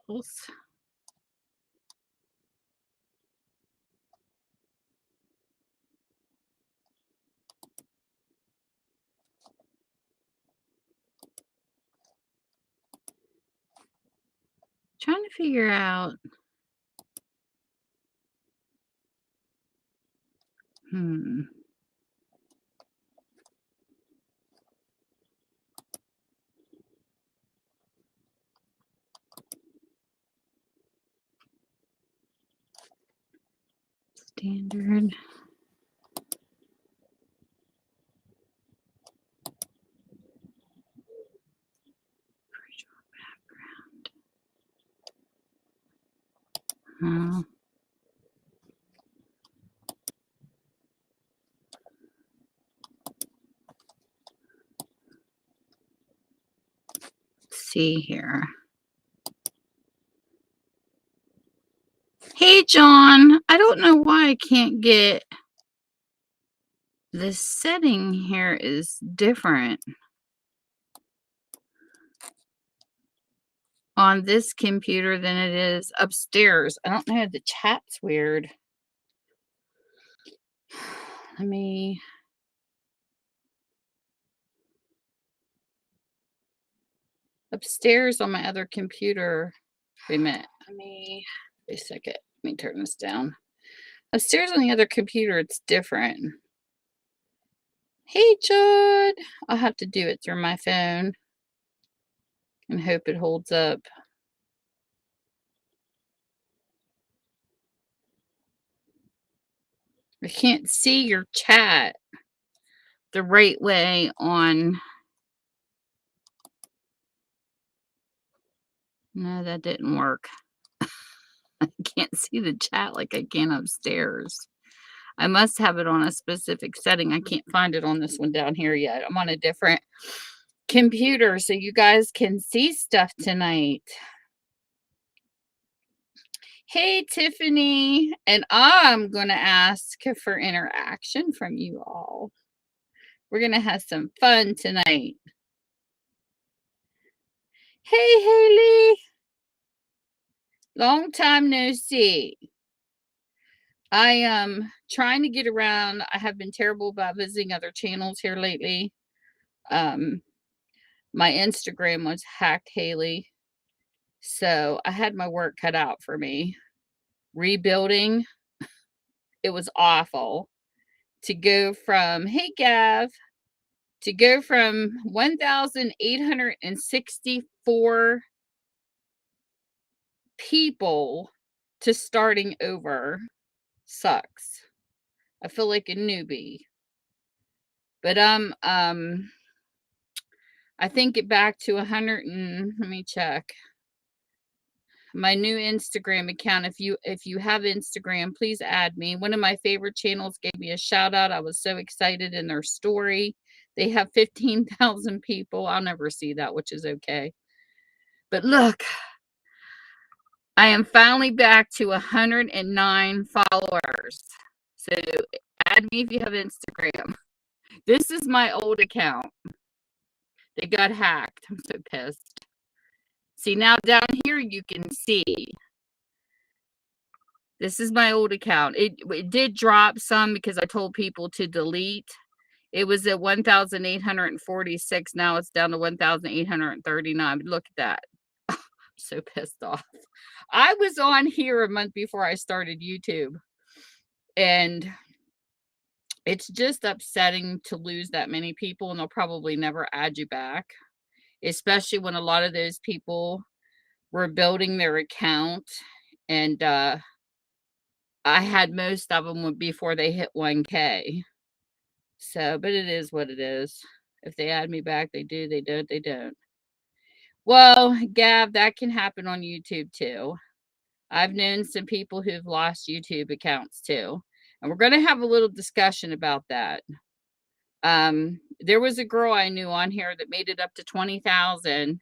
else. Trying to figure out. Hmm. Standard. Visual background. Let's see here. Hey, John. I don't know why I can't get this setting here is different on this computer than it is upstairs. I don't know. The chat's weird. Let me. Upstairs on my other computer. Wait a minute. Wait a second. Let me turn this down. Upstairs on the other computer, it's different. Hey, Judd. I'll have to do it through my phone and hope it holds up. I can't see your chat the right way on. No, that didn't work. I can't see the chat like I can upstairs. I must have it on a specific setting. I can't find it on this one down here yet. I'm on a different computer so you guys can see stuff tonight. Hey, Tiffany. And I'm going to ask for interaction from you all. We're going to have some fun tonight. Hey, Haley. Long time no see. I am trying to get around. I have been terrible about visiting other channels here lately. My Instagram was hacked, Haley. So I had my work cut out for me. Rebuilding, it was awful. To go from, hey, Gav, to go from 1,864 people to starting over sucks. I feel like a newbie. But I think it back to 100 and let me check. My new Instagram account. If you have Instagram, please add me. One of my favorite channels gave me a shout out. I was so excited in their story. They have 15,000 people. I'll never see that, which is okay. But look, I am finally back to 109 followers. So add me if you have Instagram. This is my old account. They got hacked. I'm so pissed. See, now down here you can see. This is my old account. It did drop some because I told people to delete. It was at 1,846. Now it's down to 1,839. Look at that. I'm so pissed off. I was on here a month before I started YouTube. And it's just upsetting to lose that many people, and they'll probably never add you back, especially when a lot of those people were building their account. And I had most of them before they hit 1K. So, but it is what it is. If they add me back, they do. They don't, they don't. Well, Gav, that can happen on YouTube too. I've known some people who've lost YouTube accounts too. And we're going to have a little discussion about that. There was a girl I knew on here that made it up to 20,000.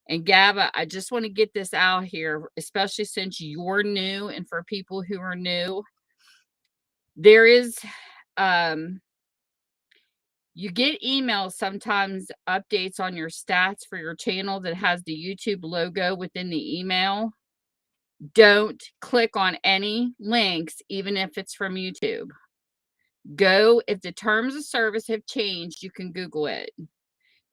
And Gav, I just want to get this out here, especially since you're new and for people who are new. There is, You get emails sometimes, updates on your stats for your channel that has the YouTube logo within the email. Don't click on any links, even if it's from YouTube. Go, if the terms of service have changed, you can Google it.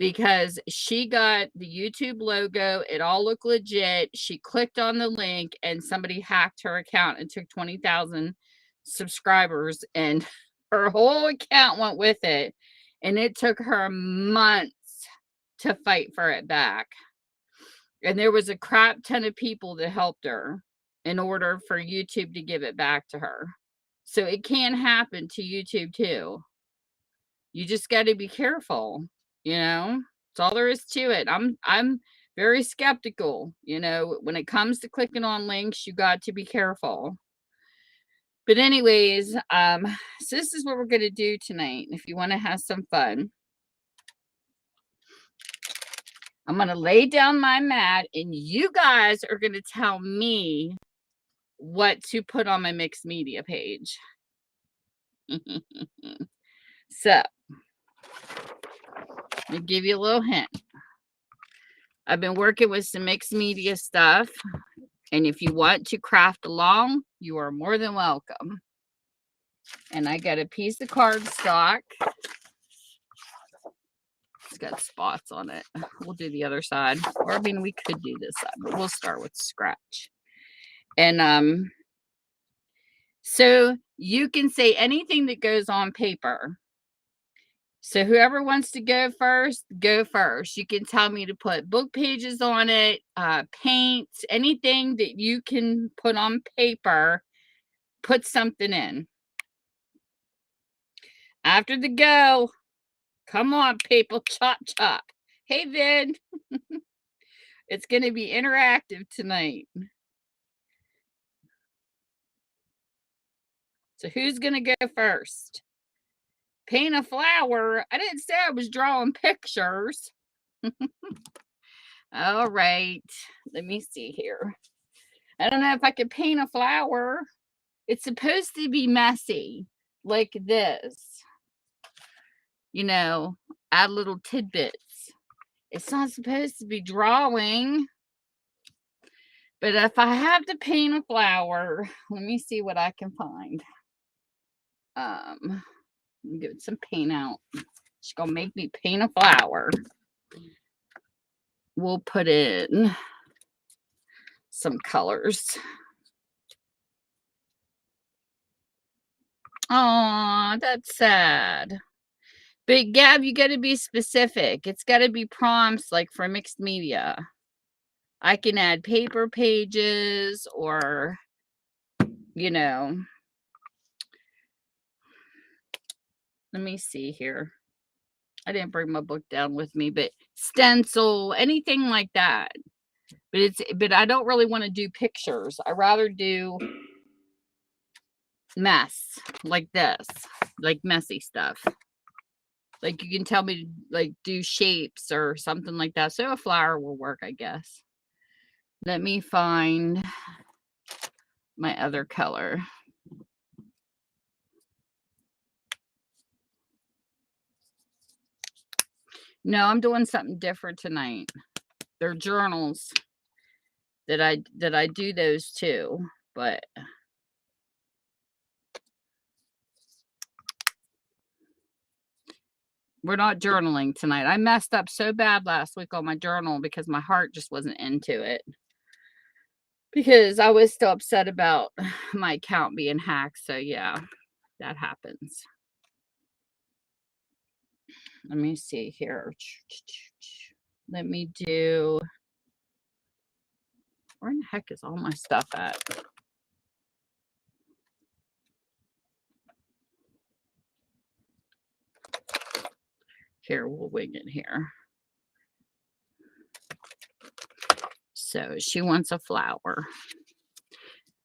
Because she got the YouTube logo, it all looked legit. She clicked on the link and somebody hacked her account and took 20,000 subscribers, and her whole account went with it. And it took her months to fight for it back. And there was a crap ton of people that helped her in order for YouTube to give it back to her. So it can happen to YouTube too. You just got to be careful, that's all there is to it. I'm very skeptical, when it comes to clicking on links, you got to be careful. But anyways, so this is what we're going to do tonight. If you want to have some fun, I'm going to lay down my mat and you guys are going to tell me what to put on my mixed media page. So, I'll give you a little hint. I've been working with some mixed media stuff, and if you want to craft along, you are more than welcome. And I got a piece of cardstock. It's got spots on it. We'll do the other side. Or, I mean, we could do this side, but we'll start with scratch. And so you can say anything that goes on paper. So whoever wants to go first, go first. You can tell me to put book pages on it, paint, anything that you can put on paper, put something in. After the go, come on, people, chop, chop. Hey, Vin. It's going to be interactive tonight. So who's going to go first? Paint a flower. I didn't say I was drawing pictures. All right. Let me see here. I don't know if I could paint a flower. It's supposed to be messy like this. Add little tidbits. It's not supposed to be drawing. But if I have to paint a flower, let me see what I can find. Let me give it some paint out. She's going to make me paint a flower. We'll put in some colors. Oh, that's sad. But Gab, you got to be specific. It's got to be prompts like for mixed media. I can add paper pages or, let me see here. I didn't bring my book down with me, but stencil, anything like that. But I don't really want to do pictures. I rather do mess like this, like messy stuff. Like you can tell me to like do shapes or something like that. So a flower will work, I guess. Let me find my other color. No, I'm doing something different tonight. They're journals that I do those too, but we're not journaling tonight. I messed up so bad last week on my journal because my heart just wasn't into it. Because I was still upset about my account being hacked. So yeah, that happens. Let me see here. Let me do. Where in the heck is all my stuff at? Here, we'll wing it here. So she wants a flower.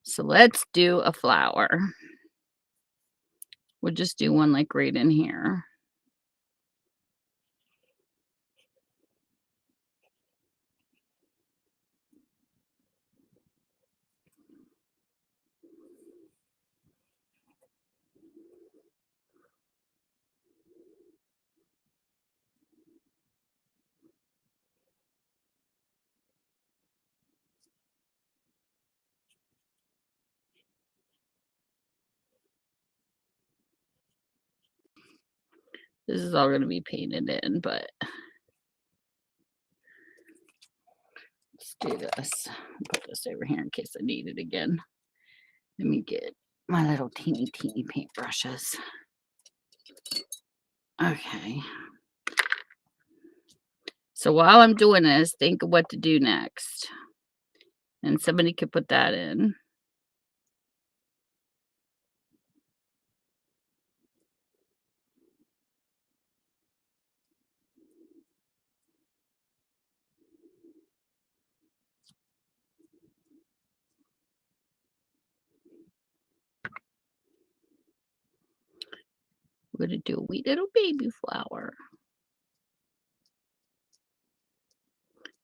So let's do a flower. We'll just do one like right in here. This is all gonna be painted in, but let's do this. Put this over here in case I need it again. Let me get my little teeny paintbrushes. Okay. So while I'm doing this, think of what to do next. And somebody could put that in. We're gonna do a wee little baby flower.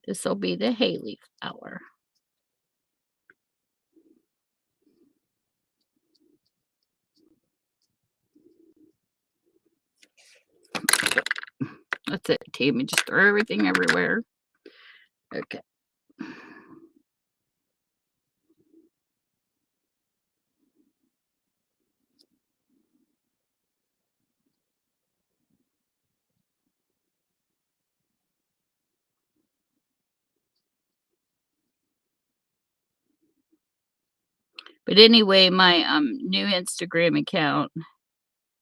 This will be the Haley flower. That's it, Tammy. Just throw everything everywhere. Okay. But anyway, my new Instagram account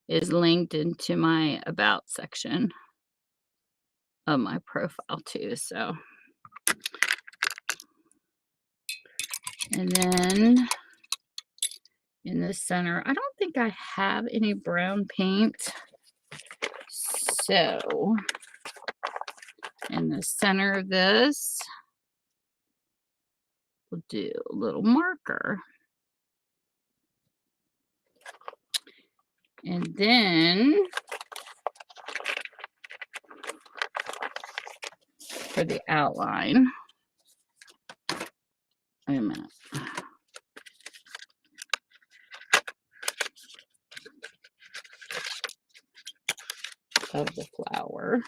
is linked into my about section of my profile too. So, and then in the center, I don't think I have any brown paint. So, in the center of this, we'll do a little marker. And then for the outline, wait a minute. Of the flower,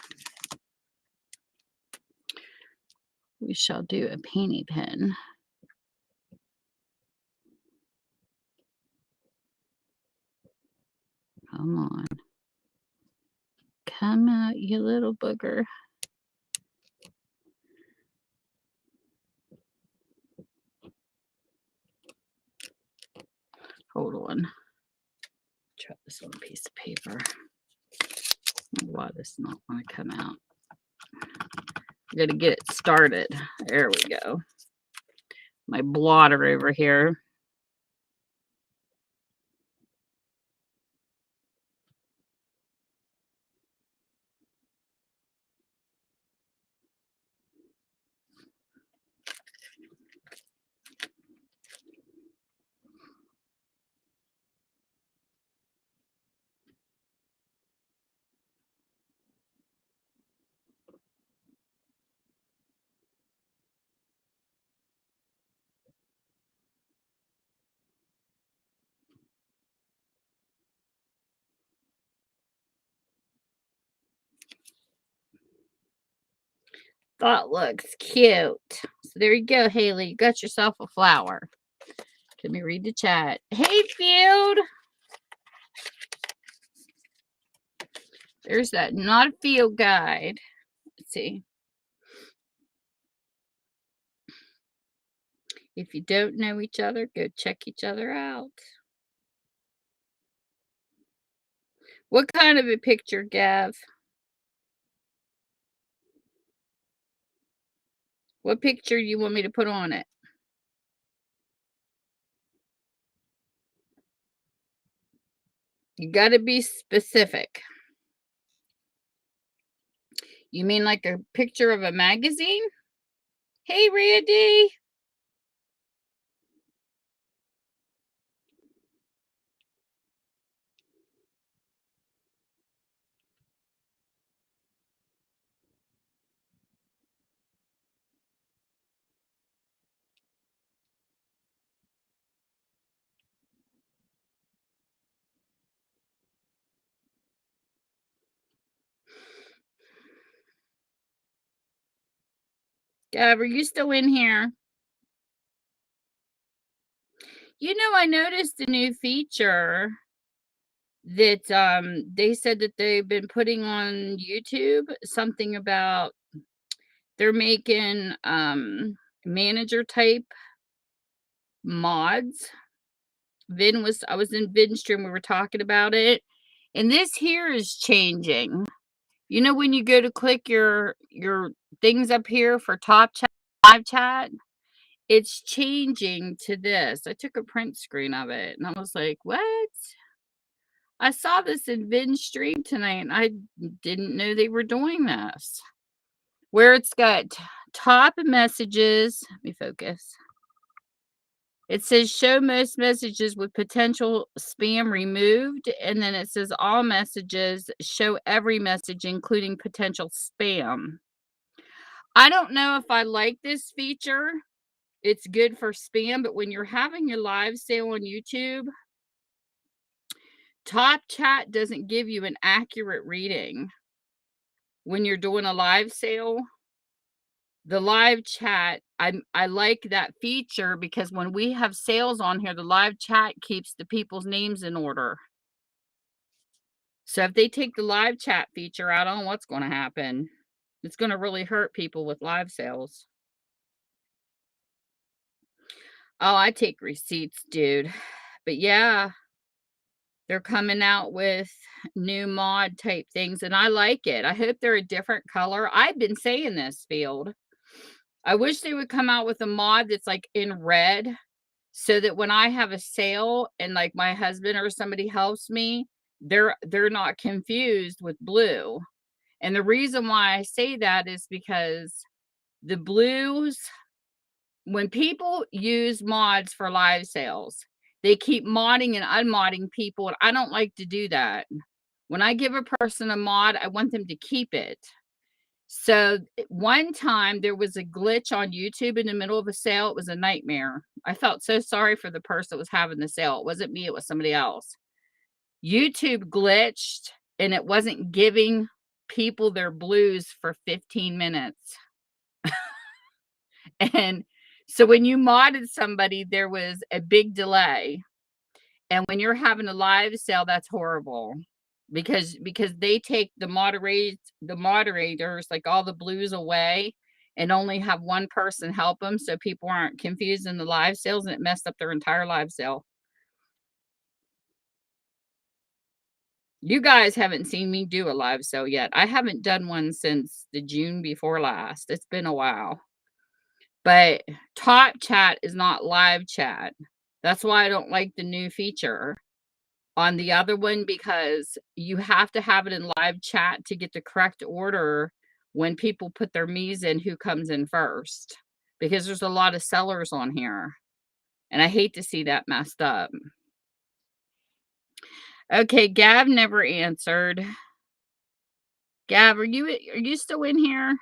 we shall do a painting pen. Come on. Come out, you little booger. Hold on. Try this on a piece of paper. Why does not want to come out? I gotta get it started. There we go. My blotter over here. That looks cute. So there you go, Haley. You got yourself a flower. Let me read the chat. Hey, Field. There's that not a field guide. Let's see. If you don't know each other, go check each other out. What kind of a picture, Gav? What picture do you want me to put on it? You got to be specific. You mean like a picture of a magazine? Hey, Randy. Gav, are you still in here? You know, I noticed a new feature that they said that they've been putting on YouTube something about they're making manager type mods. I was in Vinstream, we were talking about it. And this here is changing. You know when you go to click your things up here for top chat, live chat, it's changing to this. I took a print screen of it and I was like, "What?" I saw this in Vinstream tonight and I didn't know they were doing this. Where it's got top messages, let me focus. It says show most messages with potential spam removed. And then it says all messages, show every message, including potential spam. I don't know if I like this feature. It's good for spam, but when you're having your live sale on YouTube, Top Chat doesn't give you an accurate reading. When you're doing a live sale, the live chat, I like that feature because when we have sales on here, the live chat keeps the people's names in order. So if they take the live chat feature out, I don't know what's going to happen. It's going to really hurt people with live sales. Oh, I take receipts, dude. But yeah, they're coming out with new mod type things, and I like it. I hope they're a different color. I've been saying this, Field. I wish they would come out with a mod that's like in red so that when I have a sale and like my husband or somebody helps me, they're not confused with blue. And the reason why I say that is because the blues, when people use mods for live sales, they keep modding and unmodding people, and I don't like to do that. When I give a person a mod, I want them to keep it. So one time there was a glitch on YouTube in the middle of a sale. It was a nightmare. I felt so sorry for the person that was having the sale. It wasn't me, it was somebody else. YouTube glitched and it wasn't giving people their blues for 15 minutes. And so when you modded somebody, there was a big delay. And when you're having a live sale, that's horrible. Because they take the moderators, like all the blues away and only have one person help them so people aren't confused in the live sales, and it messed up their entire live sale. You guys haven't seen me do a live sale yet. I haven't done one since the June before last. It's been a while. But Top Chat is not live chat. That's why I don't like the new feature on the other one, because you have to have it in live chat to get the correct order when people put their me's in, who comes in first, because there's a lot of sellers on here and I hate to see that messed up. Okay, Gav never answered. Gav, are you still in here?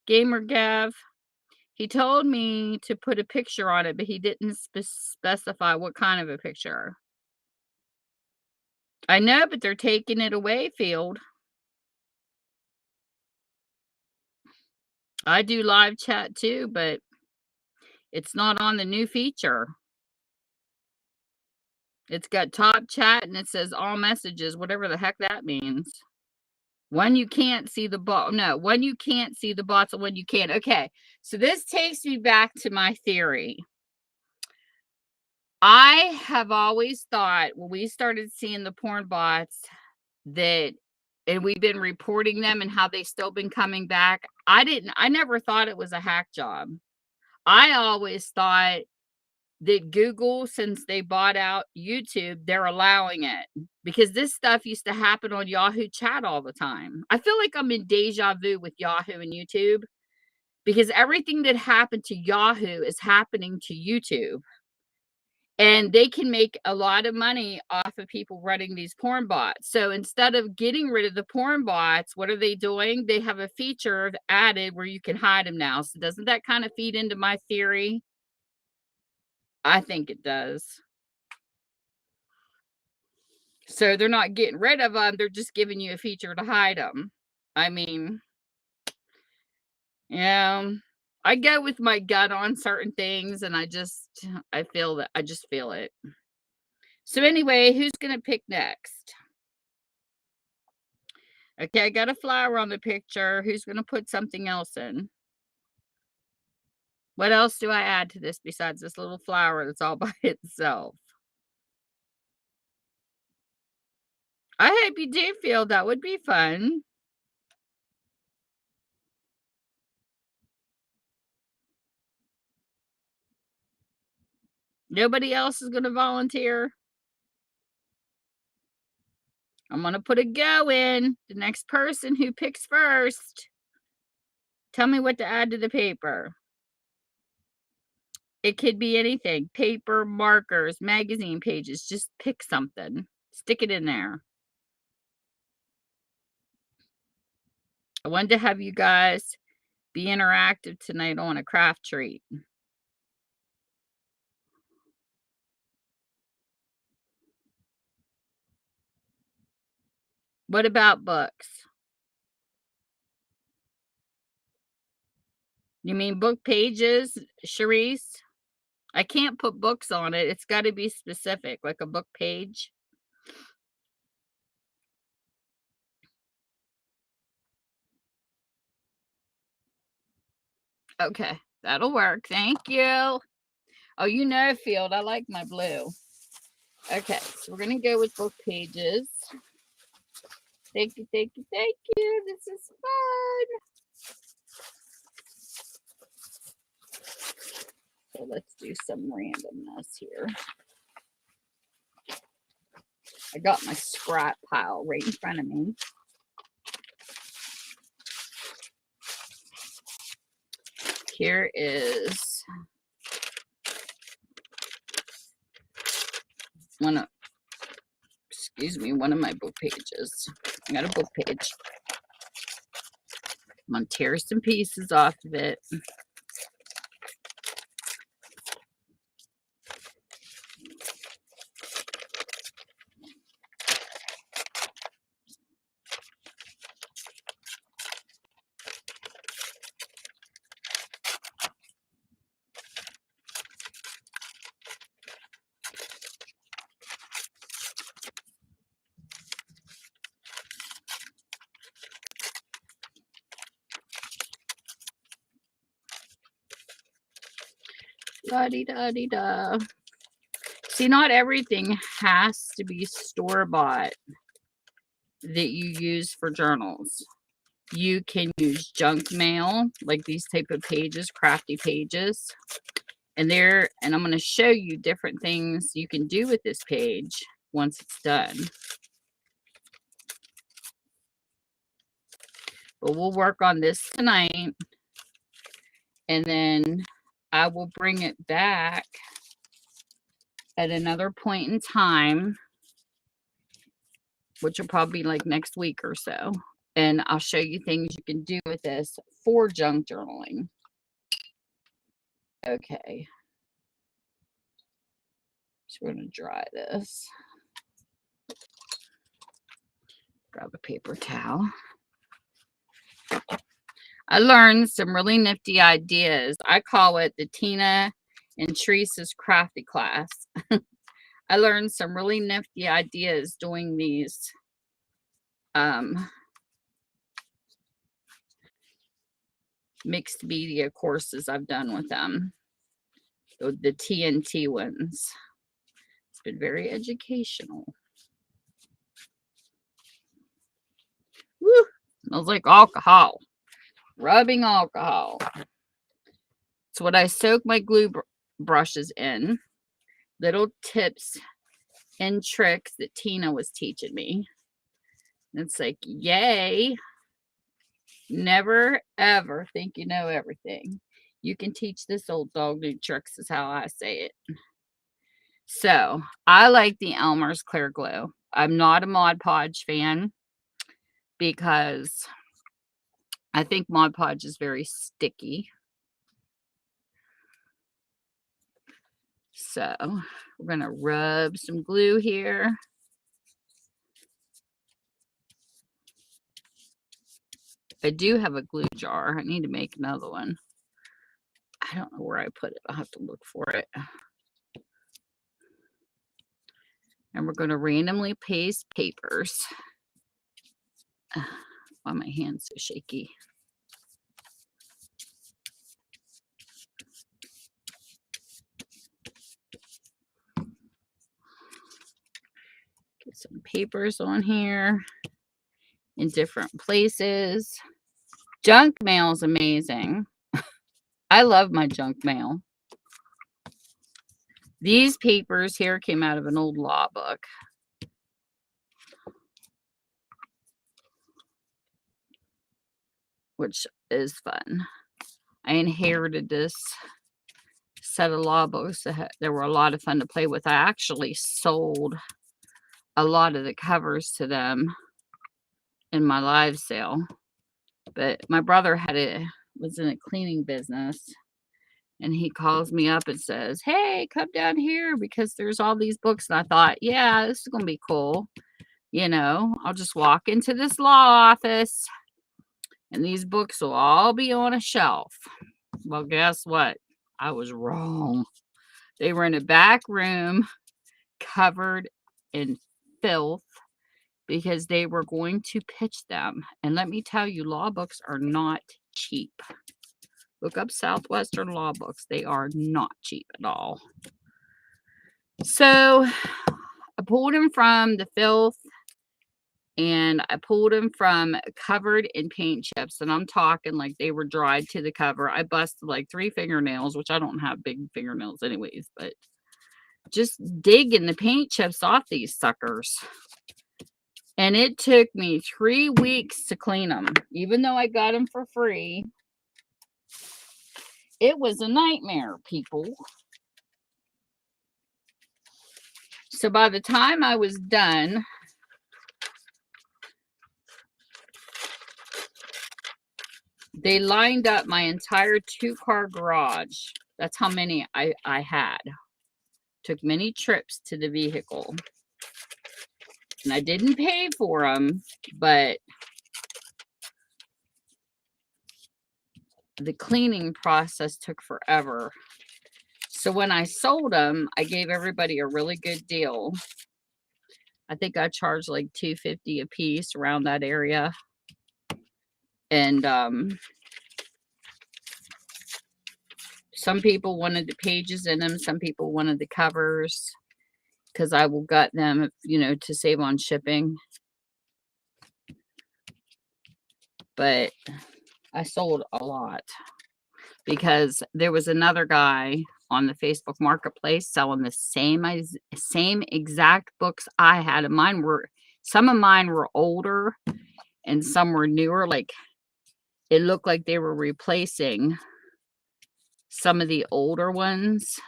Gamer Gav. He told me to put a picture on it, but he didn't specify what kind of a picture. I know, but they're taking it away, Field. I do live chat too, but it's not on the new feature. It's got Top Chat and it says all messages, whatever the heck that means. One, you can't see the bot. No, one, you can't see the bots, and one you can. Okay, so this takes me back to my theory. I have always thought when we started seeing the porn bots that, and we've been reporting them and how they still been coming back. I never thought it was a hack job. I always thought that Google, since they bought out YouTube, they're allowing it, because this stuff used to happen on Yahoo Chat all the time. I feel like I'm in deja vu with Yahoo and YouTube, because everything that happened to Yahoo is happening to YouTube. And they can make a lot of money off of people running these porn bots. So instead of getting rid of the porn bots, what are they doing? They have a feature added where you can hide them now. So doesn't that kind of feed into my theory? I think it does. So they're not getting rid of them. They're just giving you a feature to hide them. I mean, yeah, I go with my gut on certain things, and I just feel it. So anyway, who's going to pick next? Okay, I got a flower on the picture. Who's going to put something else in? What else do I add to this besides this little flower that's all by itself? I hope you do feel that would be fun. Nobody else is going to volunteer. I'm going to put a go in. The next person who picks first. Tell me what to add to the paper. It could be anything. Paper, markers, magazine pages. Just pick something. Stick it in there. I wanted to have you guys be interactive tonight on a craft treat. What about books? You mean book pages, Charisse? I can't put books on it. It's got to be specific, like a book page. Okay, that'll work. Thank you. Oh, you know, Field, I like my blue. Okay, so we're going to go with book pages. Thank you, thank you, thank you. This is fun. So let's do some randomness here. I got my scrap pile right in front of me. Here is one of my book pages. I got a book page. I'm gonna tear some pieces off of it. La-di-da-di-da. See, not everything has to be store-bought that you use for journals. You can use junk mail, like these type of pages, crafty pages. And I'm going to show you different things you can do with this page once it's done. But we'll work on this tonight. And then I will bring it back at another point in time, which will probably be like next week or so. And I'll show you things you can do with this for junk journaling. Okay. So we're going to dry this. Grab a paper towel. I learned some really nifty ideas. I call it the Tina and Teresa's Crafty Class. I learned some really nifty ideas doing these mixed media courses I've done with them. The TNT ones. It's been very educational. Woo! Smells like alcohol. Rubbing alcohol. It's what I soak my glue brushes in. Little tips and tricks that Tina was teaching me. It's like, yay. Never, ever think you know everything. You can teach this old dog new tricks is how I say it. So, I like the Elmer's Clear Glue. I'm not a Mod Podge fan because I think Mod Podge is very sticky. So, we're going to rub some glue here. I do have a glue jar. I need to make another one. I don't know where I put it. I'll have to look for it. And we're going to randomly paste papers. Why are my hands so shaky? Get some papers on here in different places. Junk mail is amazing. I love my junk mail. These papers here came out of an old law book. Which is fun. I inherited this set of law books that were a lot of fun to play with. I actually sold a lot of the covers to them in my live sale. But my brother was in a cleaning business. And he calls me up and says, "Hey, come down here because there's all these books." And I thought, yeah, this is going to be cool. You know, I'll just walk into this law office and these books will all be on a shelf. Well, guess what? I was wrong. They were in a back room covered in filth because they were going to pitch them. And let me tell you, law books are not cheap. Look up Southwestern Law Books. They are not cheap at all. So I pulled them from the filth and I pulled them from covered in paint chips. And I'm talking like they were dried to the cover. I busted like 3 fingernails, which I don't have big fingernails anyways, but just digging the paint chips off these suckers. And it took me 3 weeks to clean them, even though I got them for free. It was a nightmare, people. So by the time I was done, they lined up my entire 2-car garage. That's how many I had. Took many trips to the vehicle. And I didn't pay for them, but the cleaning process took forever. So when I sold them, I gave everybody a really good deal. I think I charged like $2.50 a piece around that area. And some people wanted the pages in them. Some people wanted the covers because I will gut them, you know, to save on shipping. But I sold a lot because there was another guy on the Facebook Marketplace selling the same exact books I had. And some of mine were older and some were newer. Like it looked like they were replacing some of the older ones.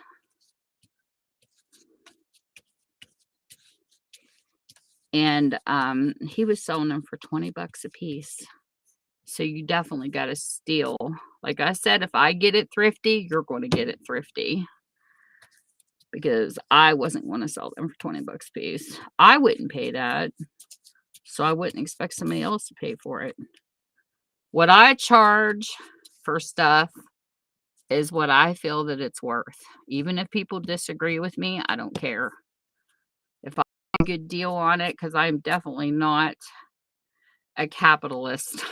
And he was selling them for $20 a piece. So you definitely got to steal. Like I said, if I get it thrifty, you're going to get it thrifty. Because I wasn't going to sell them for $20 a piece. I wouldn't pay that. So I wouldn't expect somebody else to pay for it. What I charge for stuff is what I feel that it's worth. Even if people disagree with me, I don't care. If I get a good deal on it, because I'm definitely not a capitalist.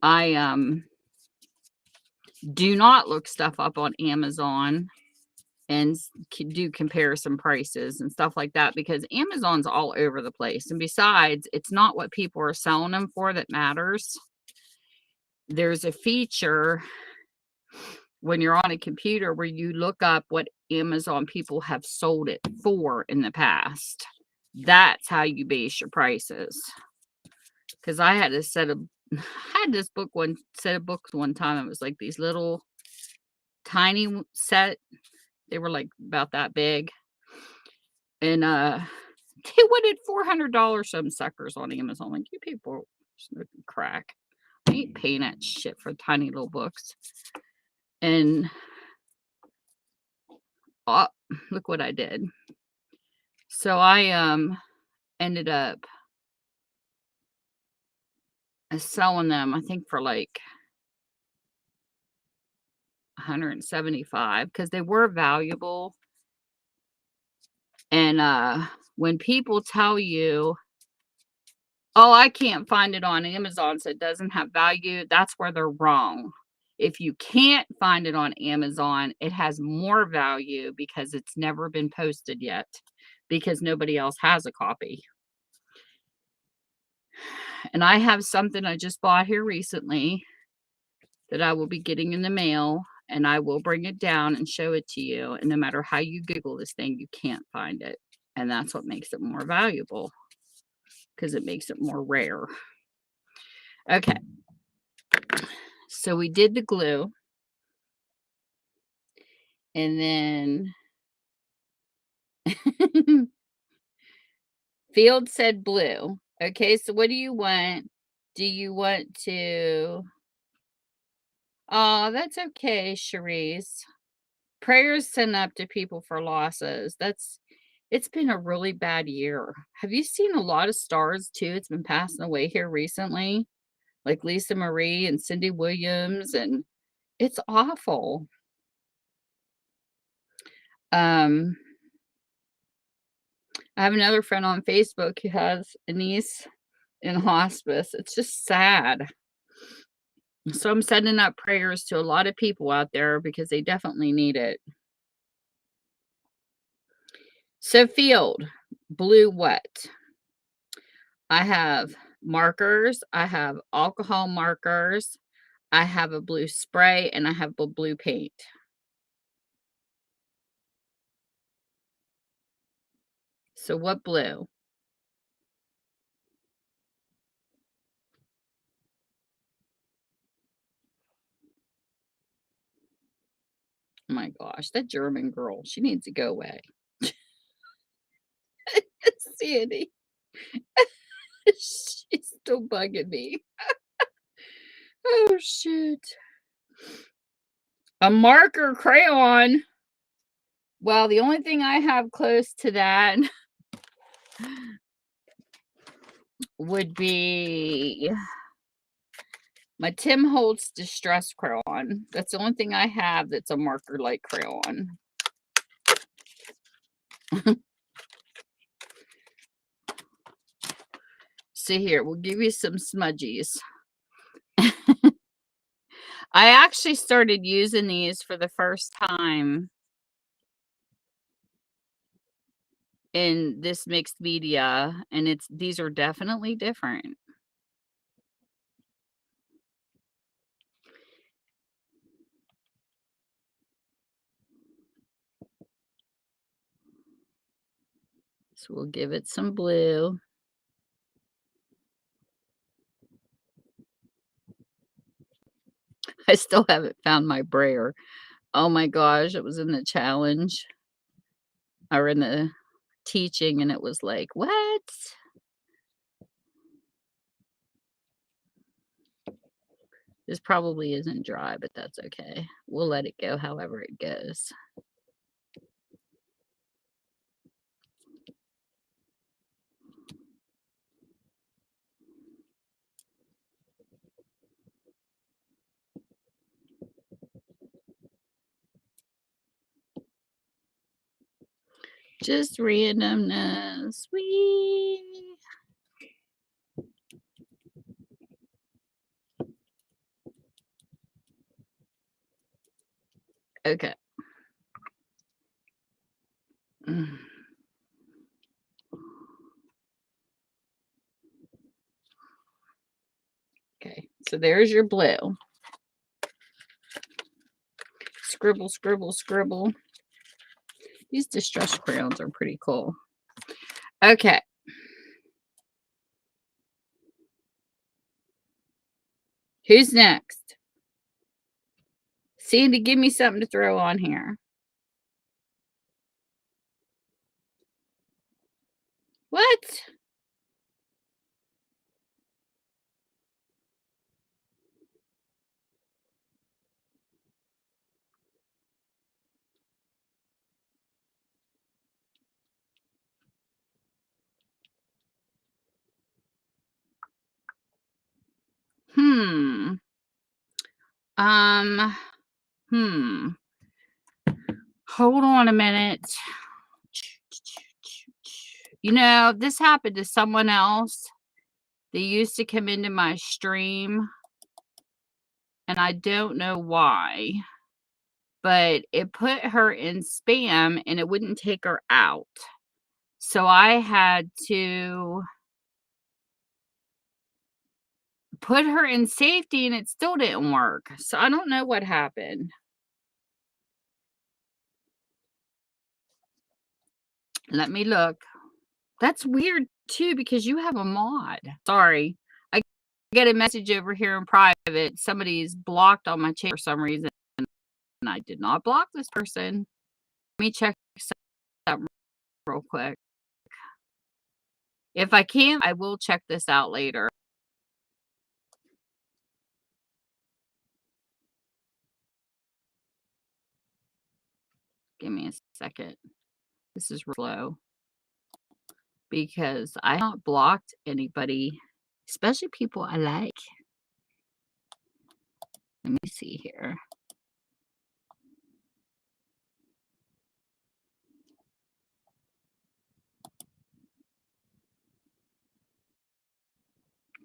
I do not look stuff up on Amazon and do comparison prices and stuff like that because Amazon's all over the place. And besides, it's not what people are selling them for that matters. There's a feature when you're on a computer where you look up what Amazon people have sold it for in the past. That's how you base your prices. Because I had this set of books one time. It was like these little tiny set. They were like about that big. And they wanted $400 some suckers on Amazon. Like, you people are smoking crack. I ain't paying that shit for tiny little books. And look what I did. So I ended up selling them, I think, for like $175 because they were valuable. And when people tell you Oh, I can't find it on Amazon, so it doesn't have value. That's where they're wrong. If you can't find it on Amazon, it has more value because it's never been posted yet, because nobody else has a copy. And I have something I just bought here recently that I will be getting in the mail, and I will bring it down and show it to you. And no matter how you Google this thing, you can't find it. And that's what makes it more valuable because it makes it more rare. Okay. So we did the glue. And then Field said blue. Okay, so what do you want? Do you want to Oh, that's okay, Cherise. Prayers sent up to people for losses. It's been a really bad year. Have you seen a lot of stars too? It's been passing away here recently, like Lisa Marie and Cindy Williams, and it's awful. Um, I have another friend on Facebook who has a niece in hospice. It's just sad. So I'm sending up prayers to a lot of people out there because they definitely need it. So Field, blue what? I have markers, I have alcohol markers, I have a blue spray, and I have a blue paint. So what blue? Oh my gosh, that German girl, she needs to go away. Sandy, she's still bugging me. Oh shoot. A marker crayon. Well, the only thing I have close to that would be my Tim Holtz Distress Crayon. That's the only thing I have that's a marker like crayon. See here, we'll give you some smudgies. I actually started using these for the first time in this mixed media, and these are definitely different. So we'll give it some blue. I still haven't found my brayer. Oh my gosh, it was in the challenge or in the teaching, and it was like, what? This probably isn't dry, but that's okay. We'll let it go however it goes. Just randomness. Wee. Okay. Okay, so there's your blue. Scribble, scribble, scribble. These distress crayons are pretty cool. Okay. Who's next? Sandy, give me something to throw on here. What? Hmm. Um, hmm. Hold on a minute. You know, this happened to someone else, They used to come into my stream, and I don't know why, but it put her in spam and it wouldn't take her out. So I had to put her in safety and it still didn't work. So I don't know what happened. Let me look. That's weird too because you have a mod. Sorry. I get a message over here in private. Somebody's blocked on my chat for some reason. And I did not block this person. Let me check something real quick. If I can, I will check this out later. Give me a second. This is slow because I have not blocked anybody, especially people I like. Let me see here.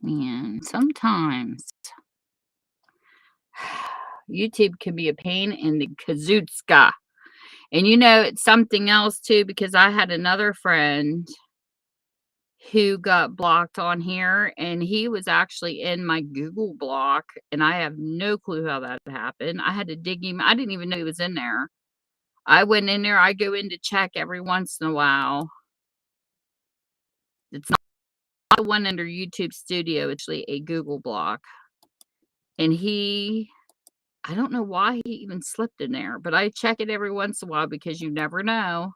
Man, sometimes YouTube can be a pain in the kazootska. And you know, it's something else too, because I had another friend who got blocked on here, and he was actually in my Google block, and I have no clue how that happened. I had to dig him. I didn't even know he was in there. I went in there. I go in to check every once in a while. It's not the one under YouTube Studio. It's actually a Google block. And I don't know why he even slipped in there, but I check it every once in a while because you never know.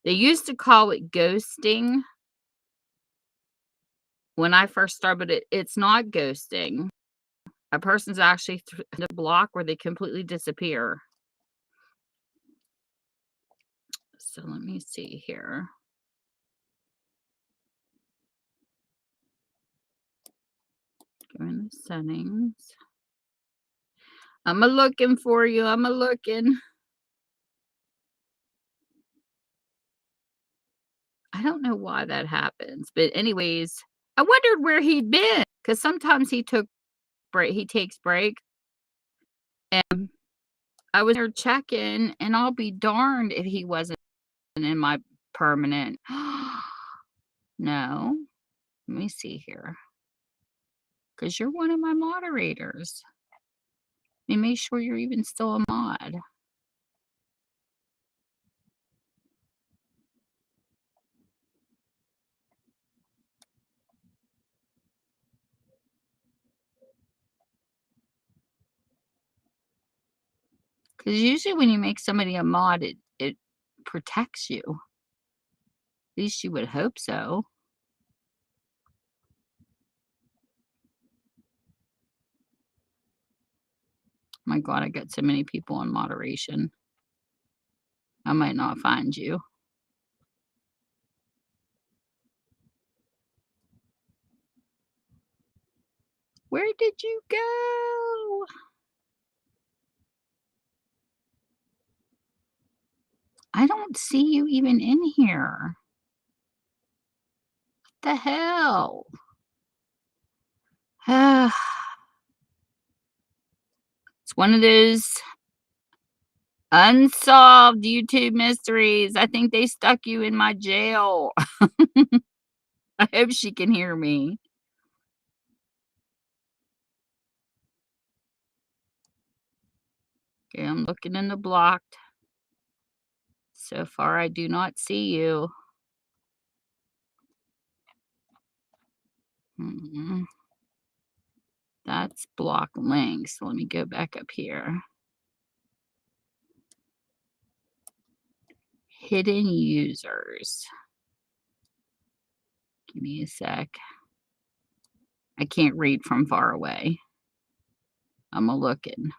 They used to call it ghosting when I first started it. It's not ghosting. A person's actually in a block where they completely disappear. So let me see here. Go in the settings. I'm a-looking for you. I'm a-looking. I don't know why that happens, but anyways, I wondered where he'd been because sometimes he takes break, and I was there checking, and I'll be darned if he wasn't in my permanent. No, let me see here, because you're one of my moderators. Let me make sure you're even still a mod. Because usually when you make somebody a mod, it protects you. At least you would hope so. My God, I got so many people on moderation. I might not find you. Where did you go? I don't see you even in here. What the hell? It's one of those unsolved YouTube mysteries. I think they stuck you in my jail. I hope she can hear me. Okay, I'm looking in the blocked. So far, I do not see you. That's block links. Let me go back up here. Hidden users. Give me a sec. I can't read from far away. I'm a-looking.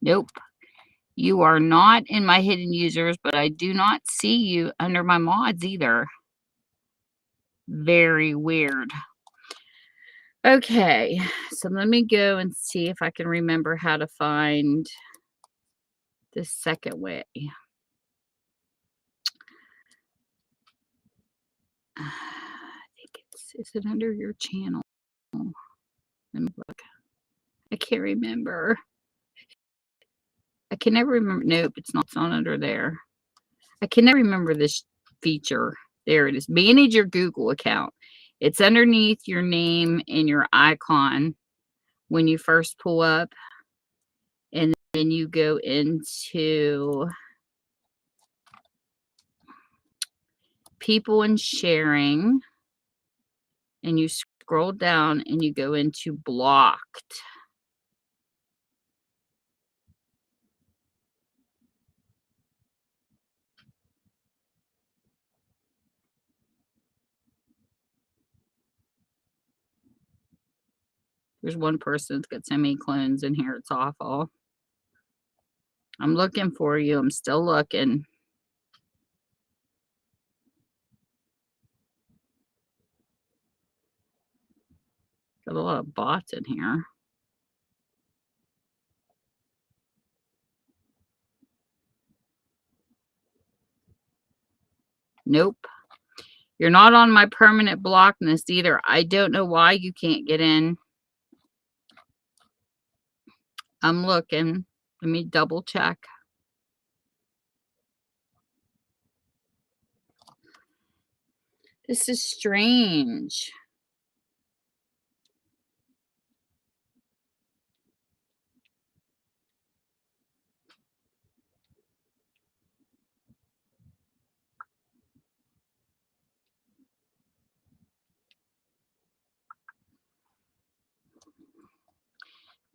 Nope. You are not in my hidden users, but I do not see you under my mods either. Very weird. Okay, so let me go and see if I can remember how to find the second way. I think is it under your channel? Let me look. I can't remember. I can never remember. Nope, it's not under there. I can never remember this feature. There it is. Manage your Google account. It's underneath your name and your icon when you first pull up. And then you go into people and sharing. And you scroll down and you go into blocked. There's one person that's got so many clones in here. It's awful. I'm looking for you. I'm still looking. Got a lot of bots in here. Nope. You're not on my permanent block list either. I don't know why you can't get in. I'm looking. Let me double check. This is strange.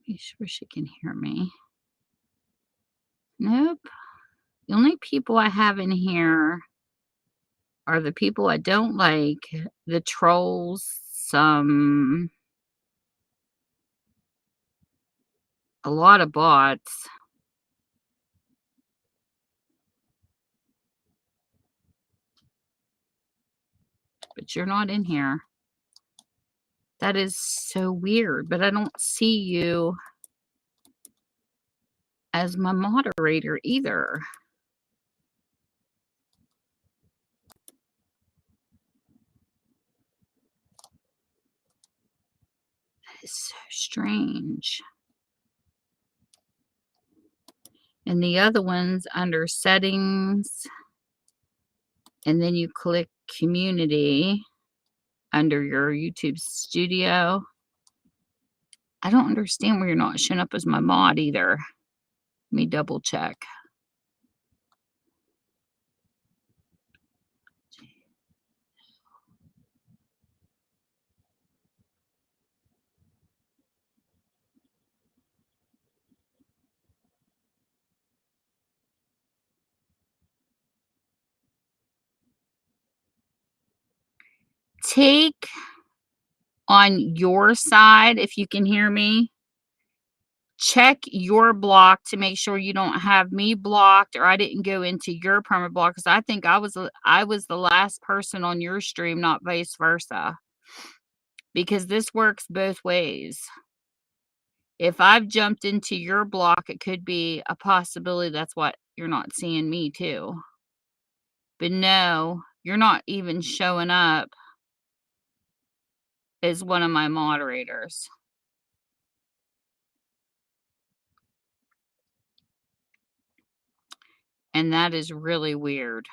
Be sure she can hear me. Nope. The only people I have in here are the people I don't like, the trolls, a lot of bots. But you're not in here. That is so weird, but I don't see you as my moderator either. That is so strange. And the other one's under settings, and then you click community under your YouTube studio. I don't understand where you're not showing up as my mod either. Let me double check. Take on your side, if you can hear me, check your block to make sure you don't have me blocked or I didn't go into your perma block, because I think I was the last person on your stream, not vice versa, because this works both ways. If I've jumped into your block, it could be a possibility that's what you're not seeing me too. But no, you're not even showing up as one of my moderators. And that is really weird.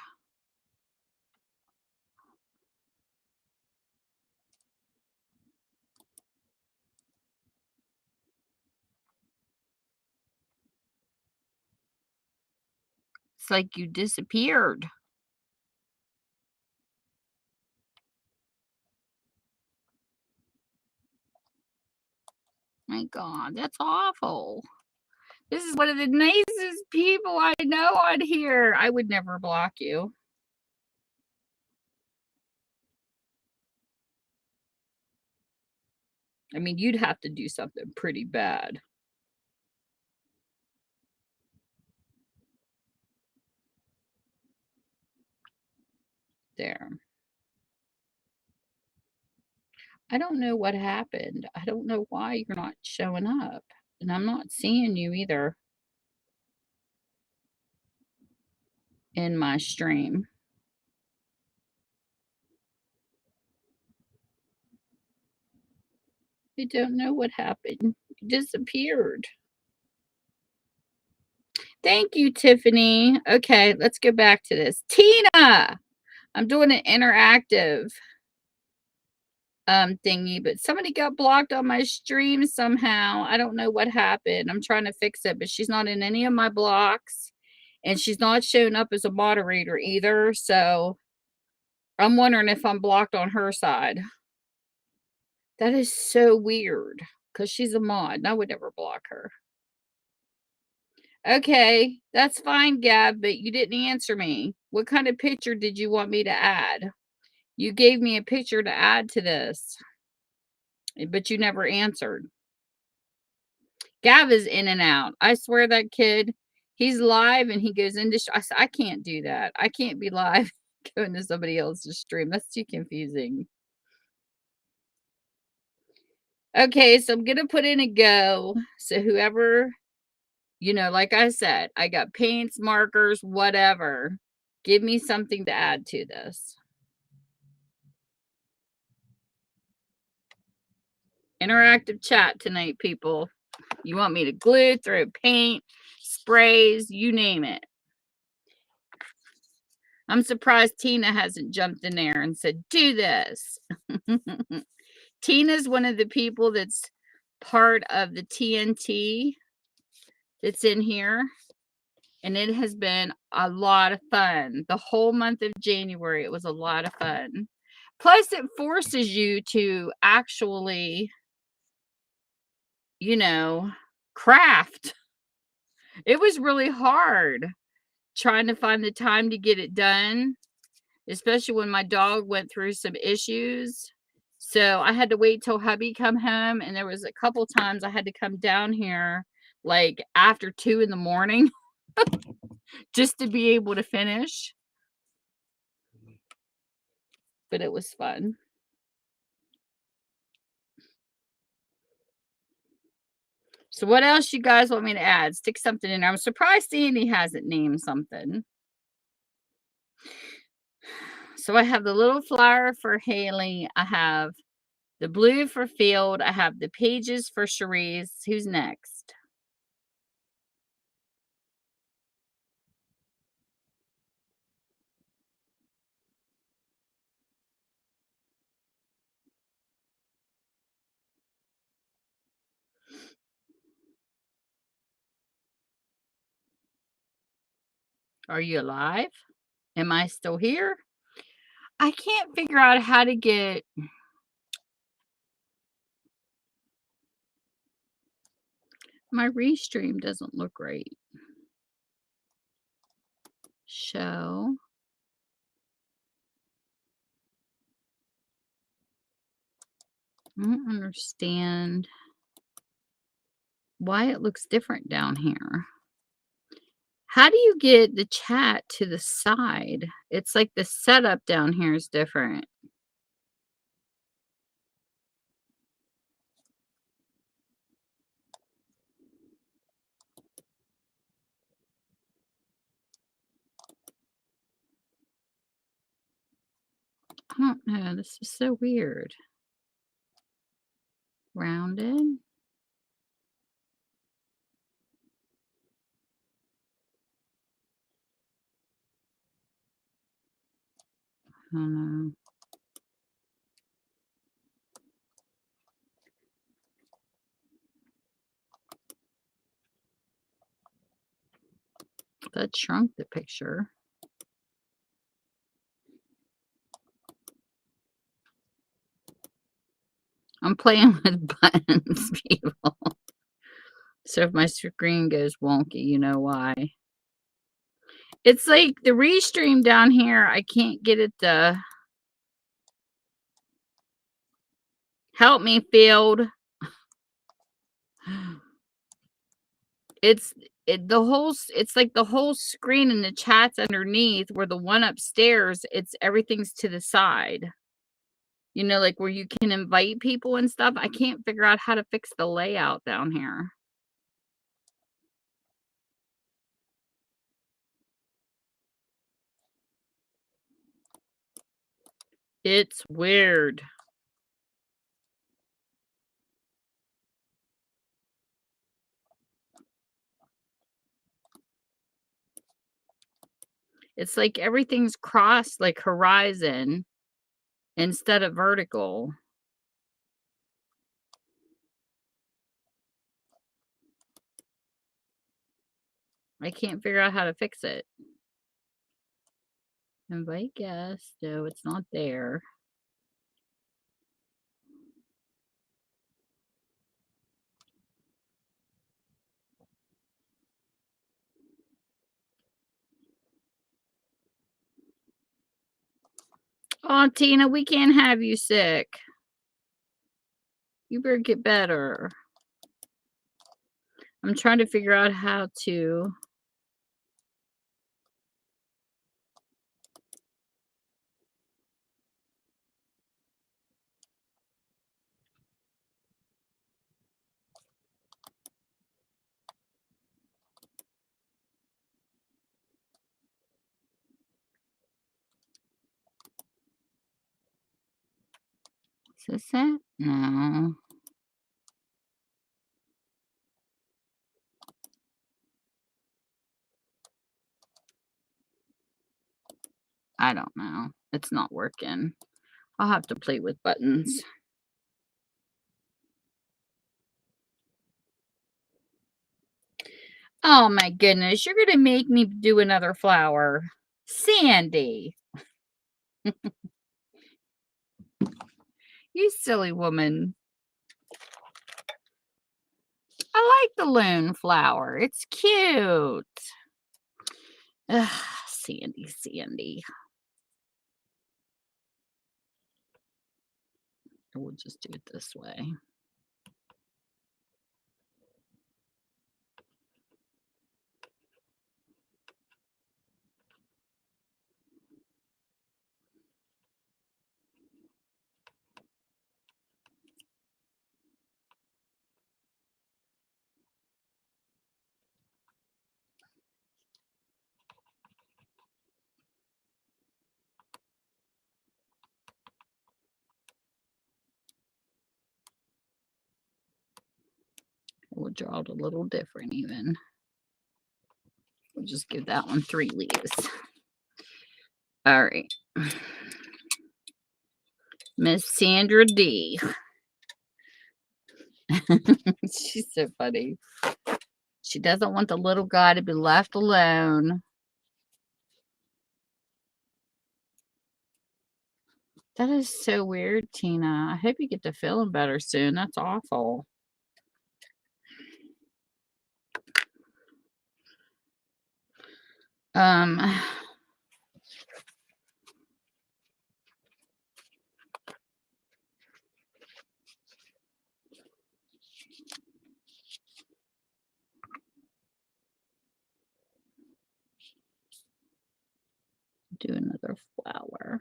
It's like you disappeared. My God, that's awful. This is one of the nicest people I know on here. I would never block you. I mean, you'd have to do something pretty bad. There. I don't know what happened. I don't know why you're not showing up. And I'm not seeing you either in my stream. I don't know what happened. You disappeared. Thank you, Tiffany. Okay, let's go back to this. Tina! I'm doing an interactive thingy, but somebody got blocked on my stream somehow. I don't know what happened. I'm trying to fix it, but she's not in any of my blocks and she's not showing up as a moderator either. So I'm wondering if I'm blocked on her side. That is so weird because she's a mod and I would never block her. Okay, that's fine, Gab, but you didn't answer me. What kind of picture did you want me to add? You gave me a picture to add to this, but you never answered. Gav is in and out. I swear that kid, he's live and he goes into. I can't do that. I can't be live going to somebody else's stream. That's too confusing. Okay, so I'm going to put in a go. So whoever, like I said, I got paints, markers, whatever. Give me something to add to this. Interactive chat tonight, people. You want me to glue, throw paint, sprays, you name it. I'm surprised Tina hasn't jumped in there and said, do this. Tina's one of the people that's part of the TNT that's in here. And it has been a lot of fun. The whole month of January, it was a lot of fun. Plus, it forces you to actually, craft. It was really hard trying to find the time to get it done, especially when my dog went through some issues. So I had to wait till hubby come home, and there was a couple times I had to come down here like after 2 in the morning just to be able to finish. But it was fun. So what else you guys want me to add? Stick something in there. I'm surprised Sandy hasn't named something. So I have the little flower for Haley. I have the blue for Field. I have the pages for Cherise. Who's next? Are you alive? Am I still here? I can't figure out how to get... My restream doesn't look right. Show. I don't understand why it looks different down here. How do you get the chat to the side? It's like the setup down here is different. I don't know. This is so weird. Rounded. I don't know. That shrunk the picture. I'm playing with buttons, people. So if my screen goes wonky, you know why. It's like the restream down here. I can't get it to... Help me, Field. it's like the whole screen and the chat's underneath, where the one upstairs, everything's to the side. You know, like, where you can invite people and stuff. I can't figure out how to fix the layout down here. It's weird. It's like everything's crossed, like, horizon instead of vertical. I can't figure out how to fix it. Invite guest. No, it's not there. Oh, Tina, we can't have you sick. You better get better. I'm trying to figure out how to. Is this it? No. I don't know. It's not working. I'll have to play with buttons. Oh my goodness, you're gonna make me do another flower. Sandy. You silly woman. I like the loon flower. It's cute. Ugh, Sandy. We'll just do it this way. We'll draw it a little different even. We'll just give that one 3 leaves. All right. Miss Sandra D. She's so funny. She doesn't want the little guy to be left alone. That is so weird, Tina. I hope you get to feeling better soon. That's awful. Um, do another flower.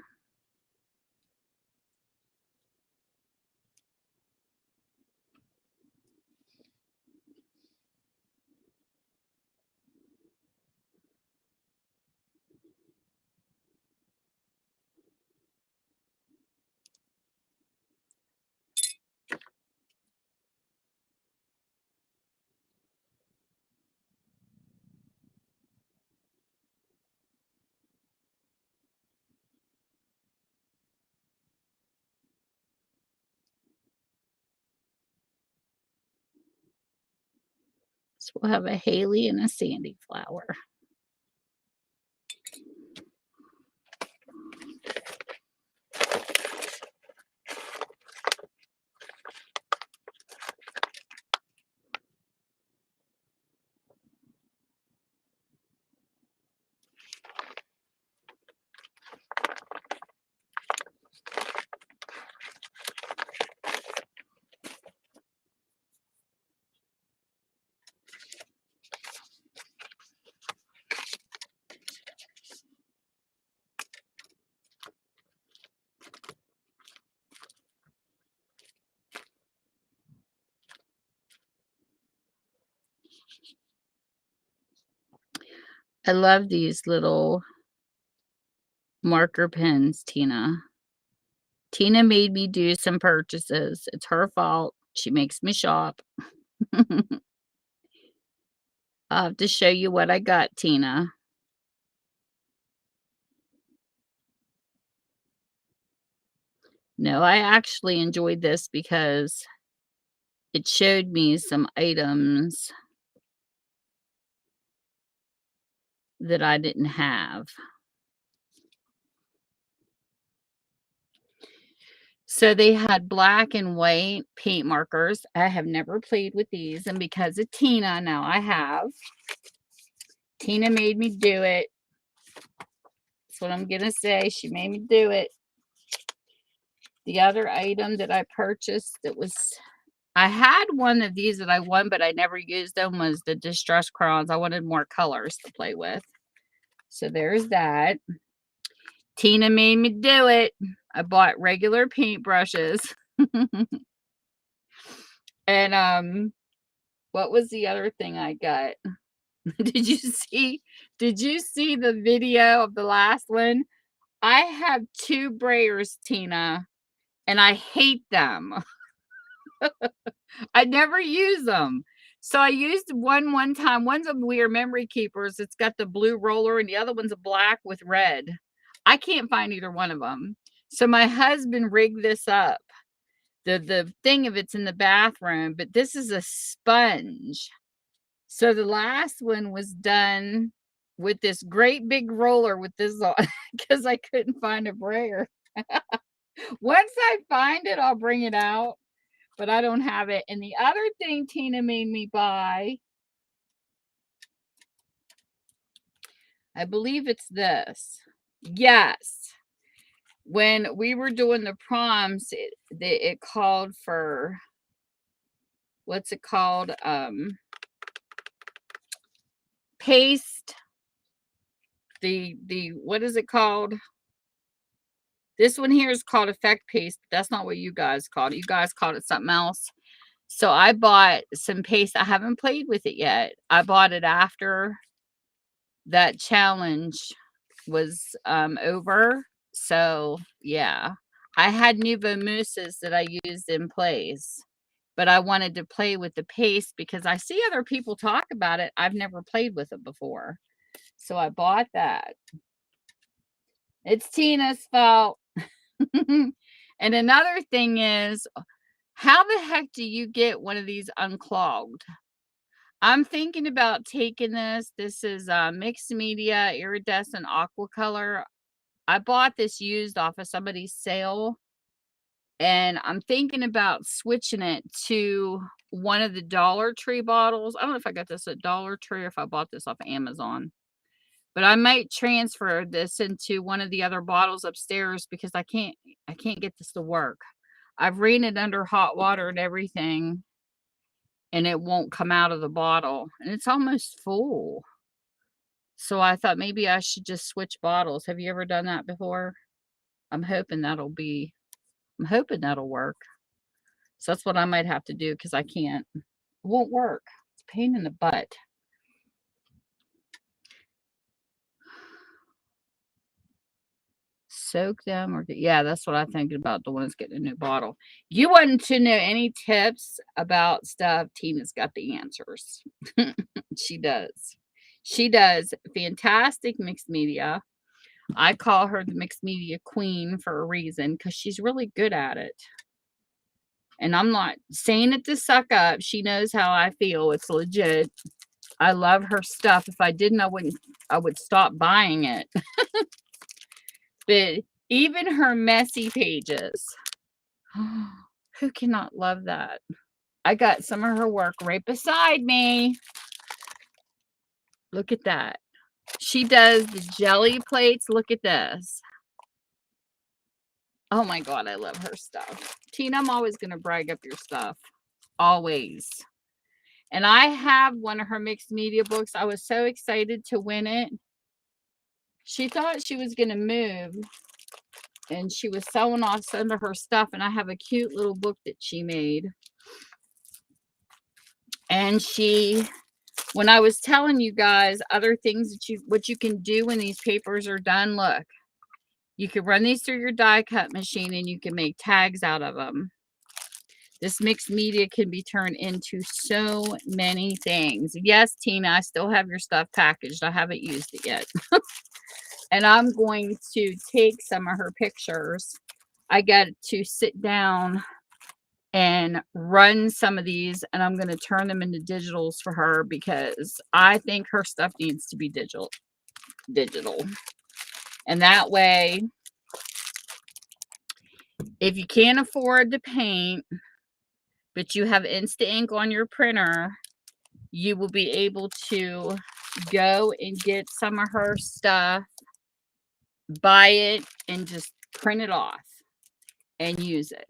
So we'll have a Haley and a Sandy flower. I love these little marker pens, Tina. Tina made me do some purchases. It's her fault. She makes me shop. I'll have to show you what I got, Tina. No, I actually enjoyed this because it showed me some items that I didn't have. So they had black and white paint markers. I have never played with these, and because of Tina, now I have. Tina made me do it. That's what I'm gonna say. She made me do it. The other item that I purchased that was, I had one of these that I won, but I never used them, was the Distress crayons. I wanted more colors to play with. So there's that. Tina made me do it. I bought regular paintbrushes. And what was the other thing I got? Did you see the video of the last one? I have 2 brayers, Tina, and I hate them. I never use them. So I used one time. One's a Weird Memory Keepers. It's got the blue roller, and the other one's a black with red. I can't find either one of them. So my husband rigged this up. The thing of it's in the bathroom, but this is a sponge. So the last one was done with this great big roller with this on, because I couldn't find a brayer. Once I find it, I'll bring it out, but I don't have it. And the other thing Tina made me buy, I believe it's this. Yes. When we were doing the proms, it called for, what's it called? Paste. The what is it called? This one here is called Effect Paste. That's not what you guys called it. You guys called it something else. So I bought some paste. I haven't played with it yet. I bought it after that challenge was over. So yeah, I had Nuvo mousses that I used in place, but I wanted to play with the paste because I see other people talk about it. I've never played with it before. So I bought that. It's Tina's fault. And another thing is, how the heck do you get one of these unclogged? I'm thinking about taking this. This is Mixed Media Iridescent Aqua Color. I bought this used off of somebody's sale, and I'm thinking about switching it to one of the Dollar Tree bottles. I don't know if I got this at Dollar Tree or if I bought this off of Amazon. But I might transfer this into one of the other bottles upstairs because I can't get this to work. I've ran it under hot water and everything, and it won't come out of the bottle, and it's almost full. So I thought maybe I should just switch bottles. Have you ever done that before? I'm hoping that'll work. So that's what I might have to do because I can't. It won't work. It's a pain in the butt. Soak them, or yeah, that's what I'm thinking about doing, is getting a new bottle. You want to know any tips about stuff? Tina's got the answers. She does. She does fantastic mixed media. I call her the mixed media queen for a reason, because she's really good at it. And I'm not saying it to suck up. She knows how I feel. It's legit. I love her stuff. If I didn't, I would stop buying it. But even her messy pages, who cannot love that? I got some of her work right beside me. Look at that. She does the jelly plates. Look at this. Oh my God, I love her stuff. Tina, I'm always going to brag up your stuff. Always. And I have one of her mixed media books. I was so excited to win it. She thought she was going to move, and she was selling off some of her stuff, and I have a cute little book that she made. And she When I was telling you guys other things that what you can do when these papers are done, look, you can run these through your die cut machine and you can make tags out of them. This mixed media can be turned into so many things. Yes, Tina, I still have your stuff packaged. I haven't used it yet. And I'm going to take some of her pictures. I got to sit down and run some of these, and I'm going to turn them into digitals for her because I think her stuff needs to be digital. And that way, if you can't afford to paint, but you have Instant Ink on your printer, you will be able to go and get some of her stuff, buy it, and just print it off and use it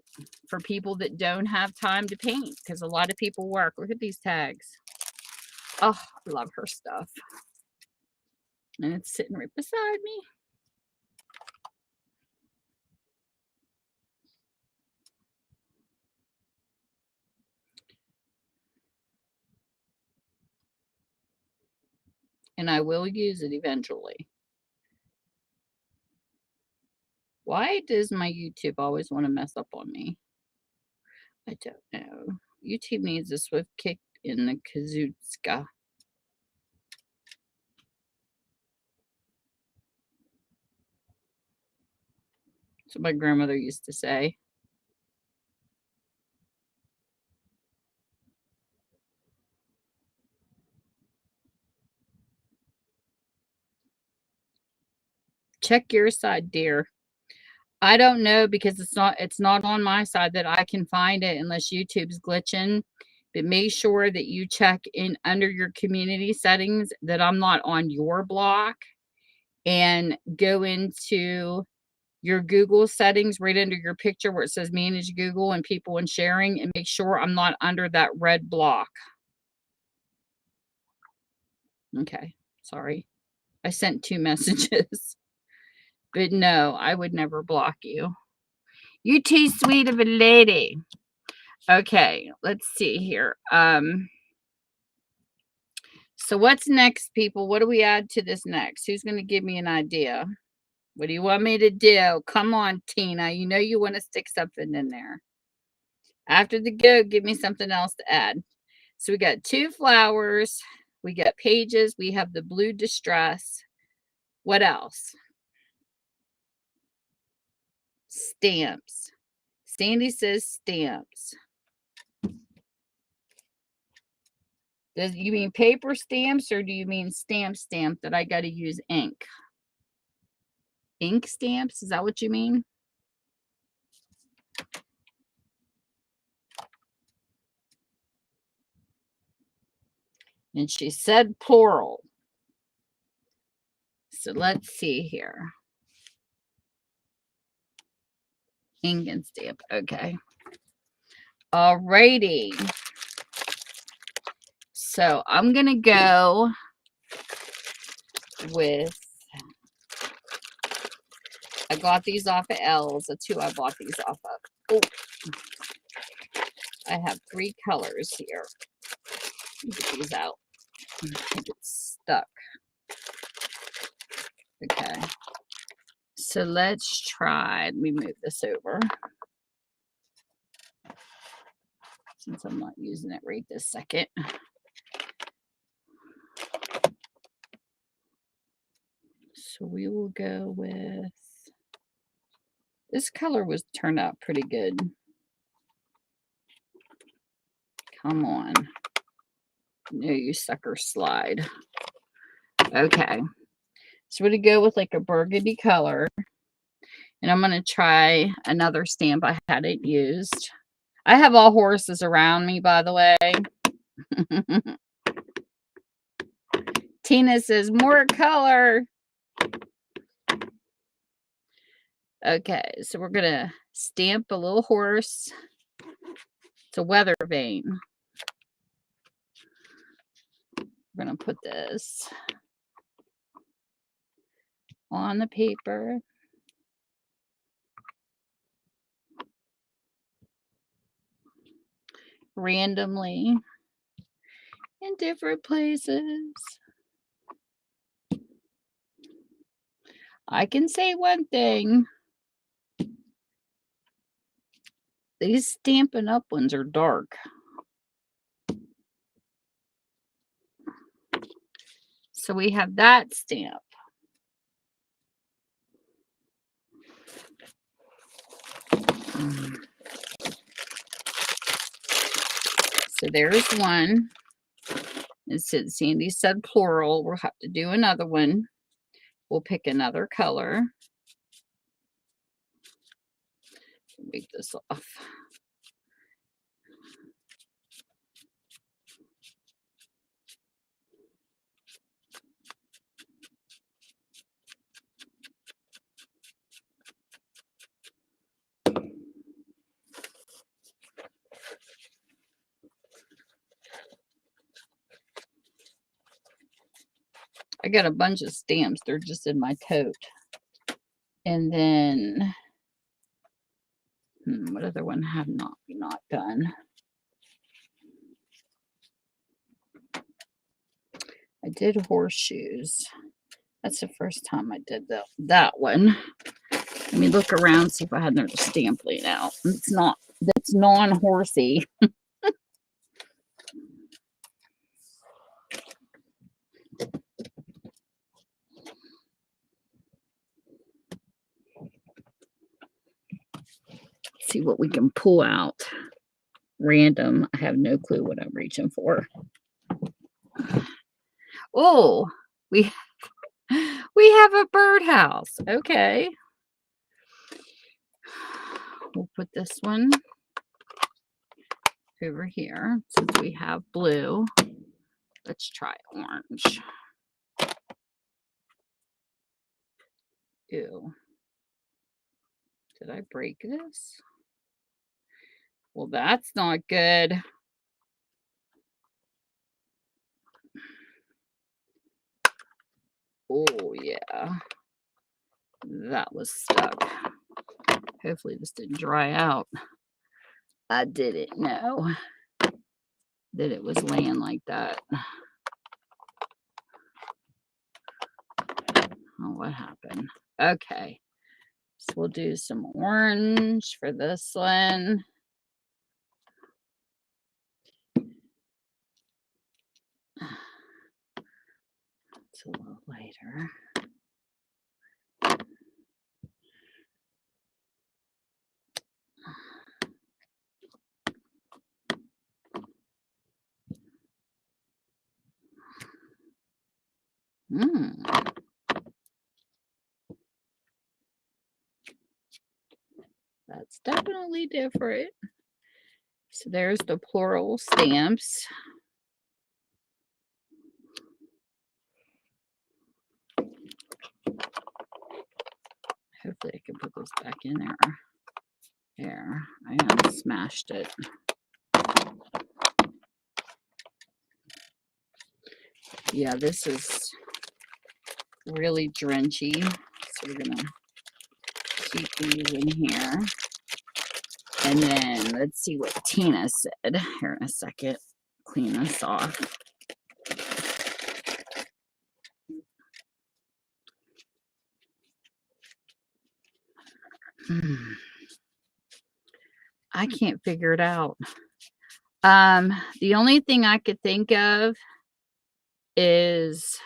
for people that don't have time to paint, because a lot of people work. Look at these tags. Oh, I love her stuff. And it's sitting right beside me. And I will use it eventually. Why does my YouTube always want to mess up on me? I don't know. YouTube needs a swift kick in the kazooska. That's what my grandmother used to say. Check your side, dear. I don't know because it's not on my side that I can find it unless YouTube's glitching. But make sure that you check in under your community settings that I'm not on your block, and go into your Google settings right under your picture where it says manage Google and people and sharing, and make sure I'm not under that red block. Okay, sorry. I sent 2 messages. But no, I would never block you. You too sweet of a lady. Okay, let's see here. So what's next, people? What do we add to this next? Who's going to give me an idea? What do you want me to do? Come on, Tina. You know you want to stick something in there. After the go, give me something else to add. So we got 2 flowers. We got pages. We have the blue distress. What else? Stamps. Sandy says stamps. Do you mean paper stamps, or do you mean stamp that I got to use ink? Ink stamps? Is that what you mean? And she said plural. So let's see here. Ink and stamp. Okay. Alrighty. So I'm going to go with, I got these off of L's. That's who I bought these off of. Oh, I have 3 colors here. Get these out. It's stuck. Okay. So let's try. Let me move this over, since I'm not using it right this second. So we will go with, this color was turned out pretty good. Come on. No, you sucker, slide. Okay. So we're going to go with like a burgundy color. And I'm going to try another stamp I hadn't used. I have all horses around me, by the way. Tina says, more color. Okay, so we're going to stamp a little horse. It's a weather vane. We're going to put this on the paper. Randomly. in different places. I can say one thing. These Stampin' Up! Ones are dark. So we have that stamp. So there's one. It said Sandy said plural. We'll have to do another one. We'll pick another color. Take this off. I got a bunch of stamps. They're just in my tote. And then, what other one have not done? I did horseshoes. That's the first time I did that one. Let me look around, see if I had another stamp laid out. It's not, that's non-horsey. See what we can pull out. Random. I have no clue what I'm reaching for. Oh, we have a birdhouse. Okay. We'll put this one over here since we have blue. Let's try orange. Ew. Did I break this? Well, that's not good. Oh, yeah. That was stuck. Hopefully this didn't dry out. I didn't know that it was laying like that. Oh, what happened? Okay. So we'll do some orange for this one. It's a little lighter. That's definitely different. So there's the plural stamps. Hopefully I can put this back in there. There, I smashed it. Yeah, this is really drenchy. So we're gonna keep these in here. And then let's see what Tina said here in a second. Clean this off. I can't figure it out. The only thing I could think of is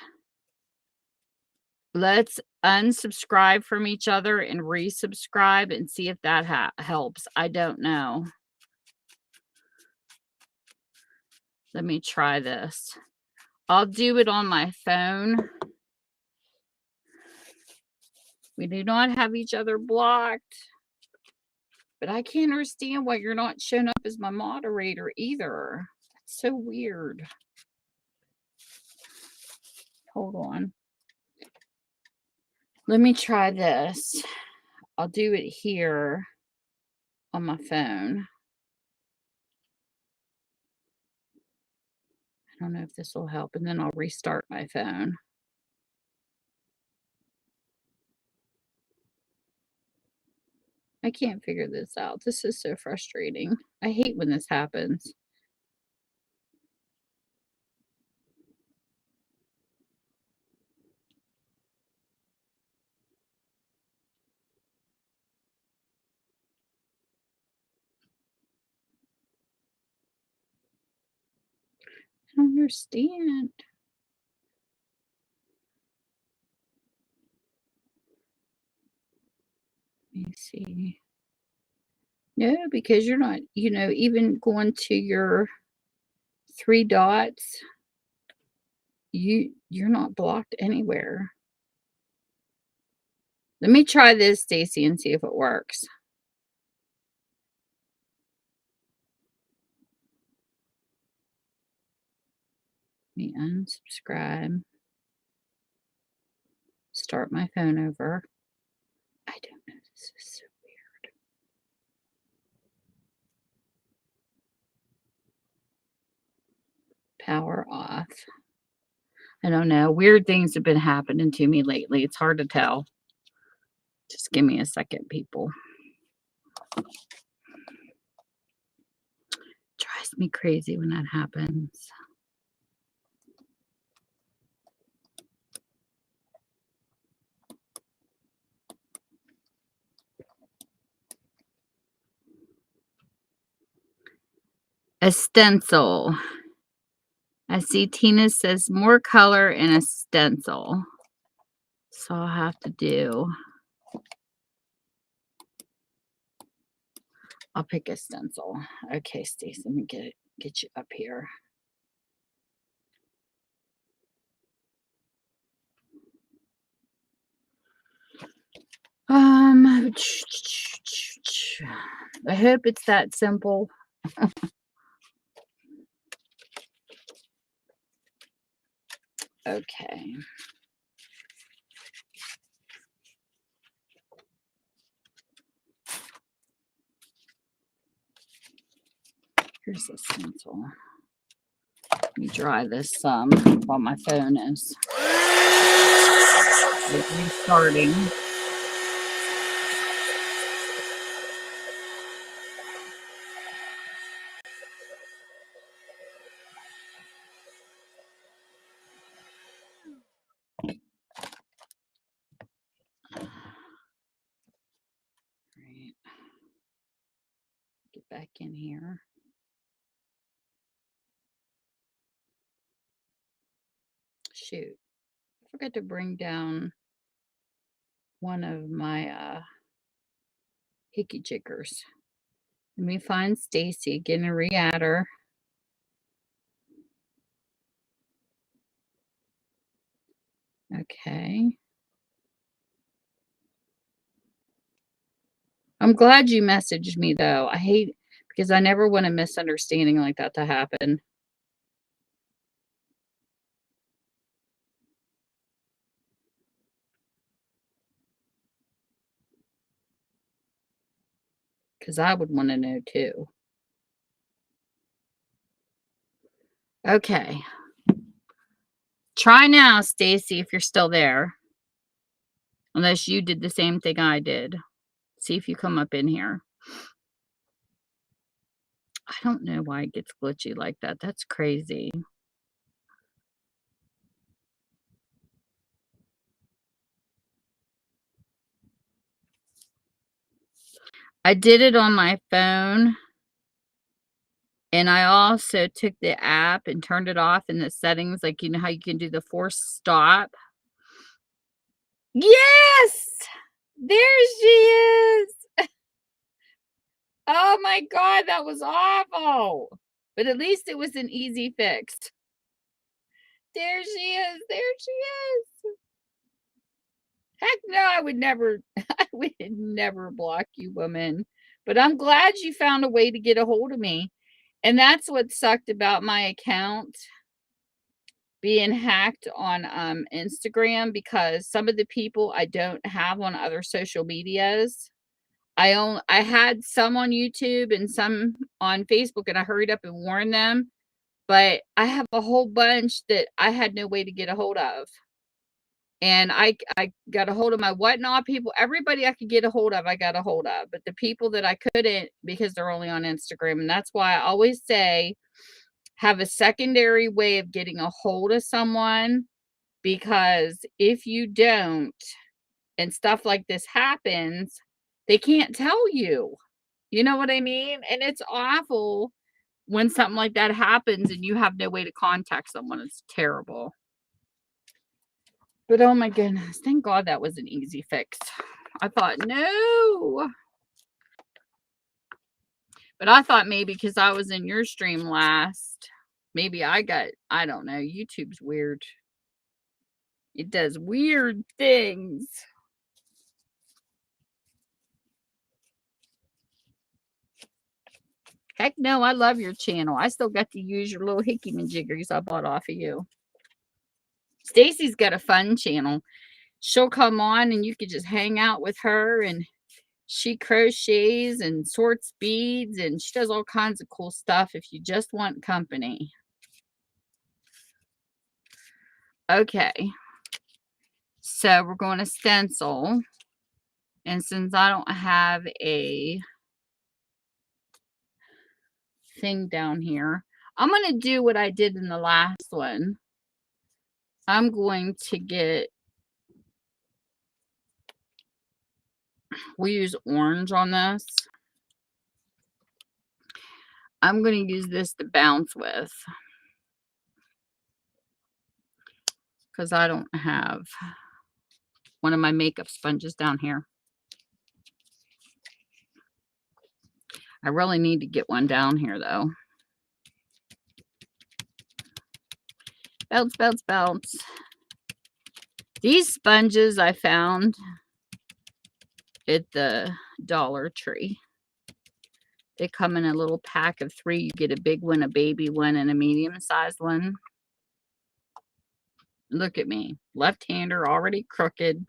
let's unsubscribe from each other and resubscribe and see if that helps. I don't know. Let me try this. I'll do it on my phone. We do not have each other blocked. But I can't understand why you're not showing up as my moderator either. That's so weird. Hold on. Let me try this. I'll do it here on my phone. I don't know if this will help, and then I'll restart my phone. I can't figure this out. This is so frustrating. I hate when this happens. I don't understand. Let me see. No, because you're not, even going to your 3 dots, you're not blocked anywhere. Let me try this, Stacy, and see if it works. Let me unsubscribe. Start my phone over. I don't know. This is so weird. Power off. I don't know. Weird things have been happening to me lately. It's hard to tell. Just give me a second, people. Drives me crazy when that happens. A stencil. I see Tina says more color in a stencil. So I'll have to I'll pick a stencil. Okay, Stacey, let me get you up here. I hope it's that simple. Okay. Here's the stencil. Let me dry this while my phone is restarting. Right. Get back in here. Shoot. I forgot to bring down one of my hickey jiggers. Let me find Stacy, get a re-add her. Okay. I'm glad you messaged me though. I hate because I never want a misunderstanding like that to happen. Because I would want to know too. Okay. Try now, Stacy, if you're still there. Unless you did the same thing I did. See if you come up in here. I don't know why it gets glitchy like that. That's crazy. I did it on my phone. And I also took the app and turned it off in the settings, like, you know how you can do the forced stop? Yes! There she is! Oh my god, that was awful! But at least it was an easy fix. There she is, there she is! Heck no, I would never block you, woman. But I'm glad you found a way to get a hold of me. And that's what sucked about my account being hacked on Instagram, because some of the people I don't have on other social medias. I had some on YouTube and some on Facebook, and I hurried up and warned them. But I have a whole bunch that I had no way to get a hold of. And I got a hold of my Whatnot people. Everybody I could get a hold of, I got a hold of. But the people that I couldn't, because they're only on Instagram. And that's why I always say, have a secondary way of getting a hold of someone, because if you don't and stuff like this happens, they can't tell you. You know what I mean? And it's awful when something like that happens and you have no way to contact someone, it's terrible. But oh my goodness, thank God that was an easy fix. I thought, no. But I thought maybe because I was in your stream last, maybe I don't know. YouTube's weird. It does weird things. Heck no, I love your channel. I still got to use your little hickey-majiggers I bought off of you. Stacy's got a fun channel. She'll come on and you could just hang out with her, and she crochets and sorts beads, and she does all kinds of cool stuff if you just want company. Okay. So we're going to stencil. And since I don't have a thing down here, I'm going to do what I did in the last one. I'm going to get, we use orange on this. I'm going to use this to bounce with, because I don't have one of my makeup sponges down here. I really need to get one down here though. Bounce, bounce, bounce. These sponges I found at the Dollar Tree. They come in a little pack of 3. You get a big one, a baby one, and a medium-sized one. Look at me. Left-hander, already crooked.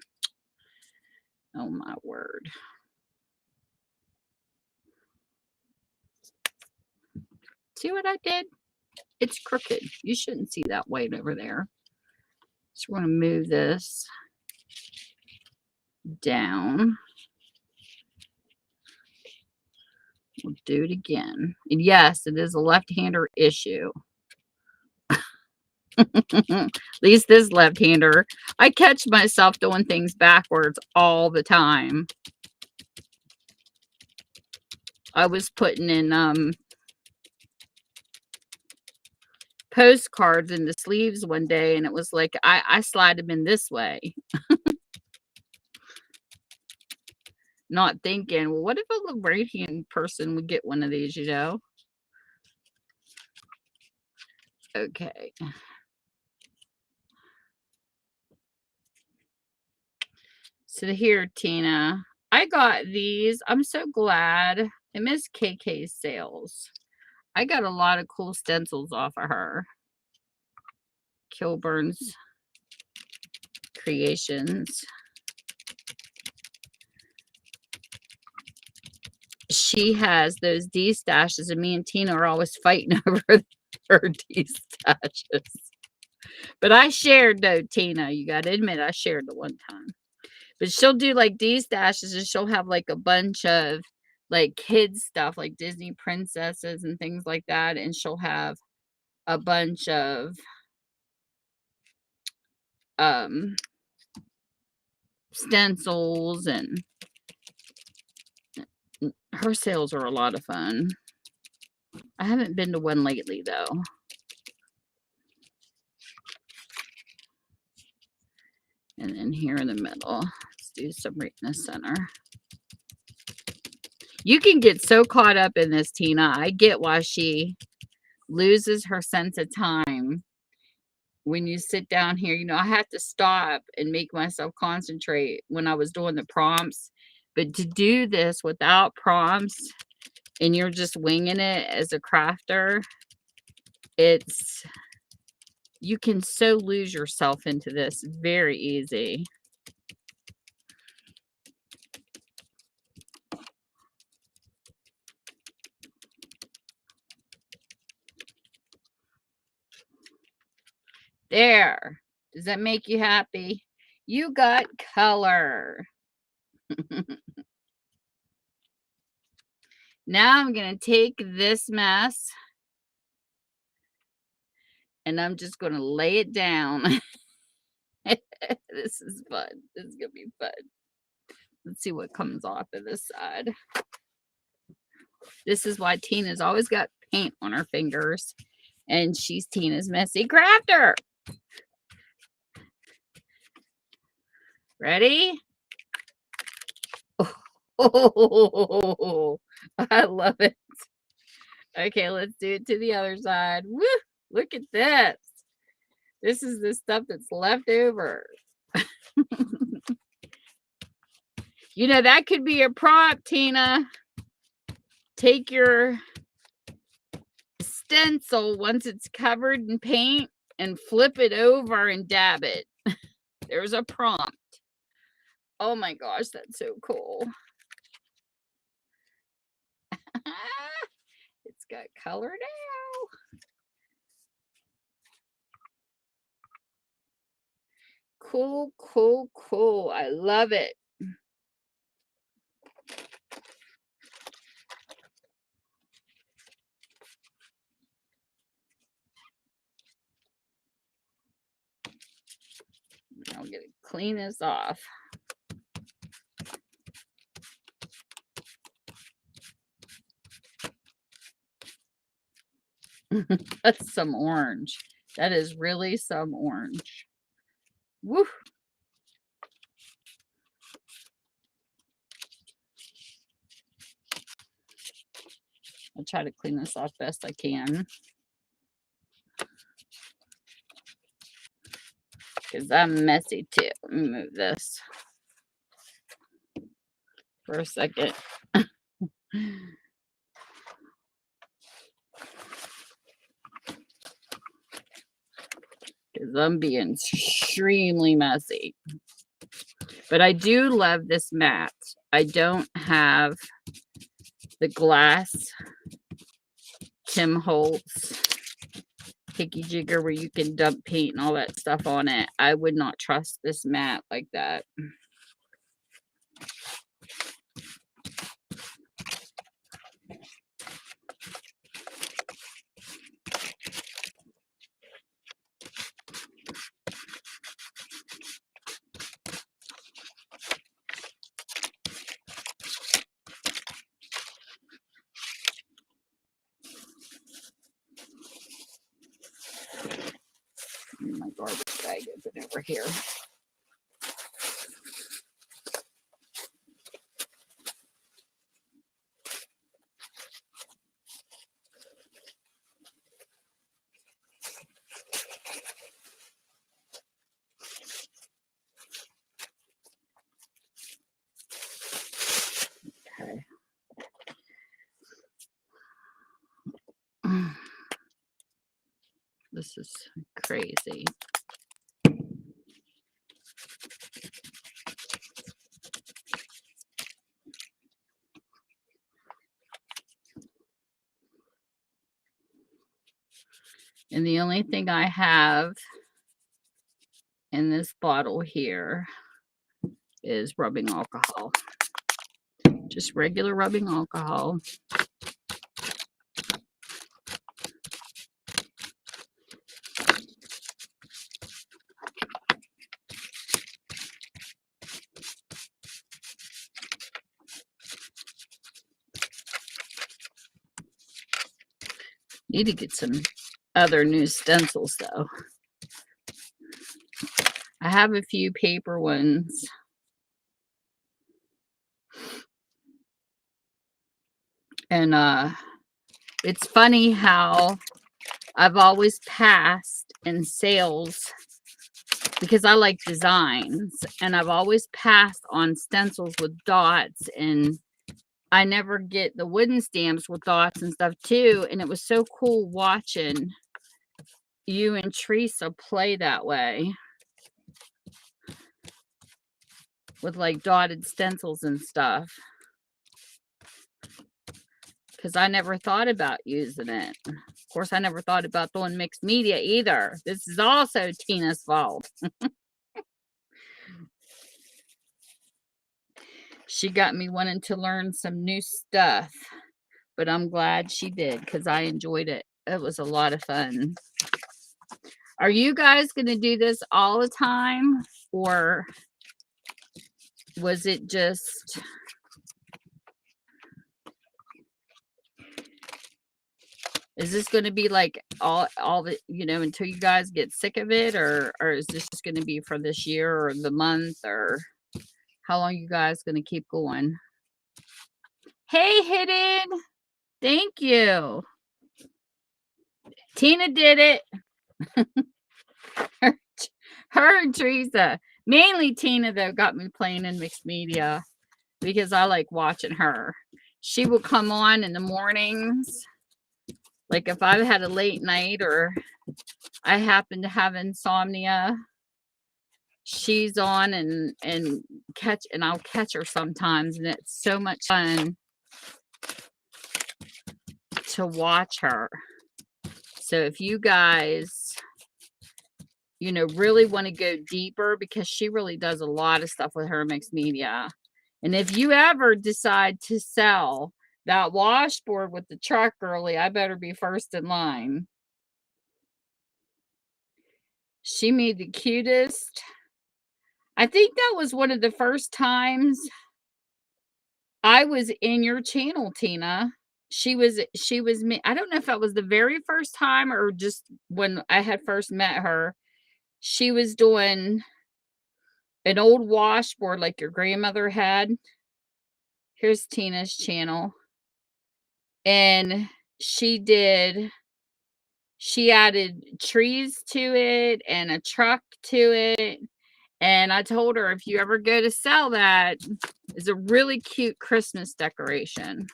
Oh, my word. See what I did? It's crooked. You shouldn't see that white over there. So we're going to move this down. We'll do it again. And yes, it is a left-hander issue. At least this left-hander. I catch myself doing things backwards all the time. I was putting in postcards in the sleeves one day, and it was like I slide them in this way. Not thinking, well, what if a right-hand person would get one of these, you know? Okay. So here, Tina, I got these. I'm so glad. I miss KK's sales. I got a lot of cool stencils off of her. Kilburn's Creations. She has those D stashes, and me and Tina are always fighting over her D stashes. But I shared though, Tina. You got to admit, I shared the one time. But she'll do like D stashes, and she'll have like a bunch of like kids stuff, like Disney princesses and things like that. And she'll have a bunch of stencils, and her sales are a lot of fun. I haven't been to one lately though. And then here in the middle, let's do some right in the center. You can get so caught up in this, Tina. I get why she loses her sense of time when you sit down here. You know, I have to stop and make myself concentrate when I was doing the prompts. But to do this without prompts and you're just winging it as a crafter, you can so lose yourself into this very easy. There. Does that make you happy? You got color. Now I'm going to take this mess and I'm just going to lay it down. This is fun. This is going to be fun. Let's see what comes off of this side. This is why Tina's always got paint on her fingers. And she's Tina's Messy Crafter. Ready? Oh, I love it. Okay, let's do it to the other side. Woo! Look at this. This is the stuff that's left over. You know, that could be a prop, Tina. Take your stencil once it's covered in paint and flip it over and dab it. There's a prompt. Oh my gosh, that's so cool. It's got color now. Cool, cool, cool. I love it. I'll get to clean this off. That's some orange. That is really some orange. Woo! I'll try to clean this off best I can. Because I'm messy too. Let me move this for a second. Because I'm being extremely messy. But I do love this mat. I don't have the glass Tim Holtz Hickey Jigger where you can dump paint and all that stuff on it. I would not trust this mat like that. My garbage bag is over here. Okay. This is crazy. And the only thing I have in this bottle here is rubbing alcohol. Just regular rubbing alcohol. Need to get some other new stencils though. I have a few paper ones. And it's funny how I've always passed in sales because I like designs, and I've always passed on stencils with dots, and I never get the wooden stamps with dots and stuff too. And it was so cool watching you and Teresa play that way with like dotted stencils and stuff. Because I never thought about using it. Of course, I never thought about doing mixed media either. This is also Tina's fault. She got me wanting to learn some new stuff. But I'm glad she did because I enjoyed it. It was a lot of fun. Are you guys going to do this all the time? Or was it just... Is this going to be like all the, until you guys get sick of it, or is this just going to be for this year or the month, or how long you guys going to keep going? Hey, Hidden. Thank you. Tina did it. Her and Teresa. Mainly Tina, though, got me playing in mixed media because I like watching her. She will come on in the mornings. Like if I've had a late night or I happen to have insomnia, she's on and I'll catch her sometimes, and it's so much fun to watch her. So if you guys really want to go deeper, because she really does a lot of stuff with her mixed media. And if you ever decide to sell that washboard with the truck early, I better be first in line. She made the cutest. I think that was one of the first times I was in your channel, Tina. She was me. I don't know if that was the very first time or just when I had first met her. She was doing an old washboard like your grandmother had. Here's Tina's channel. And she added trees to it and a truck to it. And I told her, if you ever go to sell that, it's a really cute Christmas decoration.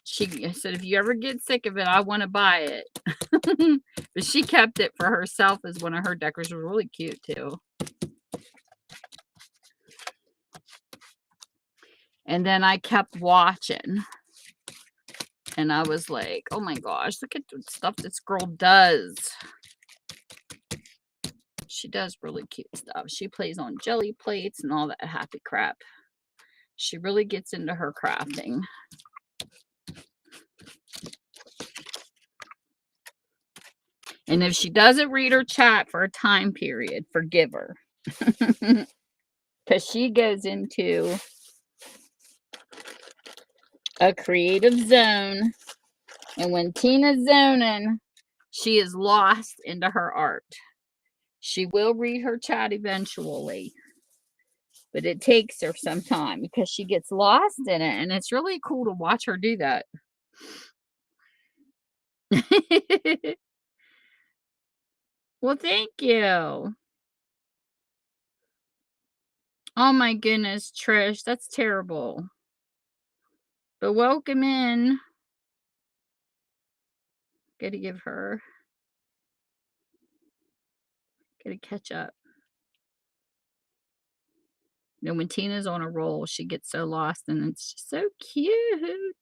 She said, if you ever get sick of it, I want to buy it. But she kept it for herself as one of her decorations. Really cute too. And then I kept watching. And I was like, oh my gosh, look at the stuff this girl does. She does really cute stuff. She plays on jelly plates and all that happy crap. She really gets into her crafting. And if she doesn't read her chat for a time period, forgive her. Because she goes into a creative zone. And when Tina's zoning, she is lost into her art. She will read her chat eventually. But it takes her some time because she gets lost in it. And it's really cool to watch her do that. Well, thank you. Oh my goodness, Trish, that's terrible. But welcome in. Gotta give her. Gotta catch up. When Tina's on a roll, she gets so lost, and it's just so cute.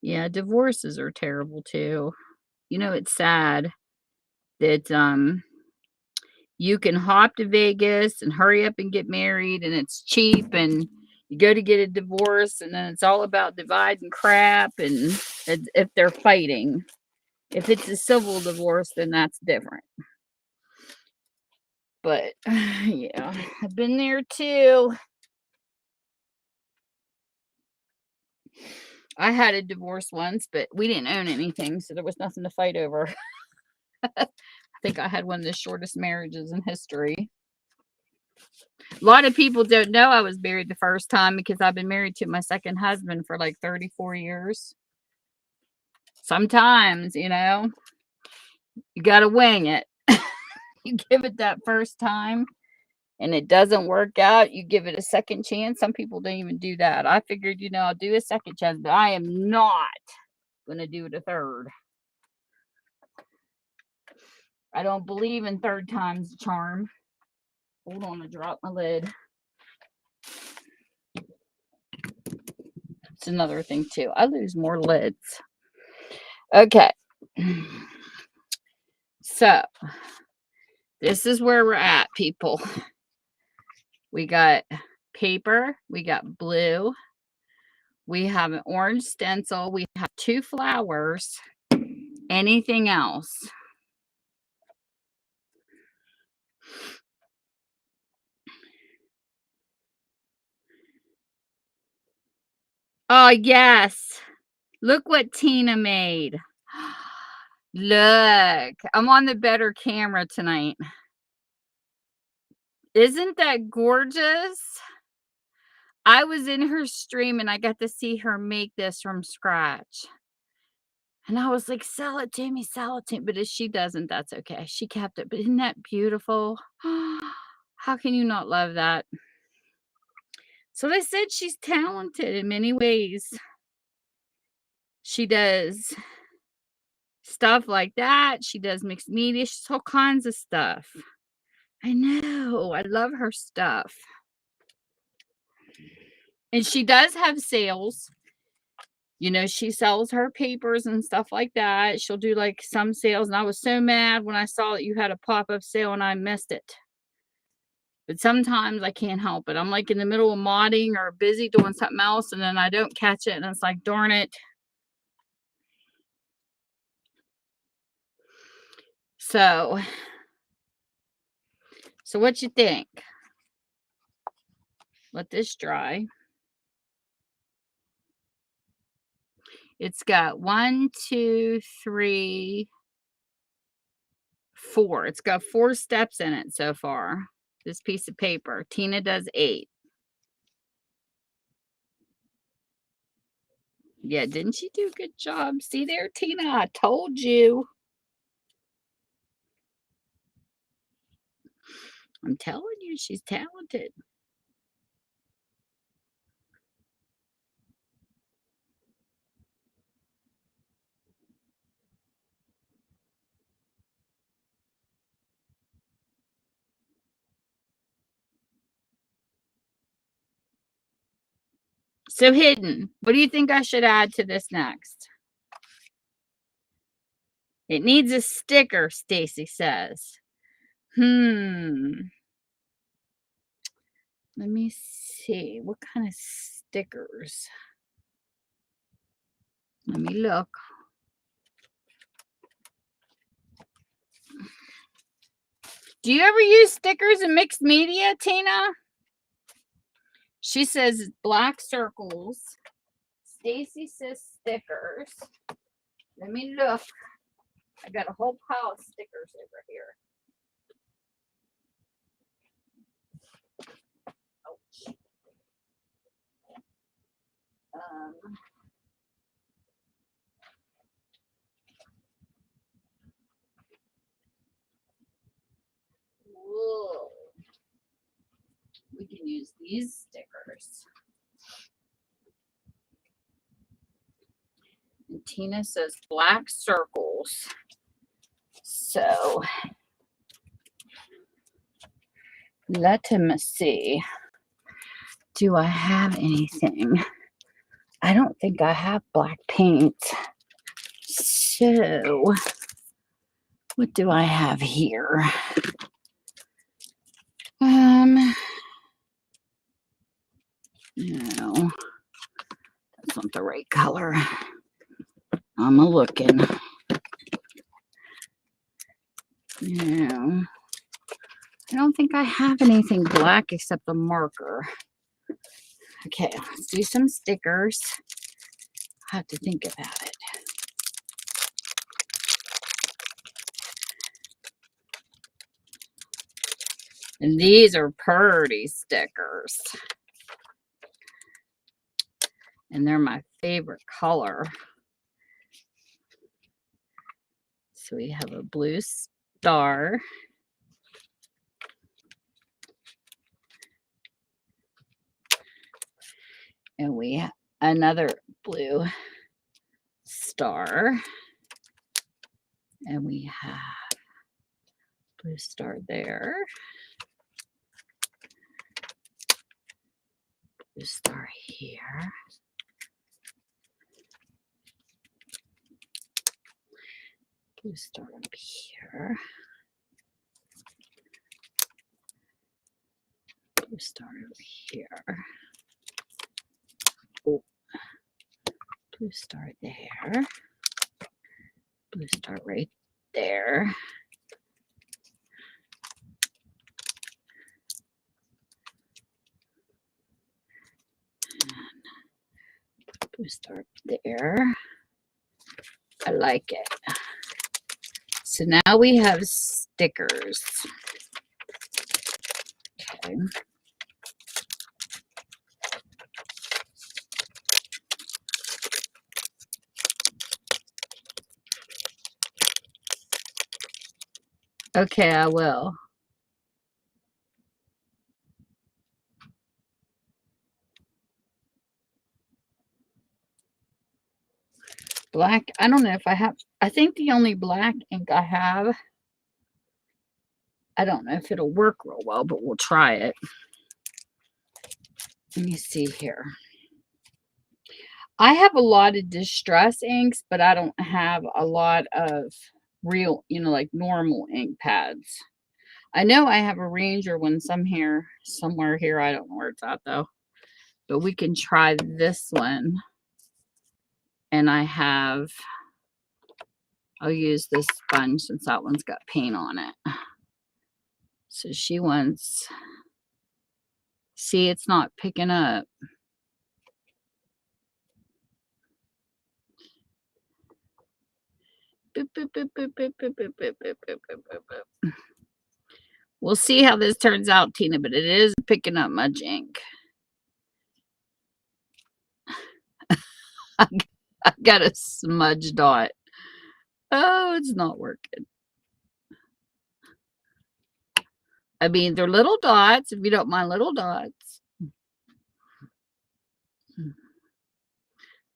Yeah, divorces are terrible too. It's sad that you can hop to Vegas and hurry up and get married, and it's cheap, and you go to get a divorce, and then it's all about dividing crap, and if they're fighting. If it's a civil divorce, then that's different. But yeah, I've been there too. I had a divorce once, but we didn't own anything, so there was nothing to fight over. I think I had one of the shortest marriages in history. A lot of people don't know I was married the first time because I've been married to my second husband for like 34 years. Sometimes, you got to wing it. You give it that first time and it doesn't work out, you give it a second chance. Some people don't even do that. I figured, I'll do a second chance, but I am not going to do it a third. I don't believe in third time's charm. Hold on, I dropped my lid. It's another thing too. I lose more lids. Okay. So, this is where we're at, people. We got paper. We got blue. We have an orange stencil. We have 2 flowers. Anything else? Oh, yes. Look what Tina made. Look, I'm on the better camera tonight. Isn't that gorgeous? I was in her stream and I got to see her make this from scratch. And I was like, sell it to me, sell it to me. But if she doesn't, that's okay. She kept it. But isn't that beautiful? How can you not love that? So I said she's talented in many ways. She does stuff like that. She does mixed media. She's all kinds of stuff. I know. I love her stuff. And she does have sales. You know, she sells her papers and stuff like that. She'll do like some sales. And I was so mad when I saw that you had a pop-up sale and I missed it. But sometimes I can't help it. I'm like in the middle of modding or busy doing something else, and then I don't catch it. And it's like, darn it. So what you think? Let this dry. It's got 1, 2, 3, 4. It's got 4 steps in it so far. This piece of paper. Tina does 8. Yeah, didn't she do a good job? See there, Tina? I told you. I'm telling you, she's talented. So hidden. What do you think I should add to this next? It needs a sticker, Stacy says. Let me see. What kind of stickers? Let me look. Do you ever use stickers in mixed media, Tina? She says black circles. Stacy says stickers. Let me look. I got a whole pile of stickers over here. Ouch. Whoa. We can use these stickers. And Tina says black circles. So let me see. Do I have anything? I don't think I have black paint. So what do I have here? No, that's not the right color. I'm a looking. No, I don't think I have anything black except the marker. Okay, let's do some stickers. I have to think about it. And these are pretty stickers. And they're my favorite color. So we have a blue star. And we have another blue star. And we have blue star there. Blue star here. Blue star up here. Blue star over here. Oh. Blue star there. Blue star right there. We start there. I like it. So now we have stickers. Okay. Okay, I will. Black, I don't know if I have, I think the only black ink I have, I don't know if it'll work real well, but we'll try it. Let me see here. I have a lot of distress inks, but I don't have a lot of real, like normal ink pads. I know I have a Ranger one somewhere here. I don't know where it's at though. But we can try this one. And I'll use this sponge since that one's got paint on it. So she wants, see, it's not picking up. Boop, boop, boop, boop, boop, boop, boop, boop, boop, boop, boop, boop. We'll see how this turns out, Tina, but it is picking up much ink. I got a smudge dot. Oh, it's not working. I mean, they're little dots, if you don't mind little dots.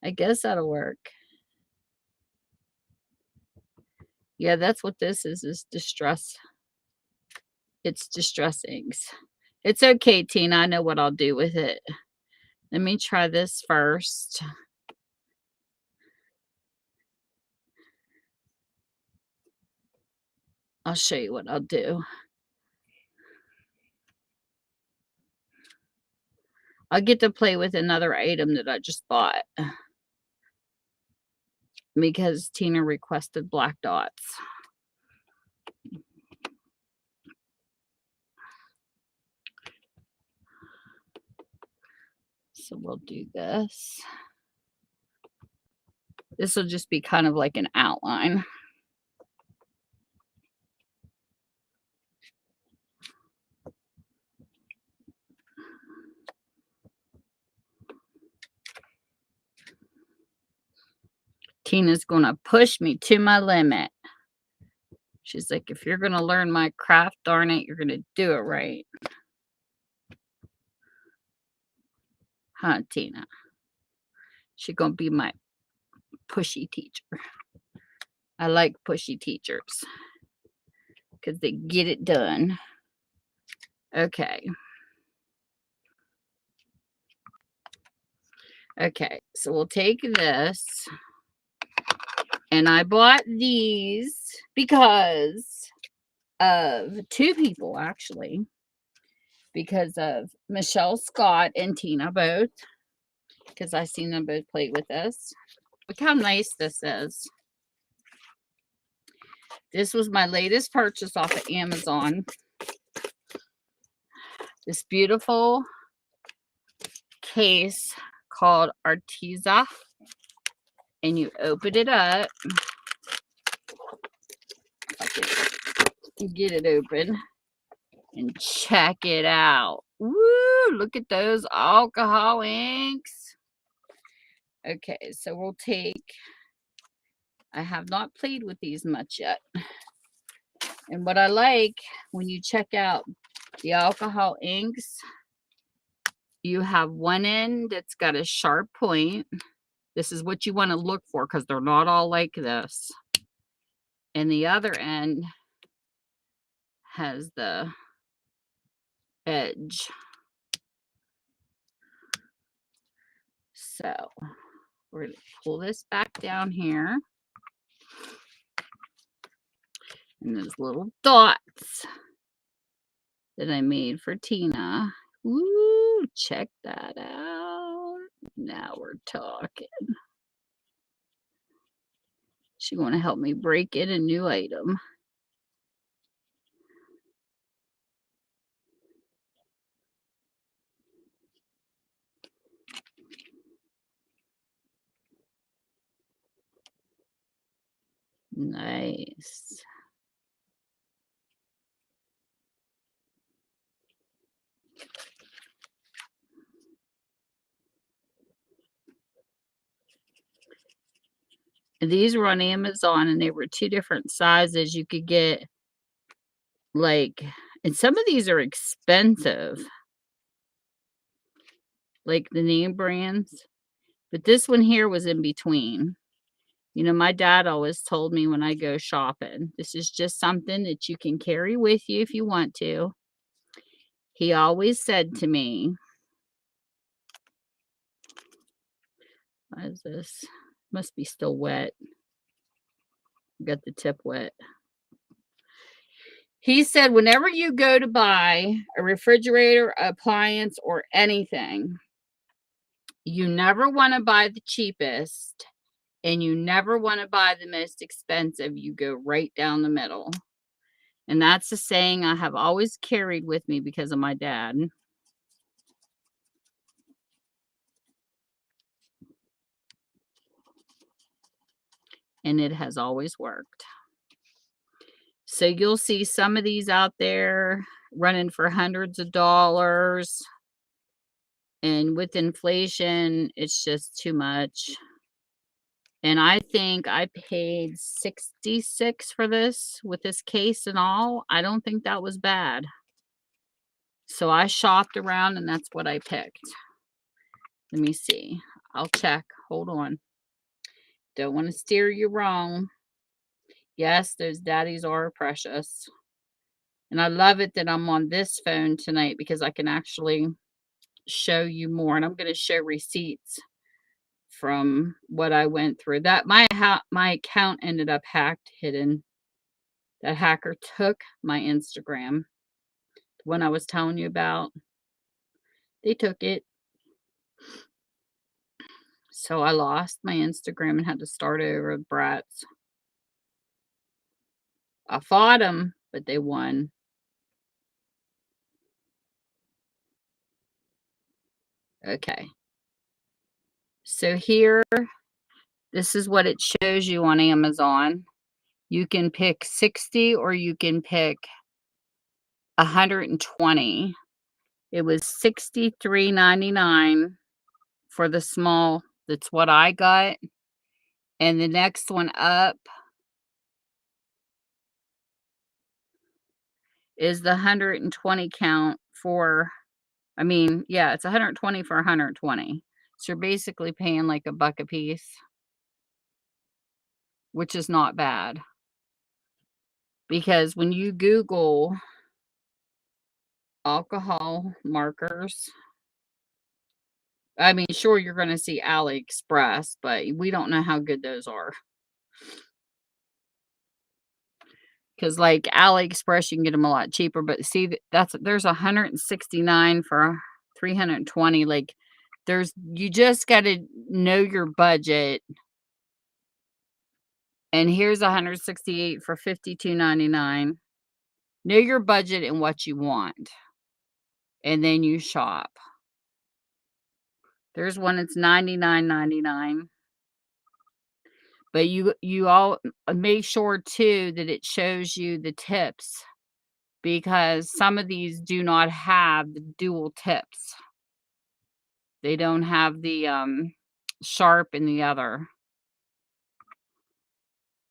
I guess that'll work. Yeah, that's what this is distress. It's distress inks. It's okay, Tina. I know what I'll do with it. Let me try this first. I'll show you what I'll do. I'll get to play with another item that I just bought because Tina requested black dots. So we'll do this. This will just be kind of like an outline. Tina's going to push me to my limit. She's like, if you're going to learn my craft, darn it, you're going to do it right. Huh, Tina? She's going to be my pushy teacher. I like pushy teachers because they get it done. Okay. Okay, so we'll take this. And I bought these because of two people, actually. Because of Michelle Scott and Tina both. Because I seen them both play with this. Look how nice this is. This was my latest purchase off of Amazon. This beautiful case called Arteza. And you open it up. If I can get it open. And check it out. Woo! Look at those alcohol inks. Okay, so we'll take, I have not played with these much yet. And what I like when you check out the alcohol inks, you have one end that's got a sharp point. This is what you want to look for because they're not all like this. And the other end has the edge. So we're going to pull this back down here. And those little dots that I made for Tina. Woo, check that out. Now we're talking. She want to help me break in a new item. Nice. These were on Amazon, and they were 2 different sizes. You could get, like, and some of these are expensive, like the name brands, but this one here was in between. You know, my dad always told me when I go shopping, "This is just something that you can carry with you if you want to." He always said to me, "What is this? Must be still wet. Got the tip wet." He said, "Whenever you go to buy a refrigerator, appliance, or anything, you never wanna buy the cheapest, and you never wanna buy the most expensive. You go right down the middle." And that's a saying I have always carried with me because of my dad, and it has always worked. So you'll see some of these out there running for hundreds of dollars, and with inflation, it's just too much. And I think I paid 66 for this with this case and all. I don't think that was bad. So I shopped around and that's what I picked. Let me see. I'll check. Hold on. Don't want to steer you wrong. Yes, those daddies are precious. And I love it that I'm on this phone tonight because I can actually show you more. And I'm going to show receipts from what I went through. That my account ended up hacked, hidden. That hacker took my Instagram, the one I was telling you about. They took it. So I lost my Instagram and had to start over with brats. I fought them, but they won. Okay. So here, this is what it shows you on Amazon. You can pick 60 or you can pick 120. It was $63.99 for the small. That's what I got. And the next one up is the 120 count for, I mean, yeah, it's 120 for 120. So you're basically paying like a buck a piece, which is not bad. Because when you Google alcohol markers, I mean, sure, you're going to see AliExpress, but we don't know how good those are. Because like AliExpress, you can get them a lot cheaper. But see, there's 169 for 320. Like, you just got to know your budget. And here's 168 for $52.99. Know your budget and what you want, and then you shop. There's one that's $99.99. But you all make sure too that it shows you the tips, because some of these do not have the dual tips. They don't have the sharp in the other.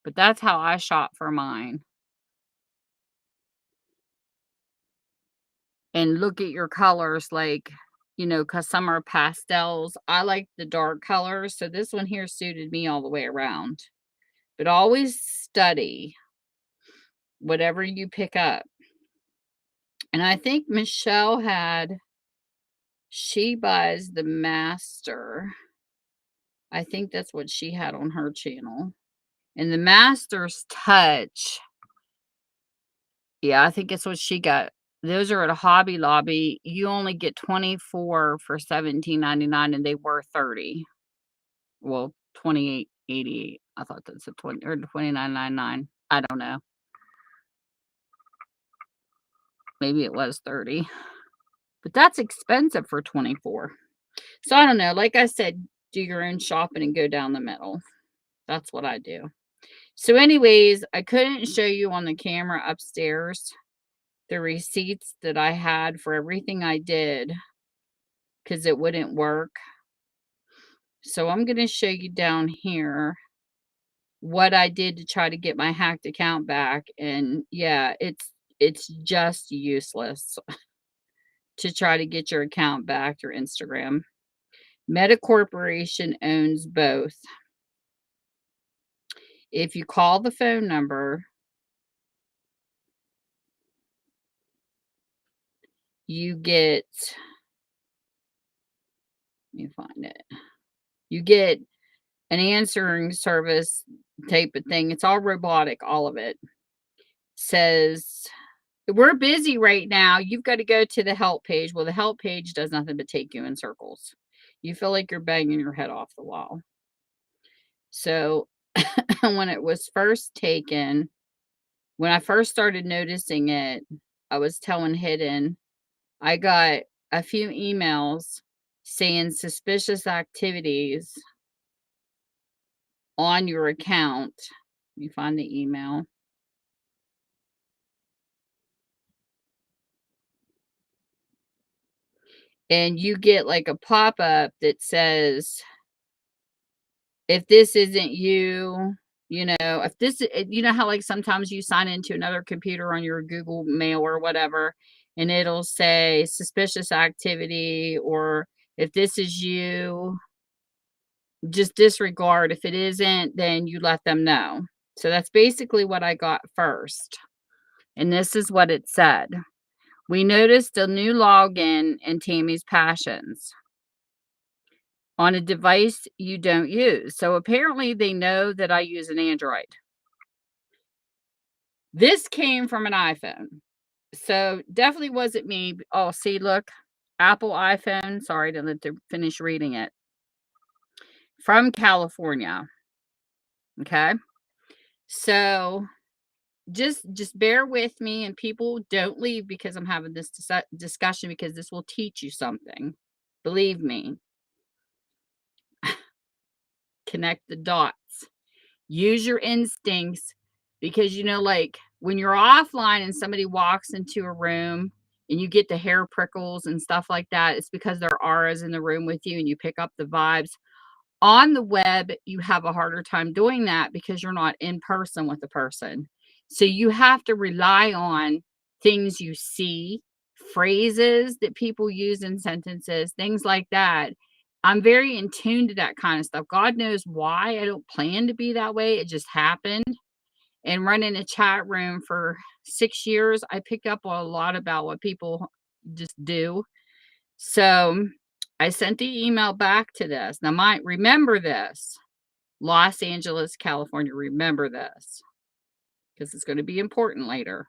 But that's how I shop for mine. And look at your colors, like, because some are pastels. I like the dark colors, so this one here suited me all the way around. But always study whatever you pick up. And I think Michelle she buys the Master. I think that's what she had on her channel. And the Master's Touch, yeah, I think it's what she got. Those are at a Hobby Lobby. You only get 24 for $17.99, and they were 30. Well, 28.88. I thought that's a 20 or 29.99. I don't know. Maybe it was 30. But that's expensive for 24. So I don't know. Like I said, do your own shopping and go down the middle. That's what I do. So anyways, I couldn't show you on the camera upstairs the receipts that I had for everything I did because it wouldn't work. So I'm going to show you down here what I did to try to get my hacked account back. And yeah, it's just useless to try to get your account back, your Instagram. Meta Corporation owns both. If you call the phone number, you get, let me find it. You get an answering service type of thing. It's all robotic, all of it. Says, we're busy right now. You've got to go to the help page. Well, the help page does nothing but take you in circles. You feel like you're banging your head off the wall. So when it was first taken, when I first started noticing it, I was telling Hidden, I got a few emails saying suspicious activities on your account. Let me find the email. And you get like a pop-up that says, if this isn't you, if this, you know how like sometimes you sign into another computer on your Google Mail or whatever, and it'll say suspicious activity, or if this is you, just disregard. If it isn't, then you let them know. So that's basically what I got first. And this is what it said. We noticed a new login in Tammy's Passions on a device you don't use. So apparently they know that I use an Android. This came from an iPhone. So definitely wasn't me. Oh, see, look, Apple iPhone. Sorry to let to finish reading it. From California. Okay. So just bear with me, and people don't leave because I'm having this discussion, because this will teach you something. Believe me. Connect the dots. Use your instincts, because like when you're offline and somebody walks into a room and you get the hair prickles and stuff like that, it's because there are auras in the room with you and you pick up the vibes. On the web, you have a harder time doing that because you're not in person with the person. So you have to rely on things you see, phrases that people use in sentences, things like that. I'm very in tune to that kind of stuff. God knows why. I don't plan to be that way. It just happened. And running a chat room for 6 years, I pick up a lot about what people just do. So I sent the email back to this. Now, remember this. Los Angeles, California, remember this, because it's going to be important later.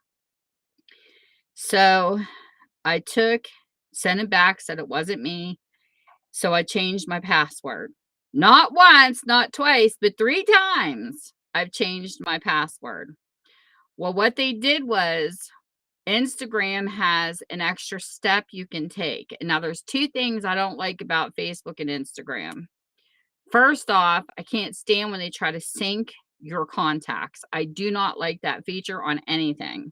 So I sent it back, said it wasn't me. So I changed my password. Not once, not twice, but 3 times I've changed my password. Well, what they did was, Instagram has an extra step you can take. And now there's 2 things I don't like about Facebook and Instagram. First off, I can't stand when they try to sync your contacts. I do not like that feature on anything.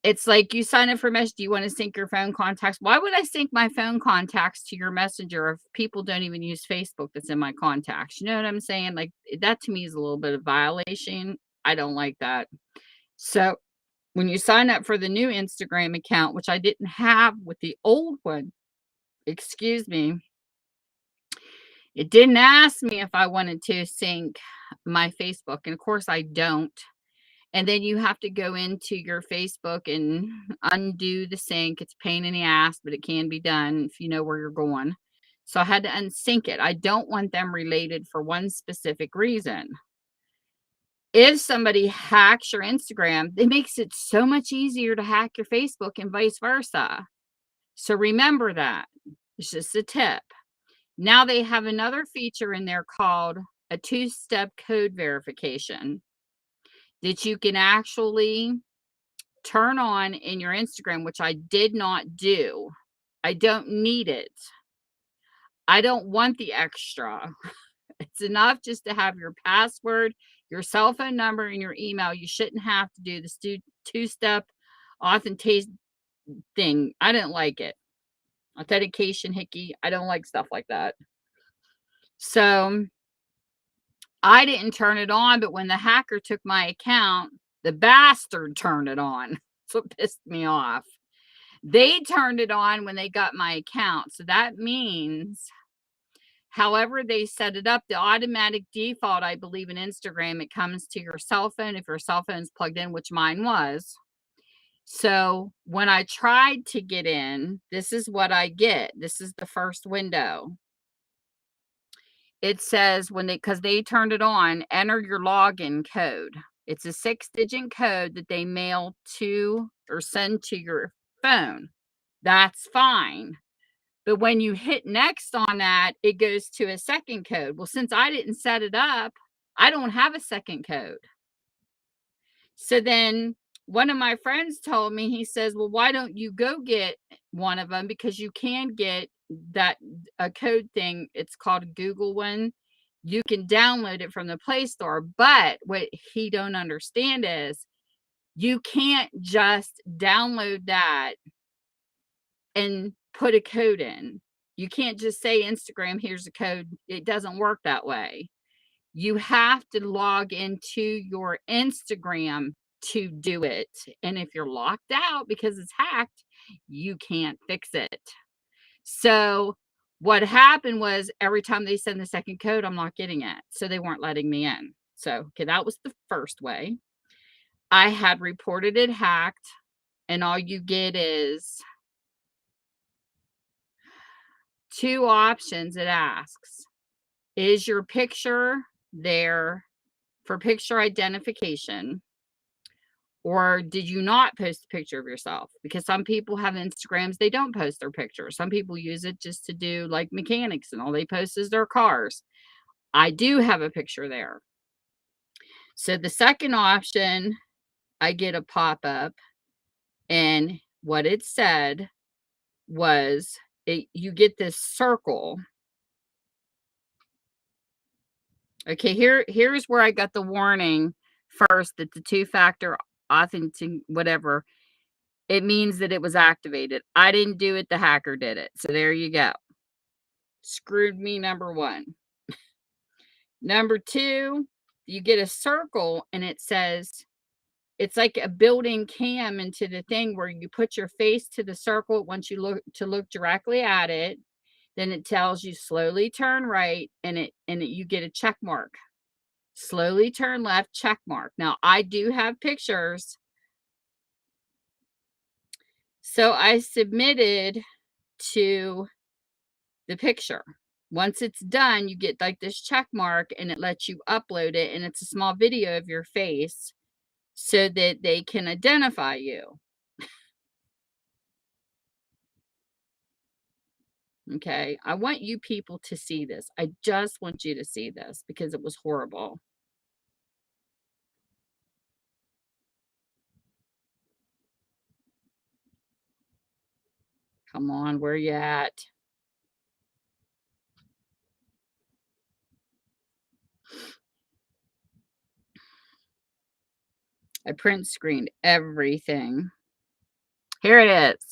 It's like, you sign up for Mesh. Do you want to sync your phone contacts? Why would I sync my phone contacts to your Messenger if people don't even use Facebook that's in my contacts? You know what I'm saying? Like, that to me is a little bit of violation. I don't like that. So when you sign up for the new Instagram account, which I didn't have with the old one, excuse me, it didn't ask me if I wanted to sync my Facebook. And of course I don't. And then you have to go into your Facebook and undo the sync. It's a pain in the ass, but it can be done if you know where you're going. So I had to unsync it. I don't want them related for one specific reason. If somebody hacks your Instagram, it makes it so much easier to hack your Facebook and vice versa. So remember that. It's just a tip. Now they have another feature in there called a 2-step code verification that you can actually turn on in your Instagram, which I did not do. I don't need it. I don't want the extra. It's enough just to have your password, your cell phone number and your email. You shouldn't have to do this two-step authentication thing. I didn't like it. Authentication hickey. I don't like stuff like that. So I didn't turn it on, but when the hacker took my account, the bastard turned it on. That's what pissed me off. They turned it on when they got my account. So that means, however they set it up, the automatic default, I believe in Instagram, it comes to your cell phone if your cell phone's plugged in, which mine was. So when I tried to get in, this is what I get. This is the first window. It says because they turned it on, enter your login code. It's a 6-digit code that they mail to or send to your phone. That's fine. But when you hit next on that, it goes to a second code. Well, since I didn't set it up, I don't have a second code. So then one of my friends told me, he says, well, why don't you go get one of them? Because you can get a code thing. It's called a Google one. You can download it from the Play Store. But what he don't understand is you can't just download that and put a code in. You can't just say, Instagram, here's a code. It doesn't work that way. You have to log into your Instagram to do it. And if you're locked out because it's hacked, you can't fix it. So what happened was every time they send the second code, I'm not getting it. So they weren't letting me in. So, okay, that was the first way. I had reported it hacked, and all you get is 2 options. It asks, is your picture there for picture identification? Or did you not post a picture of yourself? Because some people have Instagrams, they don't post their pictures. Some people use it just to do like mechanics and all they post is their cars. I do have a picture there. So the second option, I get a pop-up, and what it said was you get this circle. Okay, here's where I got the warning first that the 2-factor authentic whatever, it means that it was activated. I didn't do it, the hacker did it. So there you go. Screwed me, number 1. Number 2, you get a circle and it says, it's like a built-in cam into the thing where you put your face to the circle once you look directly at it. Then it tells you slowly turn right, and you get a check mark. Slowly turn left, check mark. Now, I do have pictures. So I submitted to the picture. Once it's done, you get like this check mark, and it lets you upload it, and it's a small video of your face so that they can identify you. Okay, I want you people to see this. I just want you to see this because it was horrible. Come on, where you at? I print screened everything. Here it is.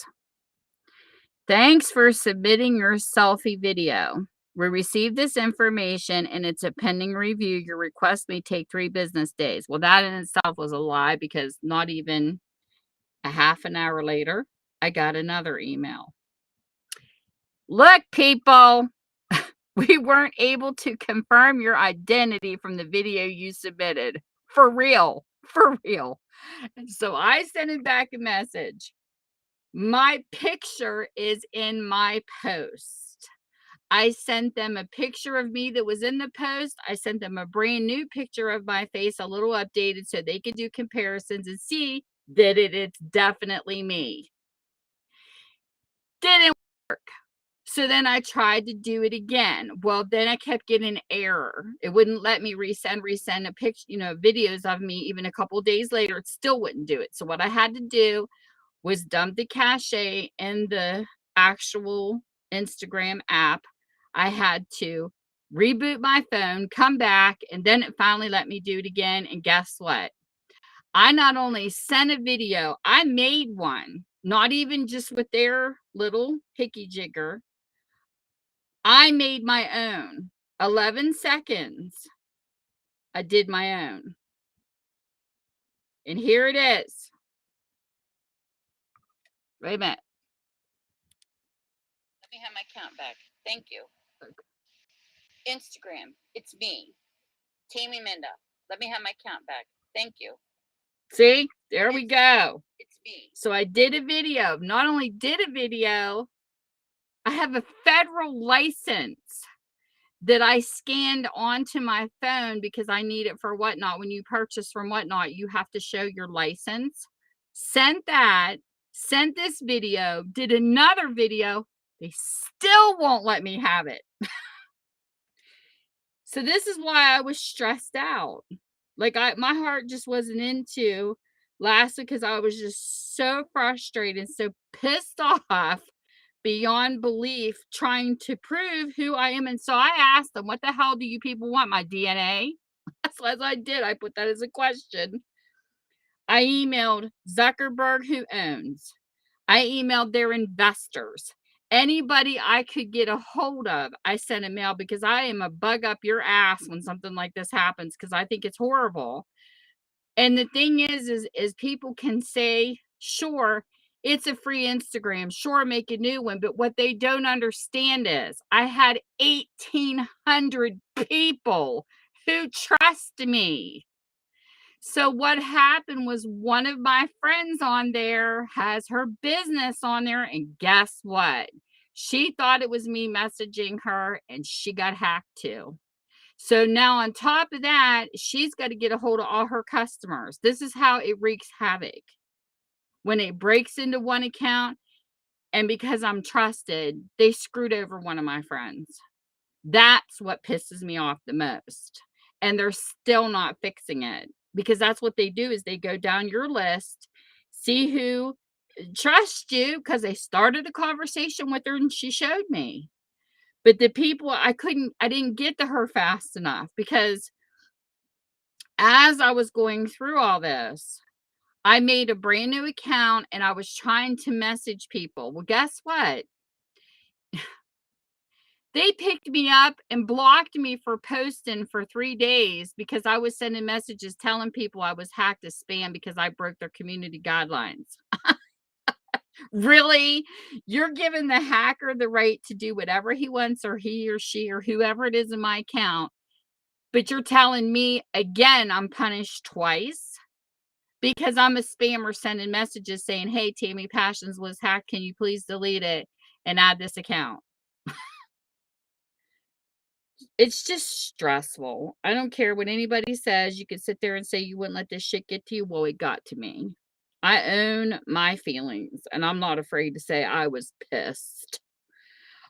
Thanks for submitting your selfie video. We received this information and it's a pending review. Your request may take 3 business days. Well, that in itself was a lie because not even a half an hour later, I got another email. Look, people, we weren't able to confirm your identity from the video you submitted. For real. For real. So I sent him back a message. My picture is in my post. I sent them a picture of me that was in the post. I sent them a brand new picture of my face, a little updated, so they could do comparisons and see that it's definitely me. Didn't work. So then I tried to do it again. Well, then I kept getting an error. It wouldn't let me resend a picture, videos of me. Even a couple days later, it still wouldn't do it. So what I had to do was dump the cache in the actual Instagram app. I had to reboot my phone, come back, and then it finally let me do it again. And guess what? I not only sent a video, I made one, not even just with their little hickey jigger. I made my own. 11 seconds. I did my own. And here it is. Wait a minute. Let me have my count back. Thank you. Instagram. It's me, Tammy Minda. Let me have my count back. Thank you. See, there we go. It's me. So I did a video. Not only did a video, I have a federal license that I scanned onto my phone because I need it for Whatnot. When you purchase from Whatnot, you have to show your license. Sent that, sent this video, did another video. They still won't let me have it. So this is why I was stressed out. Like my heart just wasn't into last week because I was just so frustrated, so pissed off beyond belief, trying to prove who I am. And so I asked them, what the hell do you people want? My DNA? That's what I did. I put that as a question. I emailed Zuckerberg, who owns. I emailed their investors. Anybody I could get a hold of, I sent a mail because I am a bug up your ass when something like this happens because I think it's horrible. And the thing is people can say, sure, it's a free Instagram, sure, make a new one. But what they don't understand is I had 1,800 people who trust me. So what happened was one of my friends on there has her business on there. And guess what? She thought it was me messaging her and she got hacked too. So now on top of that, she's got to get a hold of all her customers. This is how it wreaks havoc. When it breaks into one account, and because I'm trusted, they screwed over one of my friends. That's what pisses me off the most. And they're still not fixing it because that's what they do is they go down your list, see who trusts you because they started a conversation with her and she showed me. But the people I didn't get to her fast enough because as I was going through all this, I made a brand new account and I was trying to message people. Well, guess what? They picked me up and blocked me for posting for 3 days because I was sending messages telling people I was hacked as spam because I broke their community guidelines. Really? You're giving the hacker the right to do whatever he wants, or he or she or whoever it is in my account. But you're telling me again, I'm punished twice because I'm a spammer sending messages saying, hey, Tammy Passions was hacked. Can you please delete it and add this account? It's just stressful. I don't care what anybody says. You could sit there and say you wouldn't let this shit get to you. Well, it got to me. I own my feelings, and I'm not afraid to say I was pissed.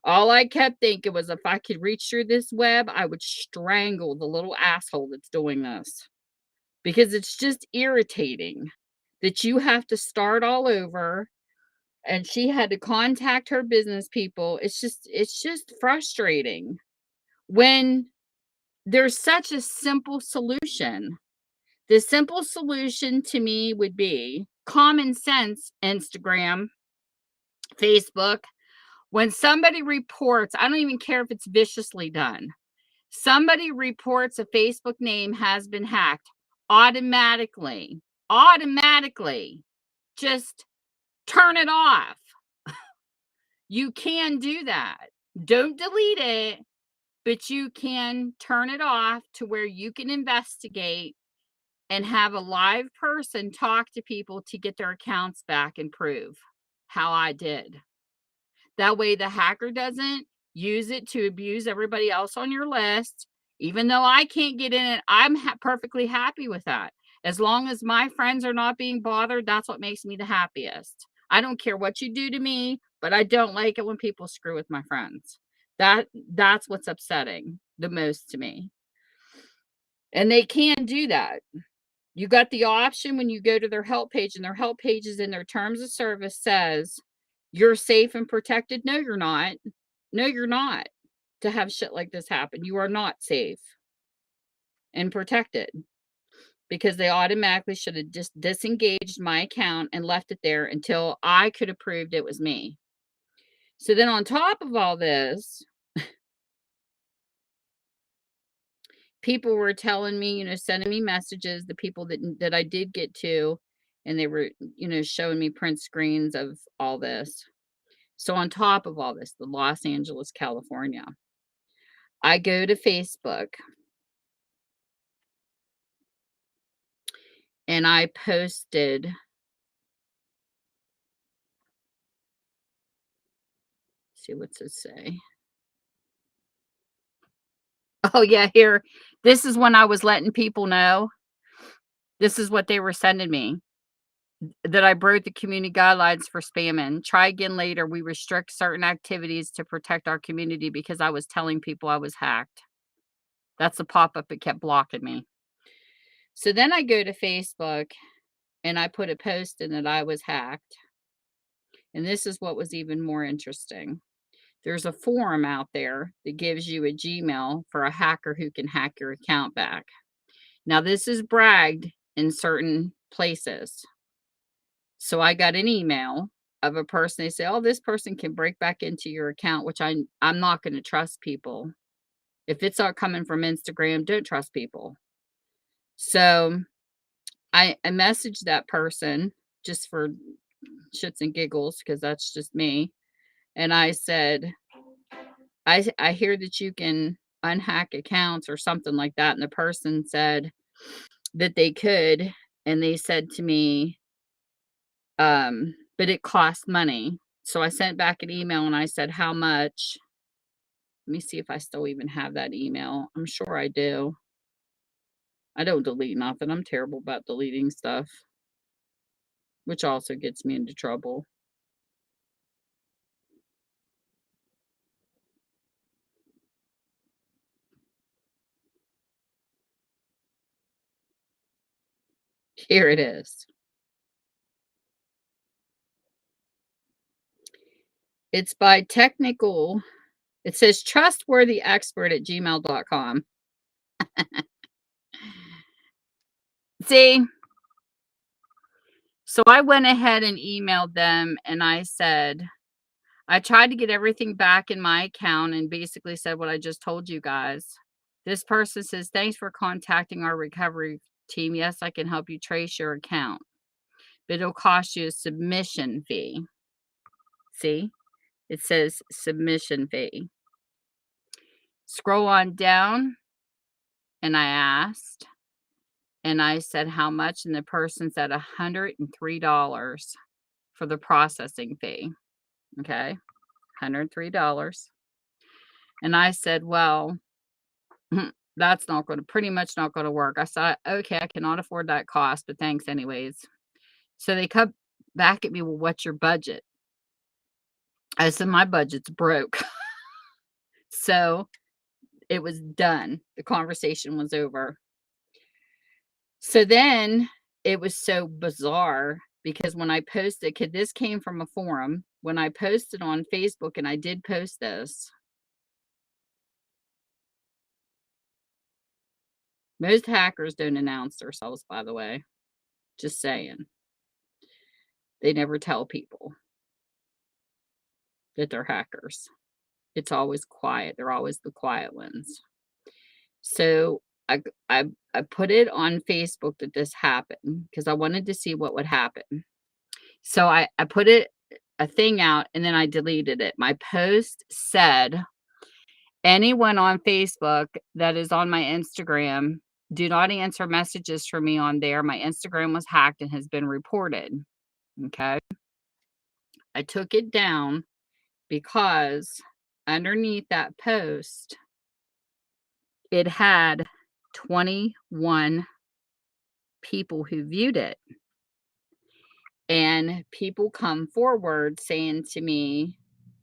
All I kept thinking was if I could reach through this web, I would strangle the little asshole that's doing this. Because it's just irritating that you have to start all over and she had to contact her business people. It's just frustrating when there's such a simple solution. The simple solution to me would be common sense. Instagram, Facebook, when somebody reports, I don't even care if it's viciously done. Somebody reports a Facebook name has been hacked, automatically, just turn it off. You can do that. Don't delete it, but you can turn it off to where you can investigate and have a live person talk to people to get their accounts back and prove how I did. That way the hacker doesn't use it to abuse everybody else on your list. Even though I can't get in it, I'm perfectly happy with that. As long as my friends are not being bothered, that's what makes me the happiest. I don't care what you do to me, but I don't like it when people screw with my friends. That's what's upsetting the most to me. And they can do that. You got the option when you go to their help page, and their help pages in their terms of service says you're safe and protected. No, you're not. No, you're not. to have shit like this happen. You are not safe and protected because they automatically should have just disengaged my account and left it there until I could have proved it was me. So then on top of all this, people were telling me, sending me messages, the people that I did get to, and they were, showing me print screens of all this. So on top of all this, the Los Angeles, California, I go to Facebook and I posted, see what's it say? Oh yeah, here. This is when I was letting people know. This is what they were sending me. That I broke the community guidelines for spamming. Try again later. We restrict certain activities to protect our community because I was telling people I was hacked. That's the pop-up that kept blocking me. So then I go to Facebook and I put a post in that I was hacked. And this is what was even more interesting. There's a forum out there that gives you a Gmail for a hacker who can hack your account back. Now, this is bragged in certain places. So I got an email of a person. They say, "Oh, this person can break back into your account," which I'm not going to trust people. If it's all coming from Instagram, don't trust people. So I messaged that person just for shits and giggles because that's just me. And I said, I hear that you can unhack accounts or something like that. And the person said that they could. And they said to me, but it costs money. So I sent back an email and I said, how much? Let me see if I still even have that email. I'm sure I do. I don't delete nothing. I'm terrible about deleting stuff, which also gets me into trouble. Here it is. It's by technical. It says trustworthy expert at gmail.com. See? So I went ahead and emailed them and I said, I tried to get everything back in my account and basically said what I just told you guys. This person says, thanks for contacting our recovery team. Yes, I can help you trace your account, but it'll cost you a submission fee. See? It says submission fee. Scroll on down and I asked, and I said, how much? And the person said $103 for the processing fee. Okay. $103. And I said, well, that's not going to pretty much not going to work. I said, okay, I cannot afford that cost, but thanks anyways. So they come back at me, well, what's your budget? I said, my budget's broke. So it was done. The conversation was over. So then it was so bizarre because when I posted, because this came from a forum, when I posted on Facebook, and I did post this, most hackers don't announce themselves, by the way. Just saying. They never tell people that they're hackers. It's always quiet. They're always the quiet ones. So I I put it on Facebook that this happened because I wanted to see what would happen. So I put a thing out and then I deleted it. My post said, anyone on Facebook that is on my Instagram, do not answer messages from me on there. My Instagram was hacked and has been reported. Okay. I took it down because underneath that post, it had 21 people who viewed it. And people come forward saying to me,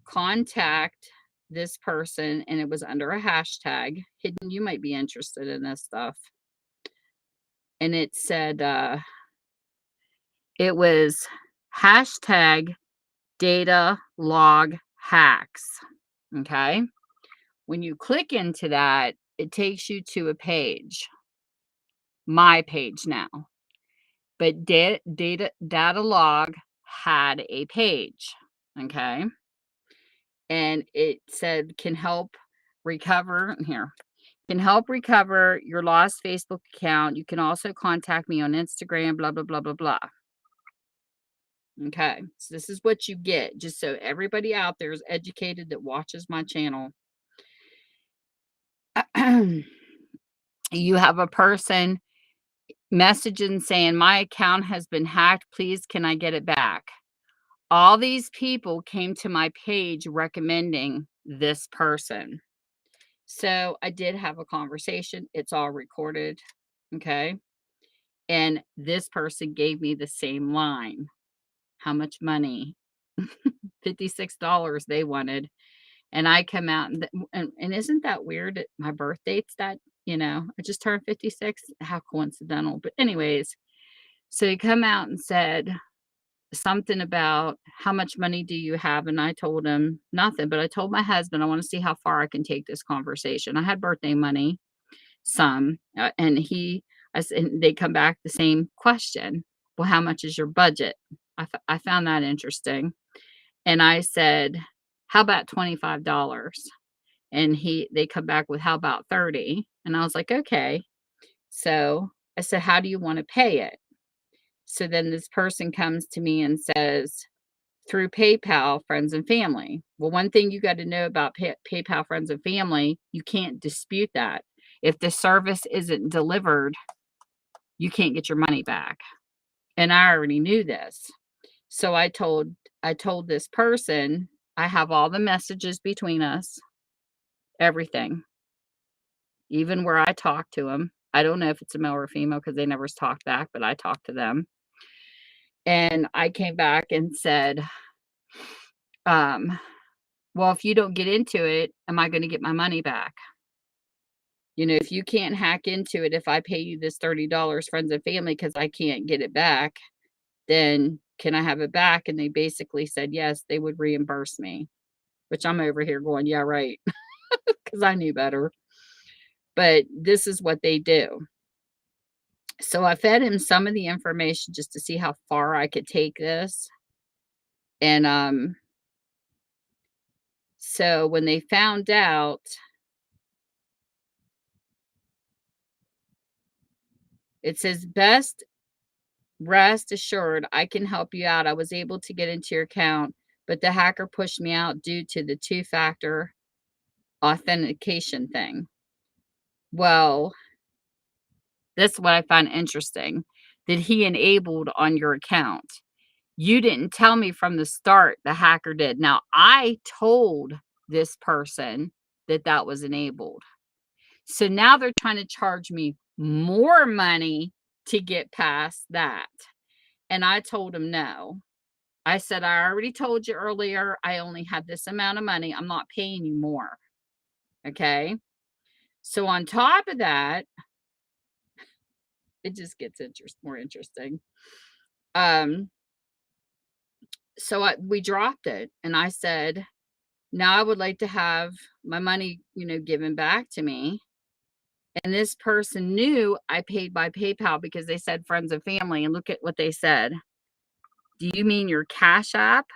contact this person. And it was under a hashtag. Hidden, you might be interested in this stuff. And it said, it was hashtag data log hacks. Okay. When you click into that, it takes you to a page, my page now. But data log had a page, okay? And it said can help recover your lost Facebook account. You can also contact me on Instagram, blah, blah, blah, blah, blah. Okay, so this is what you get, just so everybody out there is educated that watches my channel. You have a person messaging saying, my account has been hacked. Please, can I get it back? All these people came to my page recommending this person. So I did have a conversation. It's all recorded. Okay. And this person gave me the same line. How much money? $56 they wanted. And I come out and isn't that weird? My birth date's that, I just turned 56. How coincidental. But anyways, so he come out and said something about how much money do you have? And I told him nothing, but I told my husband, I want to see how far I can take this conversation. I had birthday money, some, and they come back the same question. Well, how much is your budget? I found that interesting. And I said, how about $25? And they come back with, how about 30? And I was like, okay. So I said, how do you want to pay it? So then this person comes to me and says, through PayPal, friends and family. Well, one thing you got to know about PayPal, friends and family, you can't dispute that. If the service isn't delivered, you can't get your money back. And I already knew this. So I told this person, I have all the messages between us, everything, even where I talk to them. I don't know if it's a male or female because they never talked back, but I talked to them. And I came back and said, well, if you don't get into it, am I going to get my money back? If you can't hack into it, if I pay you this $30, friends and family, because I can't get it back, then can I have it back? And they basically said, yes, they would reimburse me, which I'm over here going, yeah, right. Because I knew better. But this is what they do. So I fed him some of the information just to see how far I could take this. And so when they found out, it says, rest assured, I can help you out. I was able to get into your account, but the hacker pushed me out due to the two-factor authentication thing. Well, that's what I find interesting, that he enabled on your account. You didn't tell me from the start, the hacker did. Now, I told this person that was enabled. So now they're trying to charge me more money to get past that. And I told him no. I said, I already told you earlier, I only have this amount of money. I'm not paying you more. Okay. So on top of that, it just gets more interesting. So we dropped it and I said, now I would like to have my money, given back to me. And this person knew I paid by PayPal because they said friends and family. And look at what they said. Do you mean your Cash App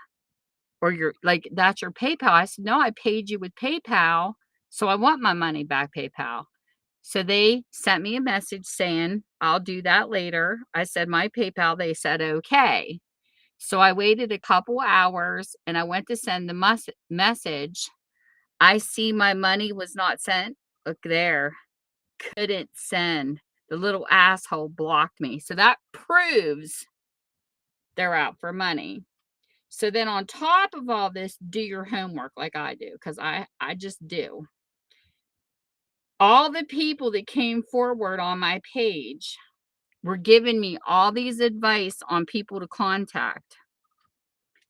or that's your PayPal? I said, no, I paid you with PayPal. So I want my money back, PayPal. So they sent me a message saying, I'll do that later. I said, my PayPal. They said, okay. So I waited a couple hours and I went to send the message. I see my money was not sent. Look there. Couldn't send. The little asshole blocked me. So that proves they're out for money. So then on top of all this, do your homework like I do, because I just do. All the people that came forward on my page were giving me all these advice on people to contact.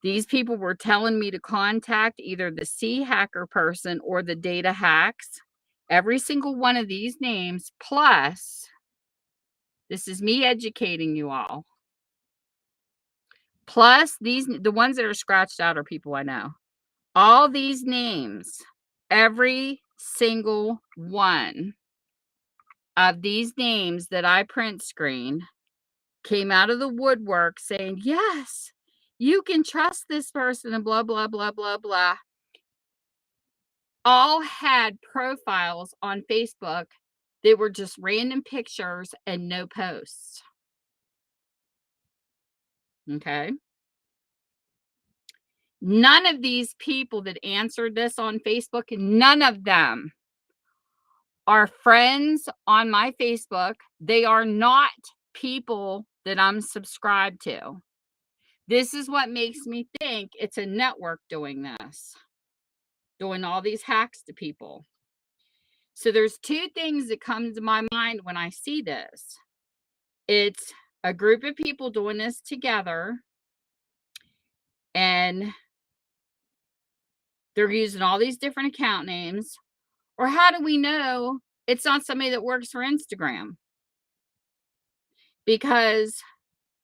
These people were telling me to contact either the C hacker person or the data hacks. Every single one of these names, plus, this is me educating you all. Plus, the ones that are scratched out are people I know. All these names, every single one of these names that I print screened came out of the woodwork saying, yes, you can trust this person and blah, blah, blah, blah, blah. All had profiles on Facebook. They were just random pictures and no posts. Okay. None of these people that answered this on Facebook, none of them are friends on my Facebook. They are not people that I'm subscribed to. This is what makes me think it's a network doing this, doing all these hacks to people. So there's two things that come to my mind when I see this. It's a group of people doing this together, and they're using all these different account names. Or how do we know it's not somebody that works for Instagram? Because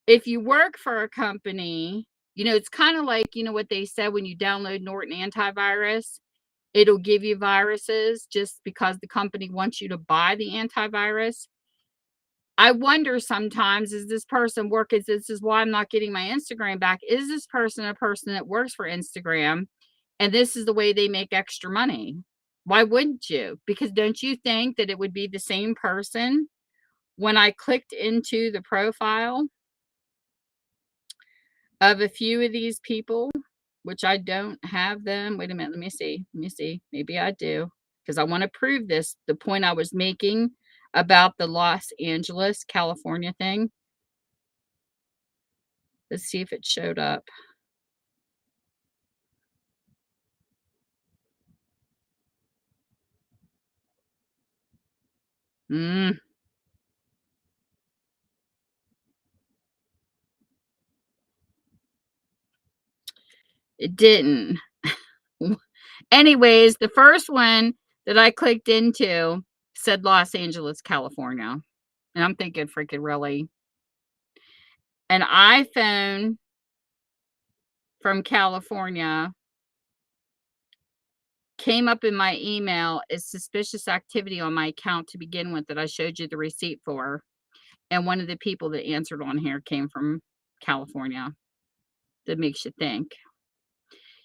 if you work for a company, it's kind of like, what they said when you download Norton Antivirus, it'll give you viruses just because the company wants you to buy the antivirus. I wonder sometimes, is this person working? This is why I'm not getting my Instagram back. Is this person a person that works for Instagram? And this is the way they make extra money. Why wouldn't you? Because don't you think that it would be the same person when I clicked into the profile of a few of these people, which I don't have them. Wait a minute. Let me see. Maybe I do, because I want to prove this. The point I was making about the Los Angeles, California thing. Let's see if it showed up. It didn't. Anyways, the first one that I clicked into said Los Angeles, California. And I'm thinking, freaking really? An iPhone from California came up in my email as suspicious activity on my account to begin with that I showed you the receipt for. And one of the people that answered on here came from California. That makes you think.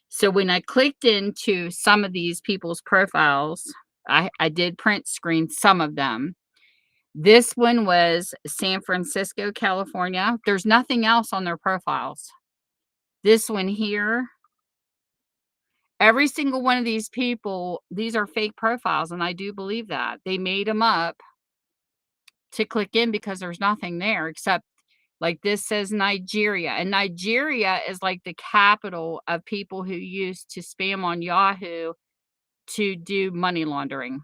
So when I clicked into some of these people's profiles, I did print screen some of them. This one was San Francisco, California. There's nothing else on their profiles. This one here, every single one of these people, these are fake profiles, and I do believe that. They made them up to click in because there's nothing there except, like, this says Nigeria, and Nigeria is like the capital of people who used to spam on Yahoo to do money laundering.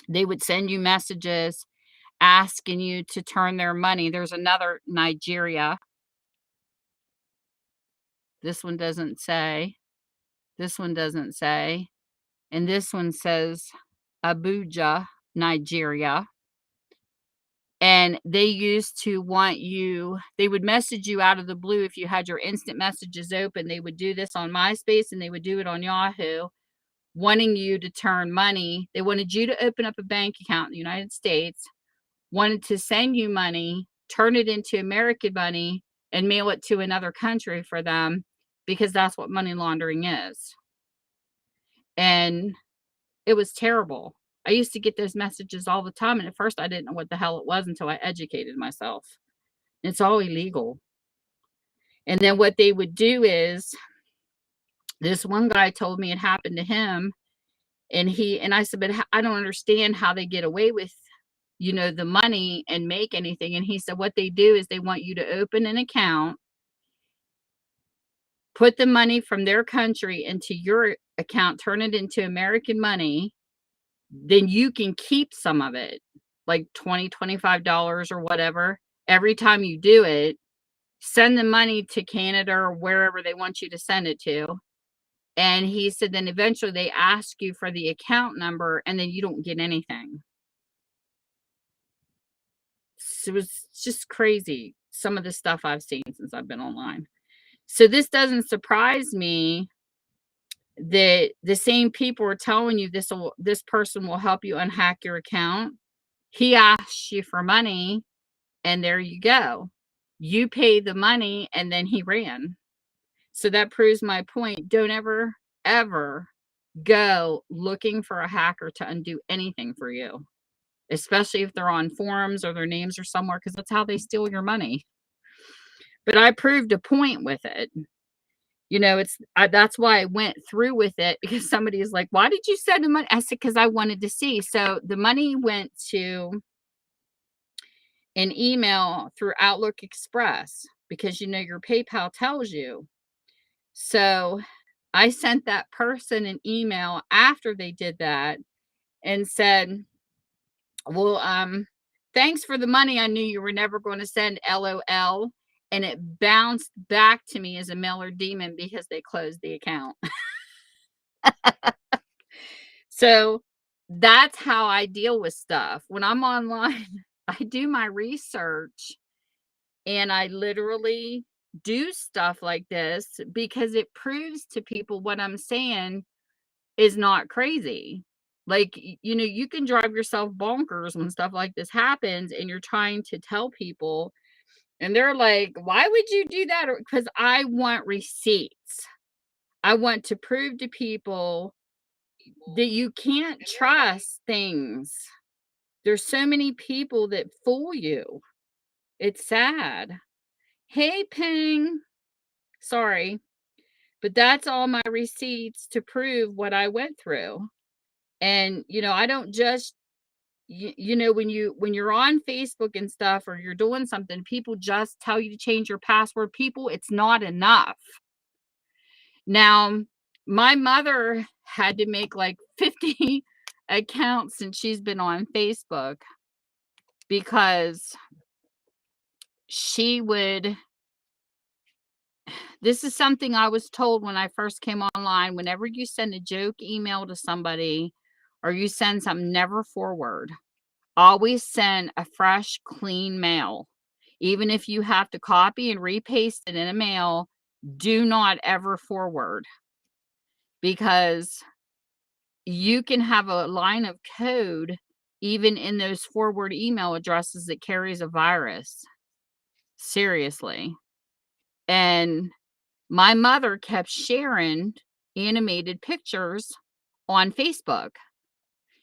They would send you messages asking you to turn their money. There's another Nigeria. This one doesn't say. This one doesn't say. And this one says Abuja, Nigeria. And they used to want you, they would message you out of the blue if you had your instant messages open. They would do this on MySpace and they would do it on Yahoo, wanting you to turn money. They wanted you to open up a bank account in the United States, wanted to send you money, turn it into American money, and mail it to another country for them, because that's what money laundering is. And it was terrible. I used to get those messages all the time, and at first I didn't know what the hell it was until I educated myself. It's all illegal. And then what they would do is, this one guy told me it happened to him, and I said, but I don't understand how they get away with, the money and make anything. And he said, what they do is they want you to open an account, put the money from their country into your account, turn it into American money, then you can keep some of it, like $20, $25 or whatever. Every time you do it, send the money to Canada or wherever they want you to send it to. And he said, then eventually they ask you for the account number and then you don't get anything. So it was just crazy, some of the stuff I've seen since I've been online. So this doesn't surprise me that the same people are telling you this person will help you unhack your account. He asks you for money, and there you go. You pay the money, and then he ran. So that proves my point. Don't ever, ever go looking for a hacker to undo anything for you, especially if they're on forums or their names are somewhere, because that's how they steal your money. But I proved a point with it. That's why I went through with it, because somebody is like, "Why did you send the money?" I said, "Because I wanted to see." So the money went to an email through Outlook Express, because your PayPal tells you. So I sent that person an email after they did that and said, "Well, thanks for the money. I knew you were never going to send, LOL." And it bounced back to me as a mailer demon because they closed the account. So that's how I deal with stuff. When I'm online, I do my research, and I literally do stuff like this because it proves to people what I'm saying is not crazy. Like, you can drive yourself bonkers when stuff like this happens and you're trying to tell people, and they're like, "Why would you do that?" Because I want receipts. I want to prove to people that you can't trust things. There's so many people that fool you. It's sad. Hey, Ping. Sorry, but that's all my receipts to prove what I went through. And, I don't just when you're on Facebook and stuff, or you're doing something, people just tell you to change your password. People, it's not enough. Now, my mother had to make like 50 accounts since she's been on Facebook, because she would this is something I was told when I first came online. Whenever you send a joke email to somebody, or you send something, never forward. Always send a fresh, clean mail. Even if you have to copy and repaste it in a mail, do not ever forward, because you can have a line of code even in those forward email addresses that carries a virus. Seriously. And my mother kept sharing animated pictures on Facebook.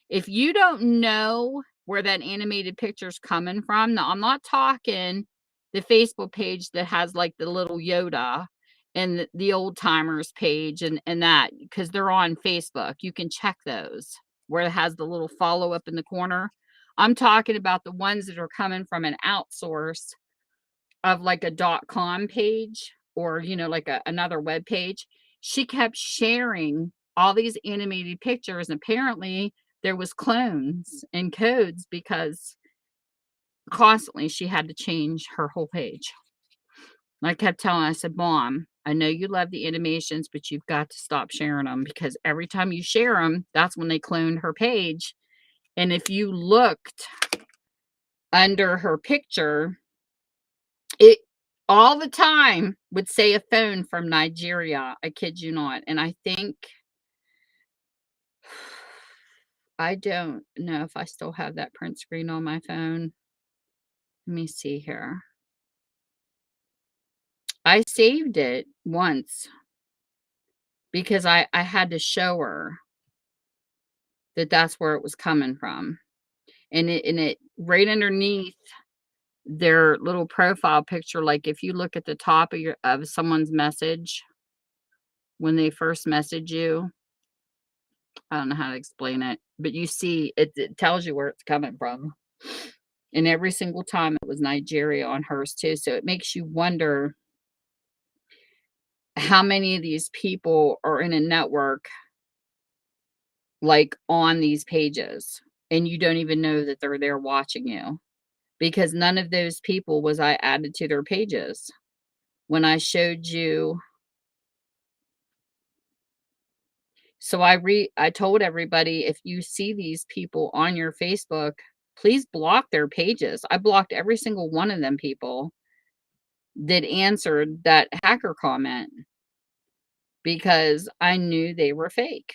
If you don't know where that animated picture's coming from, now I'm not talking the Facebook page that has like the little Yoda and the old timers page and that, because they're on Facebook. You can check those where it has the little follow up in the corner. I'm talking about the ones that are coming from an outsource of like a .com page, or like another web page. She kept sharing all these animated pictures, and apparently there was clones and codes, because constantly she had to change her whole page. I kept telling her, I said, "Mom, I know you love the animations, but you've got to stop sharing them, because every time you share them, that's when they cloned her page." And if you looked under her picture, it all the time would say a phone from Nigeria. I kid you not. And I think I don't know if I still have that print screen on my phone. Let me see here. I saved it once because I had to show her that that's where it was coming from. And it right underneath their little profile picture, like if you look at the top of someone's message when they first message you, I don't know how to explain it, but you see it tells you where it's coming from. And every single time it was Nigeria on hers too. So it makes you wonder how many of these people are in a network, like on these pages, and you don't even know that they're there watching you, because none of those people was I added to their pages. When I showed you, so I told everybody, if you see these people on your Facebook, please block their pages. I blocked every single one of them people that answered that hacker comment. because I knew they were fake.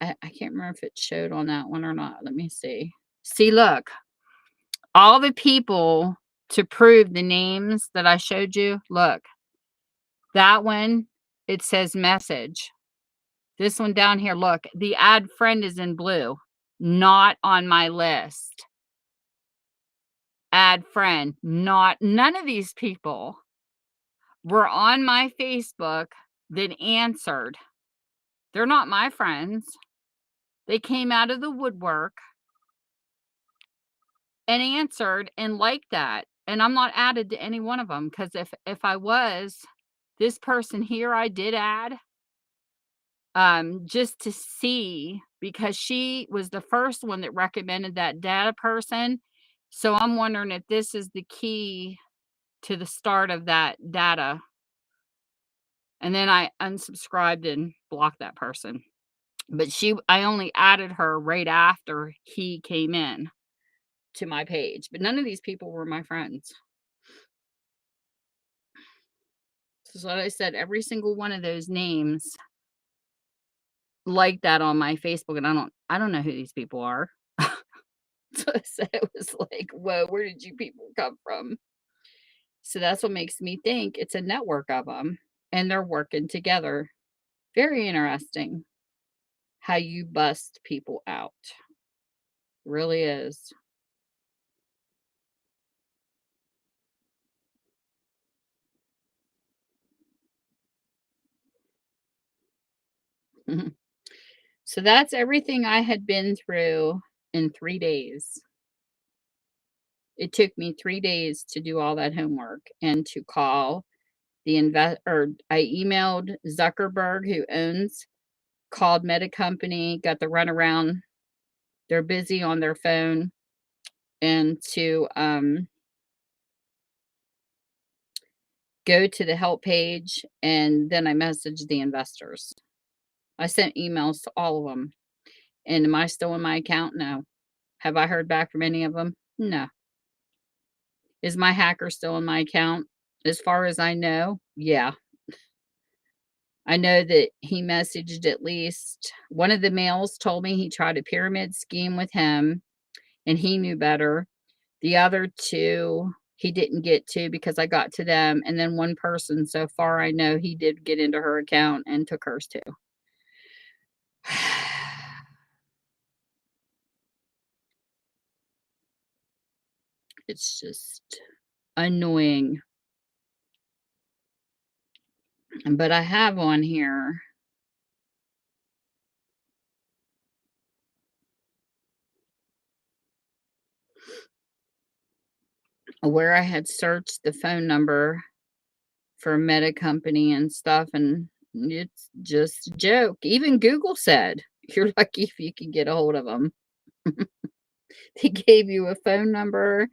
I can't remember if it showed on that one or not. Let me see. See, look, all the people to prove the names that I showed you, look, that one, it says message. This one down here, look, the add friend is in blue, not on my list. Add friend, not none of these people were on my Facebook that answered. They're not my friends. They came out of the woodwork and answered and liked that. And I'm not added to any one of them because if I was, this person here I did add just to see because she was the first one that recommended that data person. So I'm wondering if this is the key to the start of that data. And then I unsubscribed and blocked that person. But I only added her right after he came in to my page. But none of these people were my friends. So what I said, every single one of those names like that on my Facebook, and I don't know who these people are. So it was like, whoa, where did you people come from? So that's what makes me think it's a network of them and they're working together. Very interesting how you bust people out. Really is. So that's everything I had been through in 3 days. It took me 3 days to do all that homework and to call or I emailed Zuckerberg, who owns called Meta Company, got the runaround. They're busy on their phone, and to go to the help page, and then I messaged the investors. I sent emails to all of them. And am I still in my account? No. Have I heard back from any of them? No. Is my hacker still in my account? As far as I know, yeah. I know that he messaged at least one of the males told me he tried a pyramid scheme with him and he knew better. The other two he didn't get to because I got to them. And then one person, so far I know, he did get into her account and took hers too. It's just annoying. But I have on here where I had searched the phone number for a Meta Company and stuff, and it's just a joke. Even Google said, "You're lucky if you can get a hold of them." They gave you a phone number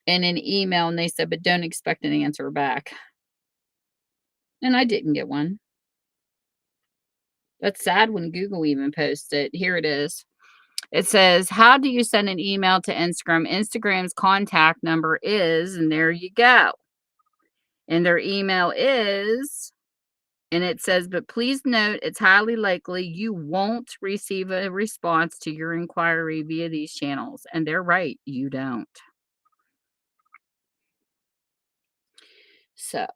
and an email, and they said, "But don't expect an answer back." And I didn't get one. That's sad when Google even posts it. Here it is. It says, "How do you send an email to Instagram? Instagram's contact number is," and there you go. And their email is, and it says, "But please note it's highly likely you won't receive a response to your inquiry via these channels." And they're right, you don't. So,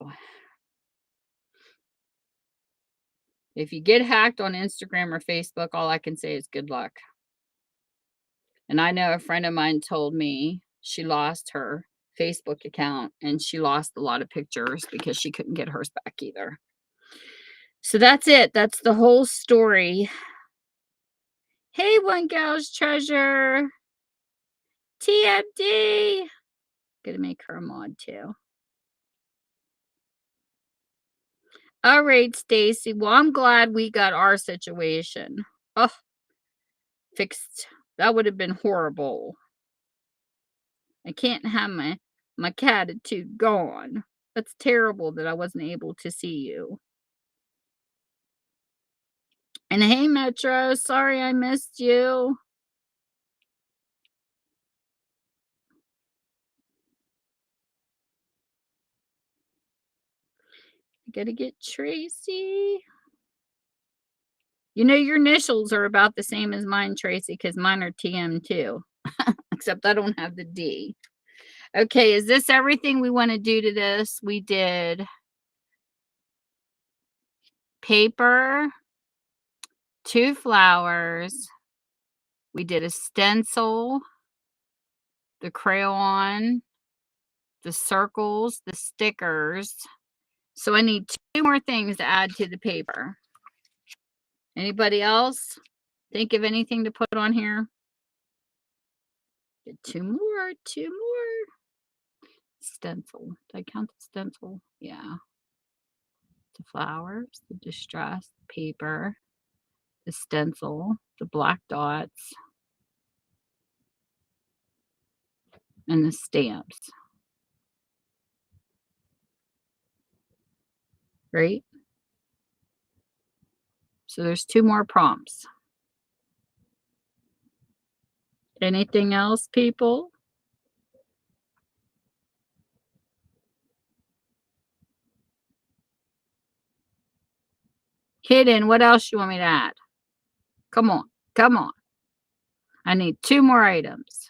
if you get hacked on Instagram or Facebook, all I can say is good luck. And I know a friend of mine told me she lost her Facebook account and she lost a lot of pictures because she couldn't get hers back either. So that's it. That's the whole story. Hey, one gal's treasure. TFD. Gonna make her a mod too. All right, Stacy. Well, I'm glad we got our situation. Oh, fixed. That would have been horrible. I can't have my catitude gone. That's terrible that I wasn't able to see you. And hey, Metro, sorry I missed you. I gotta get Tracy. You know, your initials are about the same as mine, Tracy, because mine are TM too. Except I don't have the D. Okay, is this everything we want to do to this? We did paper, 2 flowers. We did a stencil, the crayon, the circles, the stickers. So I need 2 more things to add to the paper. Anybody else think of anything to put on here? Get 2 more, 2 more. Stencil. Did I count the stencil? Yeah. The flowers, the distress paper, the stencil, the black dots, and the stamps. Right? So there's 2 more prompts. Anything else, people? Hidden, what else you want me to add? Come on, come on. I need 2 more items.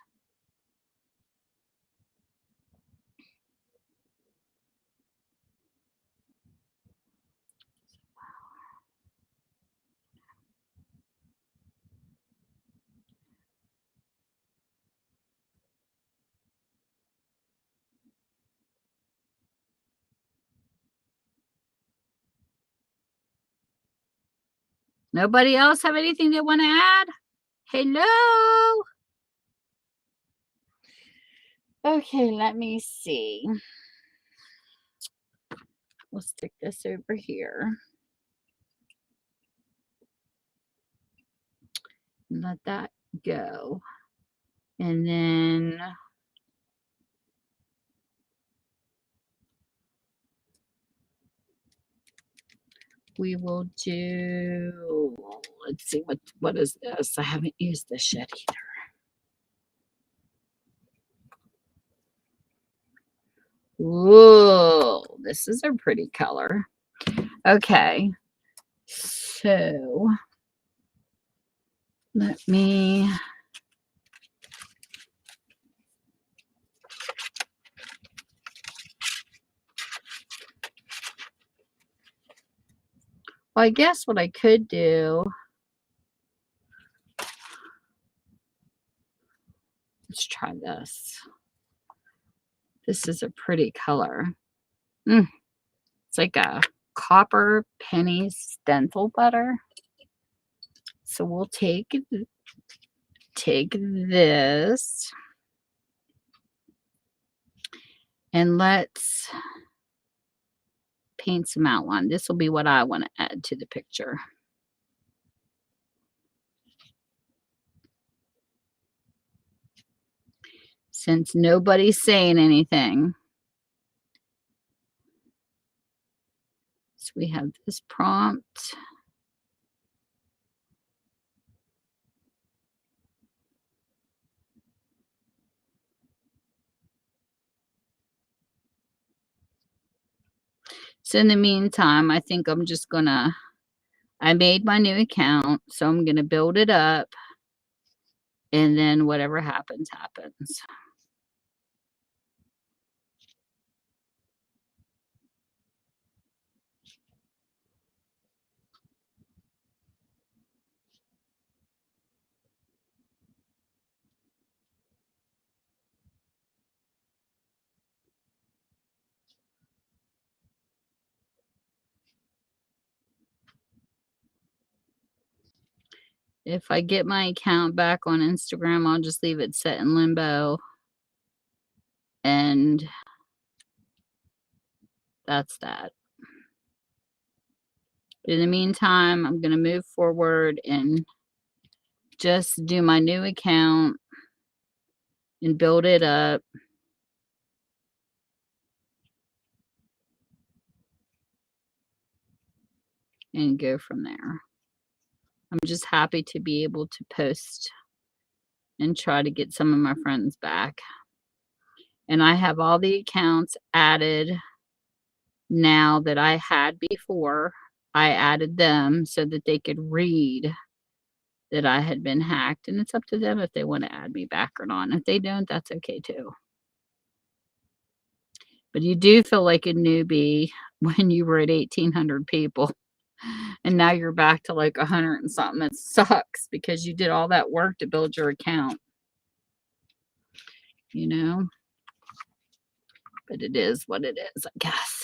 Nobody else have anything they want to add? Hello? Okay, let me see. We'll stick this over here. Let that go. And then we will do, let's see, what is this? I haven't used this yet either. Whoa, this is a pretty color. Okay, so let me, well, I guess what I could do, let's try this. This is a pretty color. It's like a copper penny stencil butter. So we'll take this and let's paint some outline. This will be what I want to add to the picture. Since nobody's saying anything. So we have this prompt. So in the meantime, I think I'm just gonna, I made my new account, so I'm gonna build it up, and then whatever happens, happens. If I get my account back on Instagram, I'll just leave it set in limbo. And that's that. In the meantime, I'm going to move forward and just do my new account and build it up. And go from there. I'm just happy to be able to post and try to get some of my friends back. And I have all the accounts added now that I had before. I added them so that they could read that I had been hacked, and it's up to them if they want to add me back or not. And if they don't, that's okay too. But you do feel like a newbie when you were at 1,800 people and now you're back to like 100 and something. It sucks because you did all that work to build your account, you know? But it is what it is, I guess.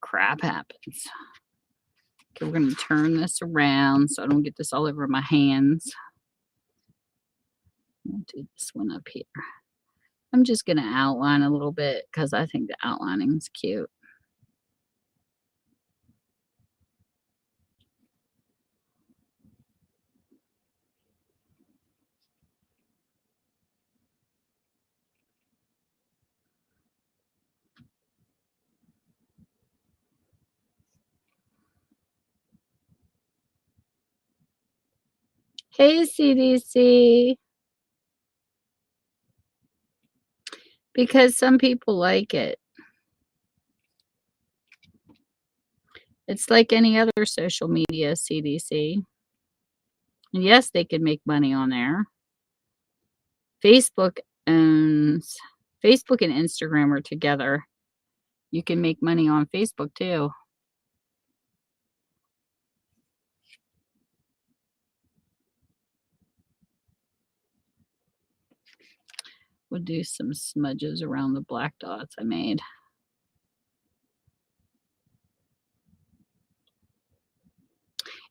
Crap happens. Okay, we're going to turn this around so I don't get this all over my hands. I'll do this one up here. I'm just going to outline a little bit because I think the outlining is cute. Hey, CDC. Because some people like it. It's like any other social media, CDC. And yes, they can make money on there. Facebook and Instagram are together. You can make money on Facebook too. We'll do some smudges around the black dots I made.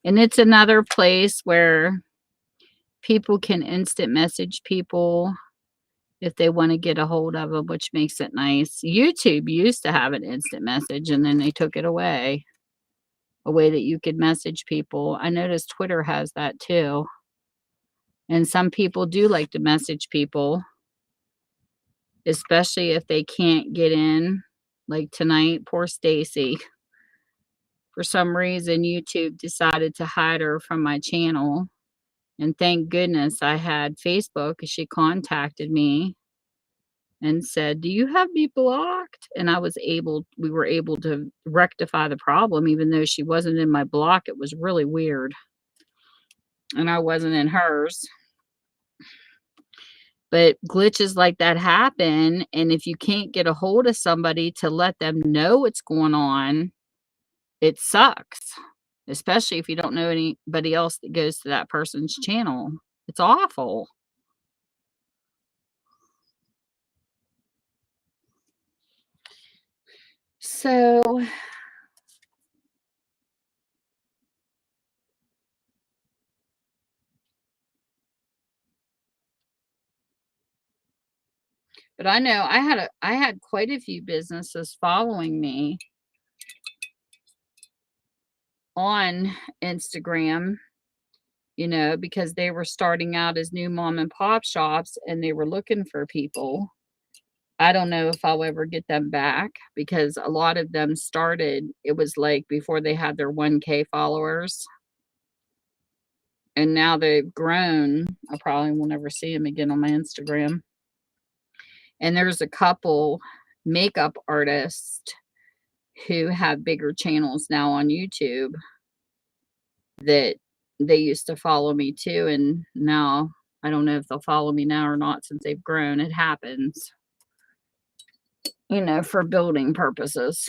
And it's another place where people can instant message people if they want to get a hold of them, which makes it nice. YouTube used to have an instant message and then they took it away. A way that you could message people. I noticed Twitter has that too. And some people do like to message people, especially if they can't get in. Like tonight, poor Stacy. For some reason, YouTube decided to hide her from my channel. And thank goodness I had Facebook because she contacted me and said, "Do you have me blocked?" And we were able to rectify the problem, even though she wasn't in my block. It was really weird. And I wasn't in hers. But glitches like that happen, and if you can't get a hold of somebody to let them know what's going on, it sucks, especially if you don't know anybody else that goes to that person's channel. It's awful. So but I know I had quite a few businesses following me on Instagram, you know, because they were starting out as new mom and pop shops and they were looking for people. I don't know if I'll ever get them back because a lot of them started, it was like before they had their 1K followers. And now they've grown. I probably will never see them again on my Instagram. And there's a couple makeup artists who have bigger channels now on YouTube that they used to follow me too. And now I don't know if they'll follow me now or not since they've grown. It happens, you know, for building purposes.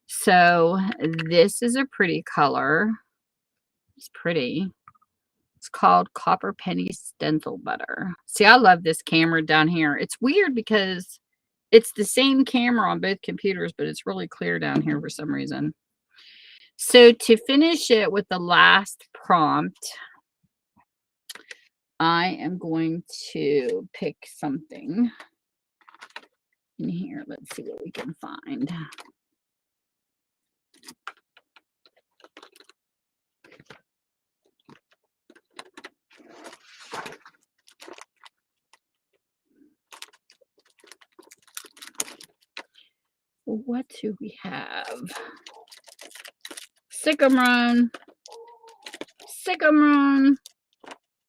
So this is a pretty color. It's pretty. It's called Copper Penny Stencil Butter. See, I love this camera down here. It's weird because it's the same camera on both computers, but it's really clear down here for some reason. So to finish it with the last prompt, I am going to pick something in here. Let's see what we can find. What do we have? Sycamore. Sycamore.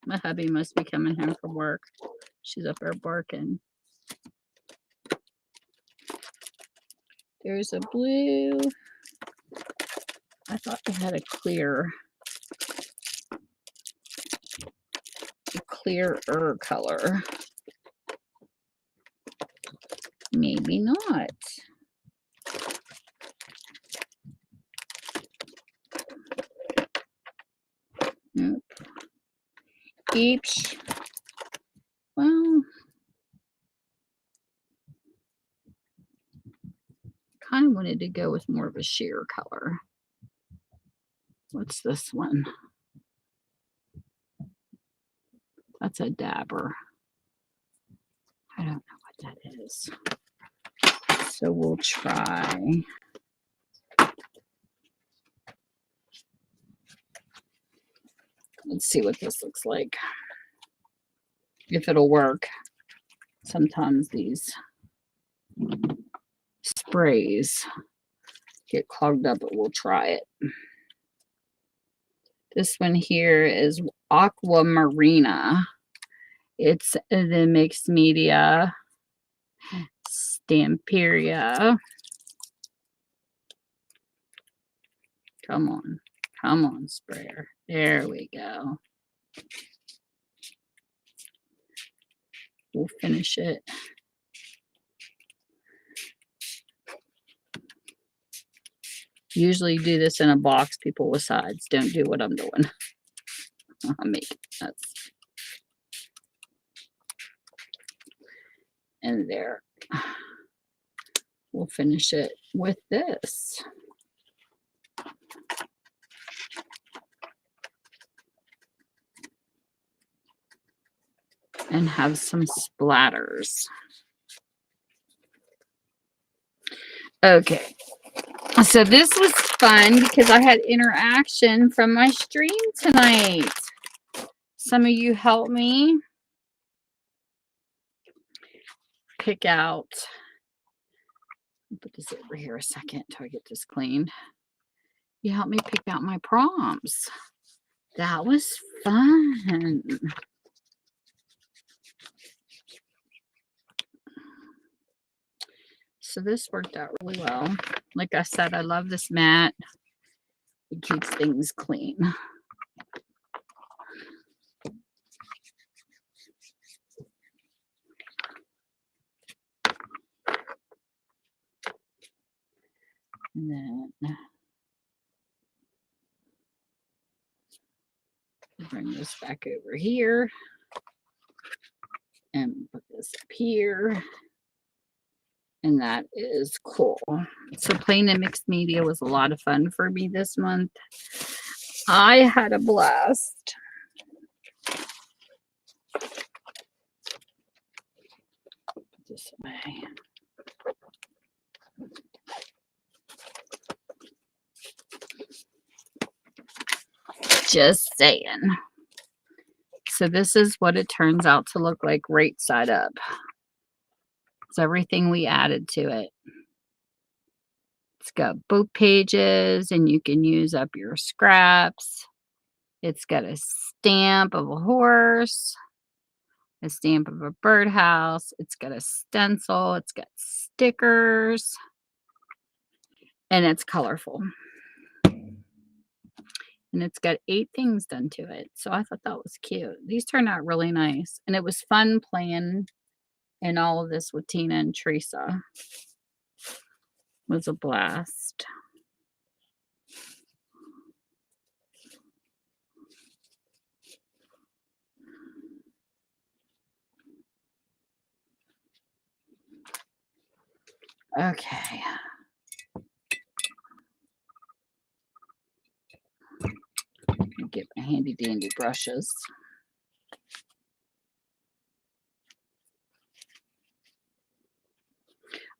My hubby must be coming home from work. She's up there barking. There's a blue. I thought they had a clearer color. Maybe not. Nope. Each. Well, kind of wanted to go with more of a sheer color. What's this one? That's a dabber. I don't know what that is. So we'll try. Let's see what this looks like. If it'll work. Sometimes these sprays get clogged up, but we'll try it. This one here is Aquamarina. It's the mixed media Stamperia. Come on, sprayer. There we go. We'll finish it. Usually do this in a box. People with sides don't do what I'm doing. I'll make it. And there. We'll finish it with this. And have some splatters. Okay. So this was fun because I had interaction from my stream tonight. Some of you helped me pick out. Put this over here a second till I get this cleaned. You helped me pick out my prompts. That was fun. So this worked out really well. Like I said, I love this mat. It keeps things clean. And then bring this back over here and put this up here. And that is cool. So playing in mixed media was a lot of fun for me this month. I had a blast. Put this away. Just saying. So this is what it turns out to look like right side up. It's everything we added to it. It's got both pages and you can use up your scraps. It's got a stamp of a horse, a stamp of a birdhouse. It's got a stencil. It's got stickers. And it's colorful. And it's got 8 things done to it. So I thought that was cute. These turned out really nice. And it was fun playing in all of this with Tina and Teresa. It was a blast. Okay. Get my handy dandy brushes.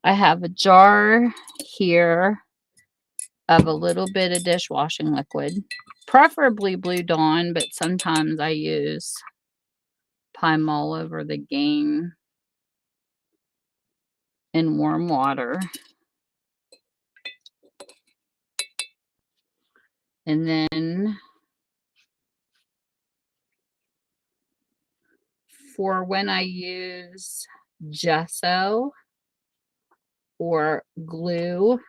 I have a jar here of a little bit of dishwashing liquid, preferably Blue Dawn, but sometimes I use Pine All Over the Game in warm water. And then for when I use gesso, or glue.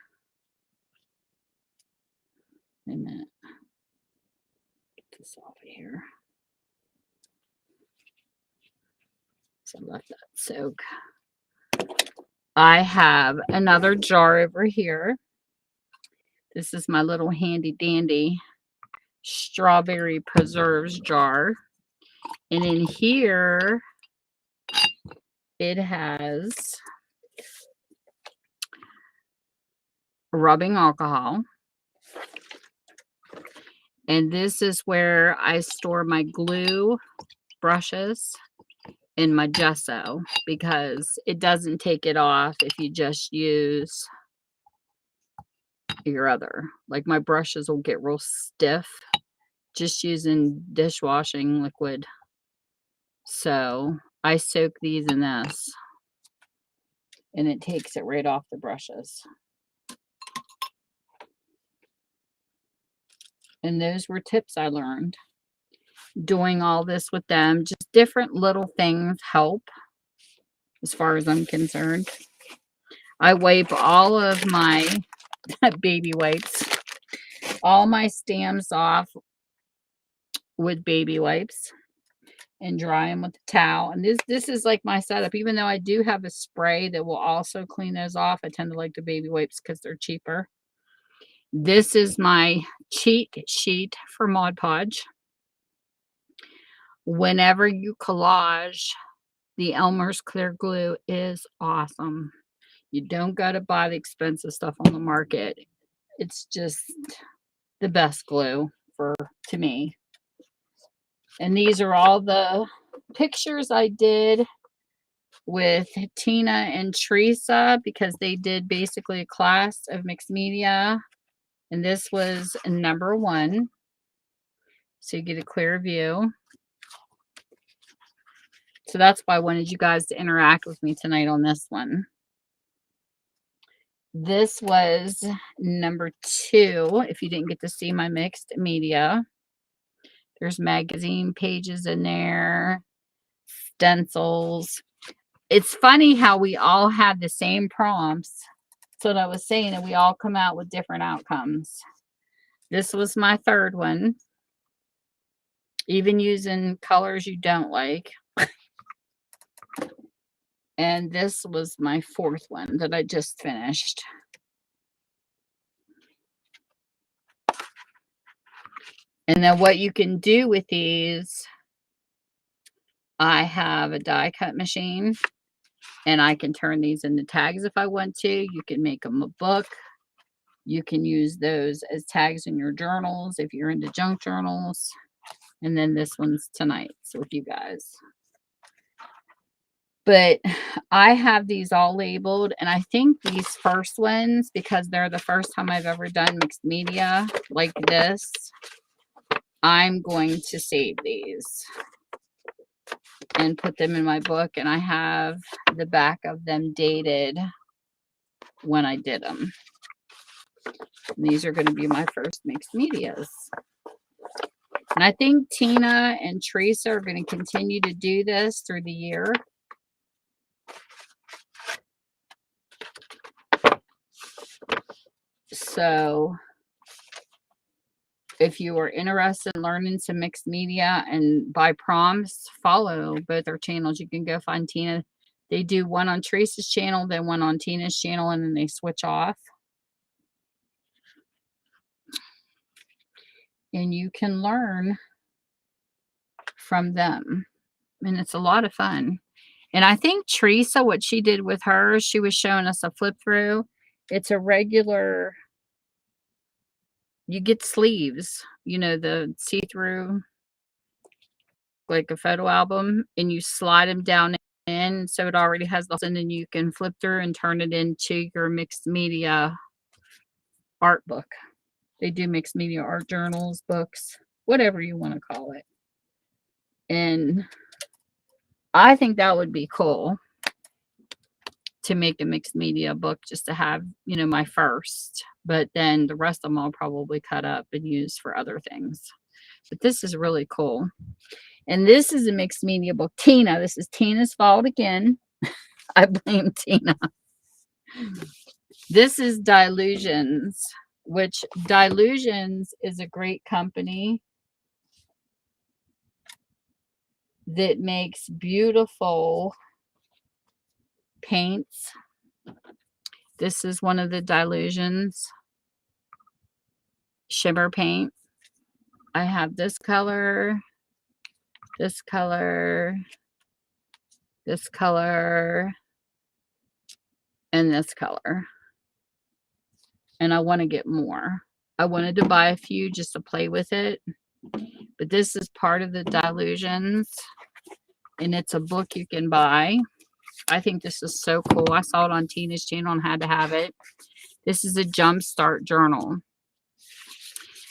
Wait a minute. Get this off of here. So I left that soak. I have another jar over here. This is my little handy dandy strawberry preserves jar. And in here, it has rubbing alcohol. And this is where I store my glue brushes and my gesso, because it doesn't take it off if you just use your other. Like my brushes will get real stiff just using dishwashing liquid. So I soak these in this and it takes it right off the brushes. And those were tips I learned doing all this with them. Just different little things help as far as I'm concerned. I wipe all of my baby wipes, all my stamps off with baby wipes and dry them with a towel. And this is like my setup. Even though I do have a spray that will also clean those off, I tend to like the baby wipes because they're cheaper. This is my cheat sheet for Mod Podge. Whenever you collage, the Elmer's clear glue is awesome. You don't got to buy the expensive stuff on the market. It's just the best glue to me. And these are all the pictures I did with Tina and Teresa, because they did basically a class of mixed media. And this was number 1. So you get a clear view. So that's why I wanted you guys to interact with me tonight on this one. This was number 2. If you didn't get to see my mixed media, there's magazine pages in there, stencils. It's funny how we all have the same prompts. So what I was saying, that we all come out with different outcomes. This was my 3rd one. Even using colors you don't like. And this was my 4th one that I just finished. And then what you can do with these, I have a die cut machine and I can turn these into tags if I want to. You can make them a book. You can use those as tags in your journals if you're into junk journals. And then this one's tonight's with you guys. But I have these all labeled, and I think these first ones, because they're the first time I've ever done mixed media like this, I'm going to save these and put them in my book, and I have the back of them dated when I did them. And these are going to be my first mixed medias. And I think Tina and Teresa are going to continue to do this through the year. So if you are interested in learning some mixed media and by prompts, follow both our channels. You can go find Tina. They do one on Teresa's channel, then one on Tina's channel, and then they switch off. And you can learn from them. And it's a lot of fun. And I think Teresa, what she did with hers, she was showing us a flip through. It's a regular, you get sleeves, you know, the see-through, like a photo album, and you slide them down in, so it already has the, and then you can flip through and turn it into your mixed media art book. They do mixed media art journals, books, whatever you want to call it. And I think that would be cool to make a mixed media book, just to have, you know, my first, but then the rest of them I'll probably cut up and use for other things. But this is really cool. And this is a mixed media book. Tina, this is Tina's fault again. I blame Tina. This is Dylusions, which Dylusions is a great company that makes beautiful paints. This is one of the Dylusions shimmer paint. I have this color, this color, this color, and this color. And I want to get more. I wanted to buy a few just to play with it. But this is part of the Dylusions. And it's a book you can buy. I think this is so cool. I saw it on Tina's channel and had to have it. This is a Jumpstart journal.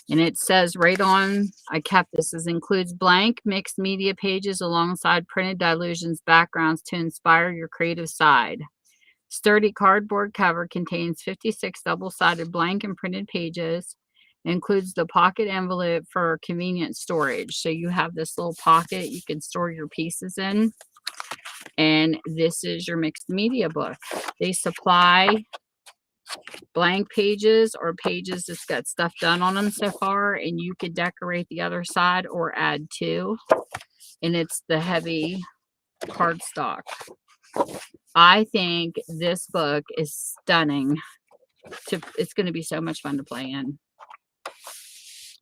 And it says right on, I kept this, includes blank mixed media pages alongside printed Dylusions backgrounds to inspire your creative side. Sturdy cardboard cover contains 56 double-sided blank and printed pages. Includes the pocket envelope for convenient storage. So you have this little pocket you can store your pieces in. And this is your mixed media book. They supply blank pages or pages that's got stuff done on them so far, and you could decorate the other side or add to. And it's the heavy cardstock. I think this book is stunning. It's going to be so much fun to play in.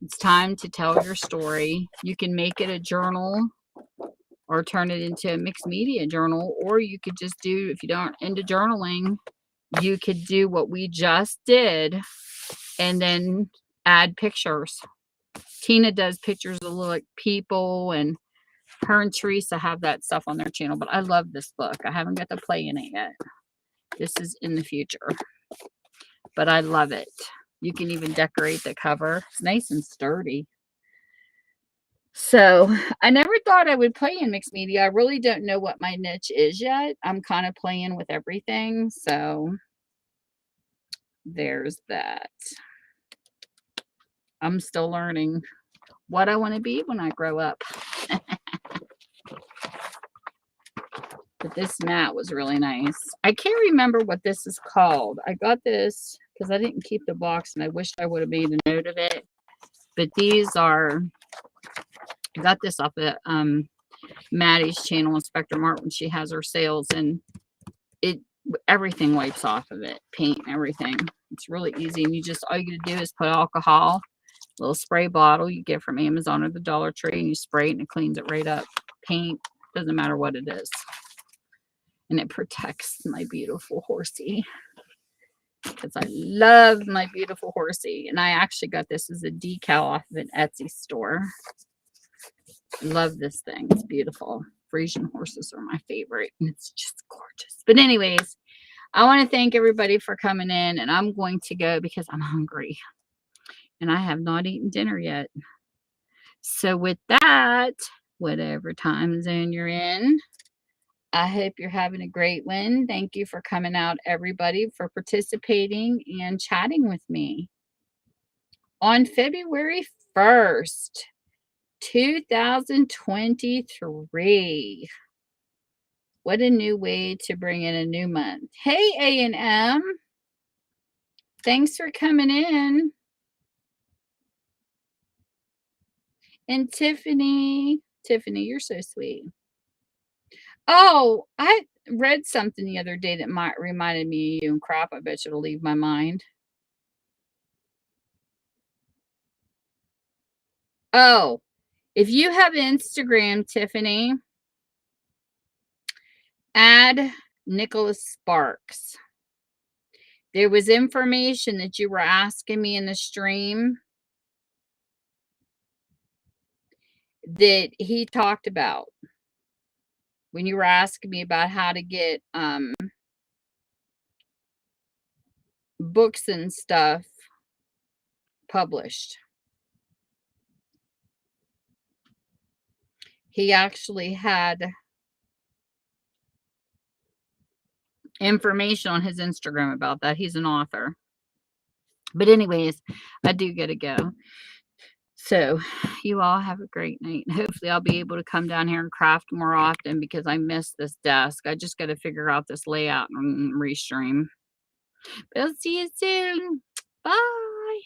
It's time to tell your story. You can make it a journal or turn it into a mixed media journal, or you could just do, if you don't into journaling, you could do what we just did and then add pictures. Tina does pictures of like people, and her and Teresa have that stuff on their channel. But I love this book. I haven't got to play in it yet. This is in the future. But I love it. You can even decorate the cover. It's nice and sturdy. So I never thought I would play in mixed media. I really don't know what my niche is yet. I'm kind of playing with everything. So there's that. I'm still learning what I want to be when I grow up. But this mat was really nice. I can't remember what this is called. I got this because I didn't keep the box and I wished I would have made a note of it. But these are, I got this off of Maddie's channel, Inspector Mart, when she has her sales, and everything wipes off of it, paint and everything. It's really easy, and all you gotta do is put alcohol, a little spray bottle you get from Amazon or the Dollar Tree, and you spray it and it cleans it right up. Paint, doesn't matter what it is. And it protects my beautiful horsey, because I love my beautiful horsey. And I actually got this as a decal off of an Etsy store. Love this thing. It's beautiful. Frisian horses are my favorite, and it's just gorgeous. But anyways, I want to thank everybody for coming in, and I'm going to go because I'm hungry and I have not eaten dinner yet. So with that, whatever time zone you're in, I hope you're having a great one. Thank you for coming out, everybody, for participating and chatting with me. On February 1st, 2023. What a new way to bring in a new month. Hey, A&M. Thanks for coming in. And Tiffany. Tiffany, you're so sweet. Oh, I read something the other day that might reminded me of you, and crap, I bet you it'll leave my mind. Oh, if you have Instagram, Tiffany, add Nicholas Sparks. There was information that you were asking me in the stream that he talked about when you were asking me about how to get books and stuff published. He actually had information on his Instagram about that. He's an author. But anyways, I do gotta go. So you all have a great night. Hopefully I'll be able to come down here and craft more often, because I miss this desk. I just got to figure out this layout and restream. We'll see you soon. Bye.